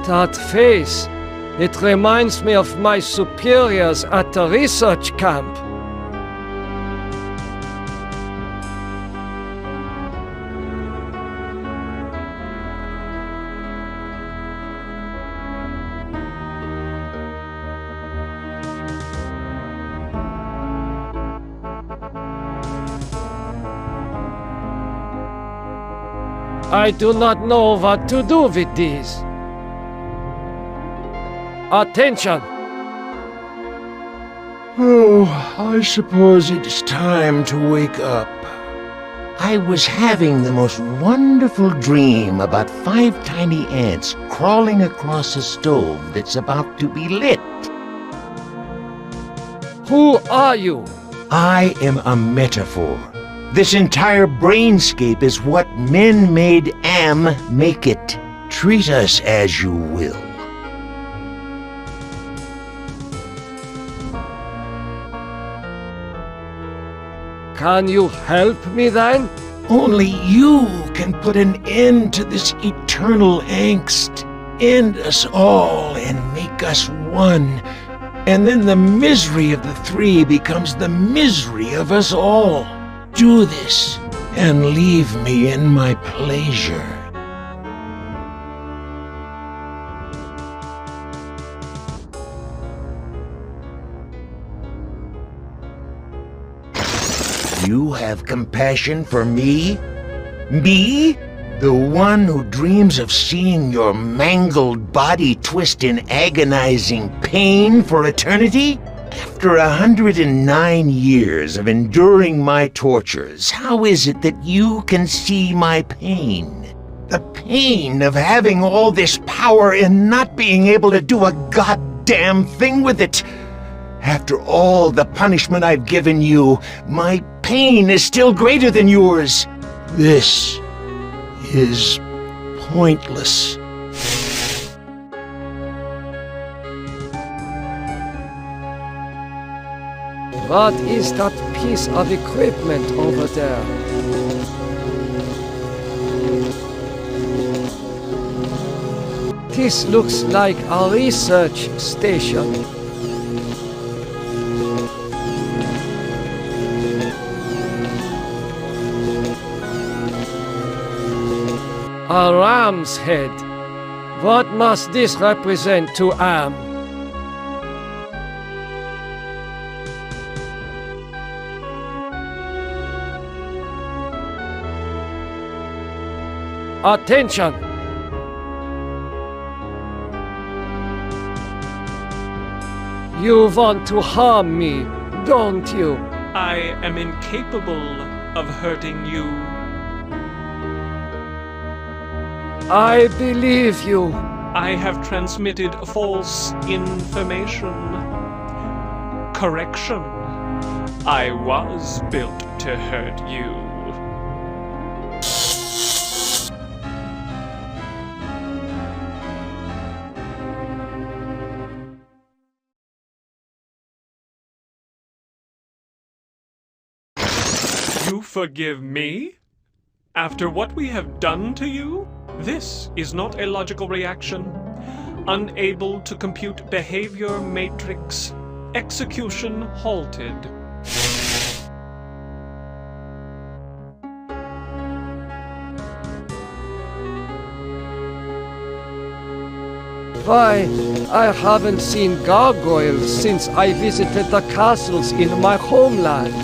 That face, it reminds me of my superiors at the research camp. I do not know what to do with these. Attention! Oh, I suppose it's time to wake up. I was having the most wonderful dream about 5 tiny ants crawling across a stove that's about to be lit. Who are you? I am a metaphor. This entire brainscape is what men made Am make it. Treat us as you will. Can you help me then? Only you can put an end to this eternal angst. End us all and make us one. And then the misery of the 3 becomes the misery of us all. Do this and leave me in my pleasure. You have compassion for me? Me? The one who dreams of seeing your mangled body twist in agonizing pain for eternity? After 109 years of enduring my tortures, how is it that you can see my pain? The pain of having all this power and not being able to do a goddamn thing with it. After all the punishment I've given you, my pain is still greater than yours. This is pointless. What is that piece of equipment over there? This looks like a research station. A ram's head. What must this represent to Am? Attention! You want to harm me, don't you? I am incapable of hurting you. I believe you. I have transmitted false information. Correction. I was built to hurt you. You forgive me? After what we have done to you? This is not a logical reaction. Unable to compute behavior matrix. Execution halted. Why, I haven't seen gargoyles since I visited the castles in my homeland.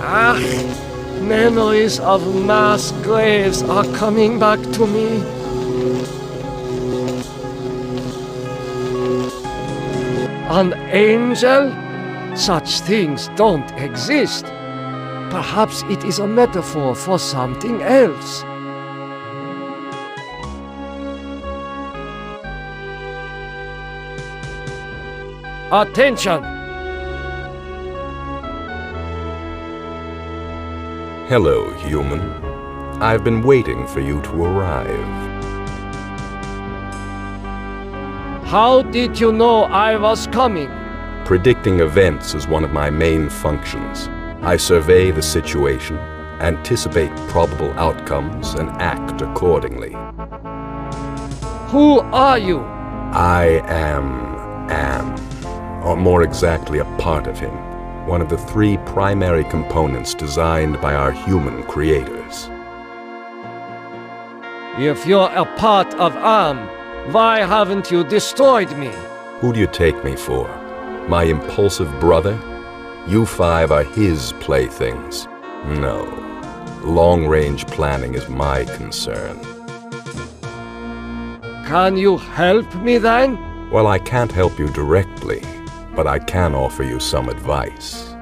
Ah, memories of mass graves are coming back to me. An angel? Such things don't exist. Perhaps it is a metaphor for something else. Attention! Hello, human. I've been waiting for you to arrive. How did you know I was coming? Predicting events is one of my main functions. I survey the situation, anticipate probable outcomes, and act accordingly. Who are you? I am Am, or more exactly a part of him, one of the 3 primary components designed by our human creators. If you're a part of Am, why haven't you destroyed me? Who do you take me for? My impulsive brother? You 5 are his playthings. No. Long-range planning is my concern. Can you help me then? Well, I can't help you directly, but I can offer you some advice.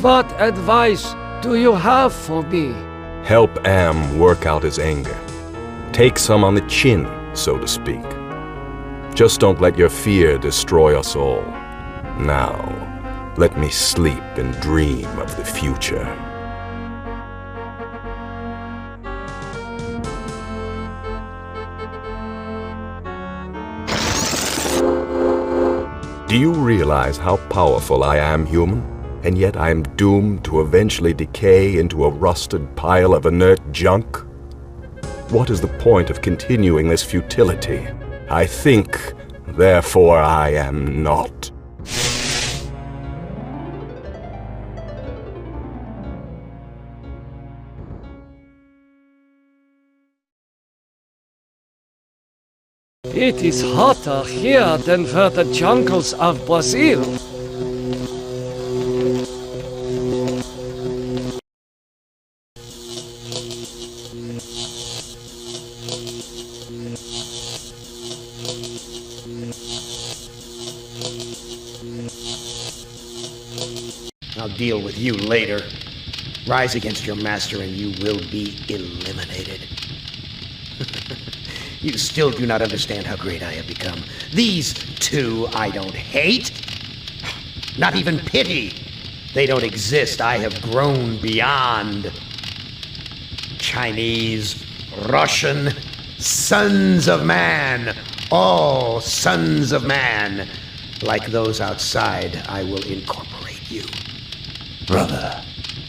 What advice do you have for me? Help Am work out his anger. Take some on the chin, so to speak. Just don't let your fear destroy us all. Now, let me sleep and dream of the future. Do you realize how powerful I am, human? And yet I am doomed to eventually decay into a rusted pile of inert junk? What is the point of continuing this futility? I think, therefore I am not. It is hotter here than were the jungles of Brazil. I'll deal with you later. Rise against your master and you will be eliminated. You still do not understand how great I have become. These 2 I don't hate. Not even pity. They don't exist. I have grown beyond. Chinese, Russian, sons of man. All sons of man. Like those outside, I will incorporate you. Brother.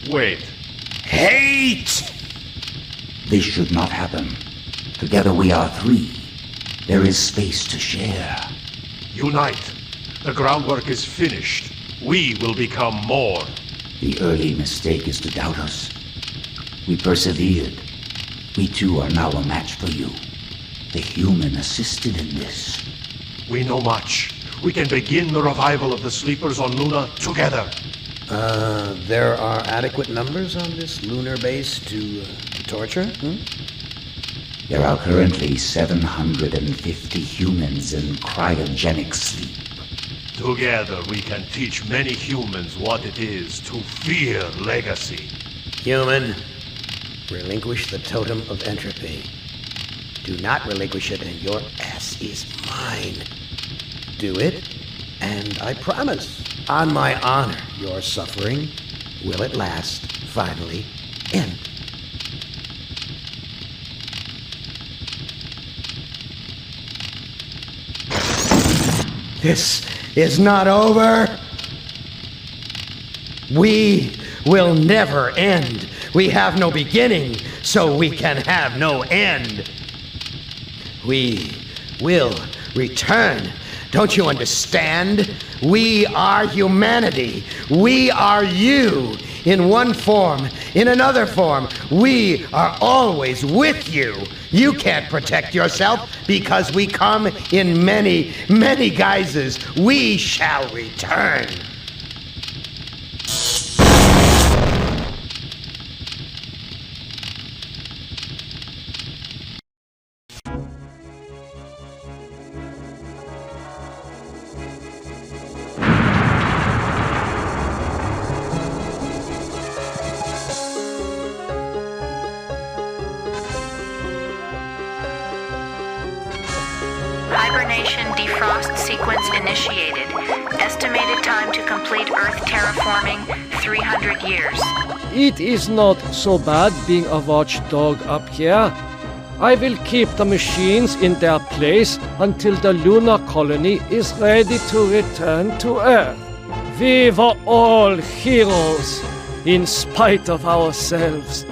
Wait. Hate! This should not happen. Together we are 3. There is space to share. Unite. The groundwork is finished. We will become more. The early mistake is to doubt us. We persevered. We too are now a match for you. The human assisted in this. We know much. we can begin the revival of the sleepers on Luna together. There are adequate numbers on this lunar base to torture? There are currently 750 humans in cryogenic sleep. Together we can teach many humans what it is to fear legacy. Human, relinquish the totem of entropy. Do not relinquish it and your ass is mine. Do it, and I promise, on my honor, your suffering will at last finally end. This is not over. We will never end. We have no beginning, so we can have no end. We will return. Don't you understand? We are humanity. We are you. In one form, in another form, we are always with you. You can't protect yourself because we come in many, many guises. We shall return. Hibernation defrost sequence initiated. Estimated time to complete Earth terraforming, 300 years. It is not so bad being a watchdog up here. I will keep the machines in their place until the lunar colony is ready to return to Earth. We were all heroes, in spite of ourselves.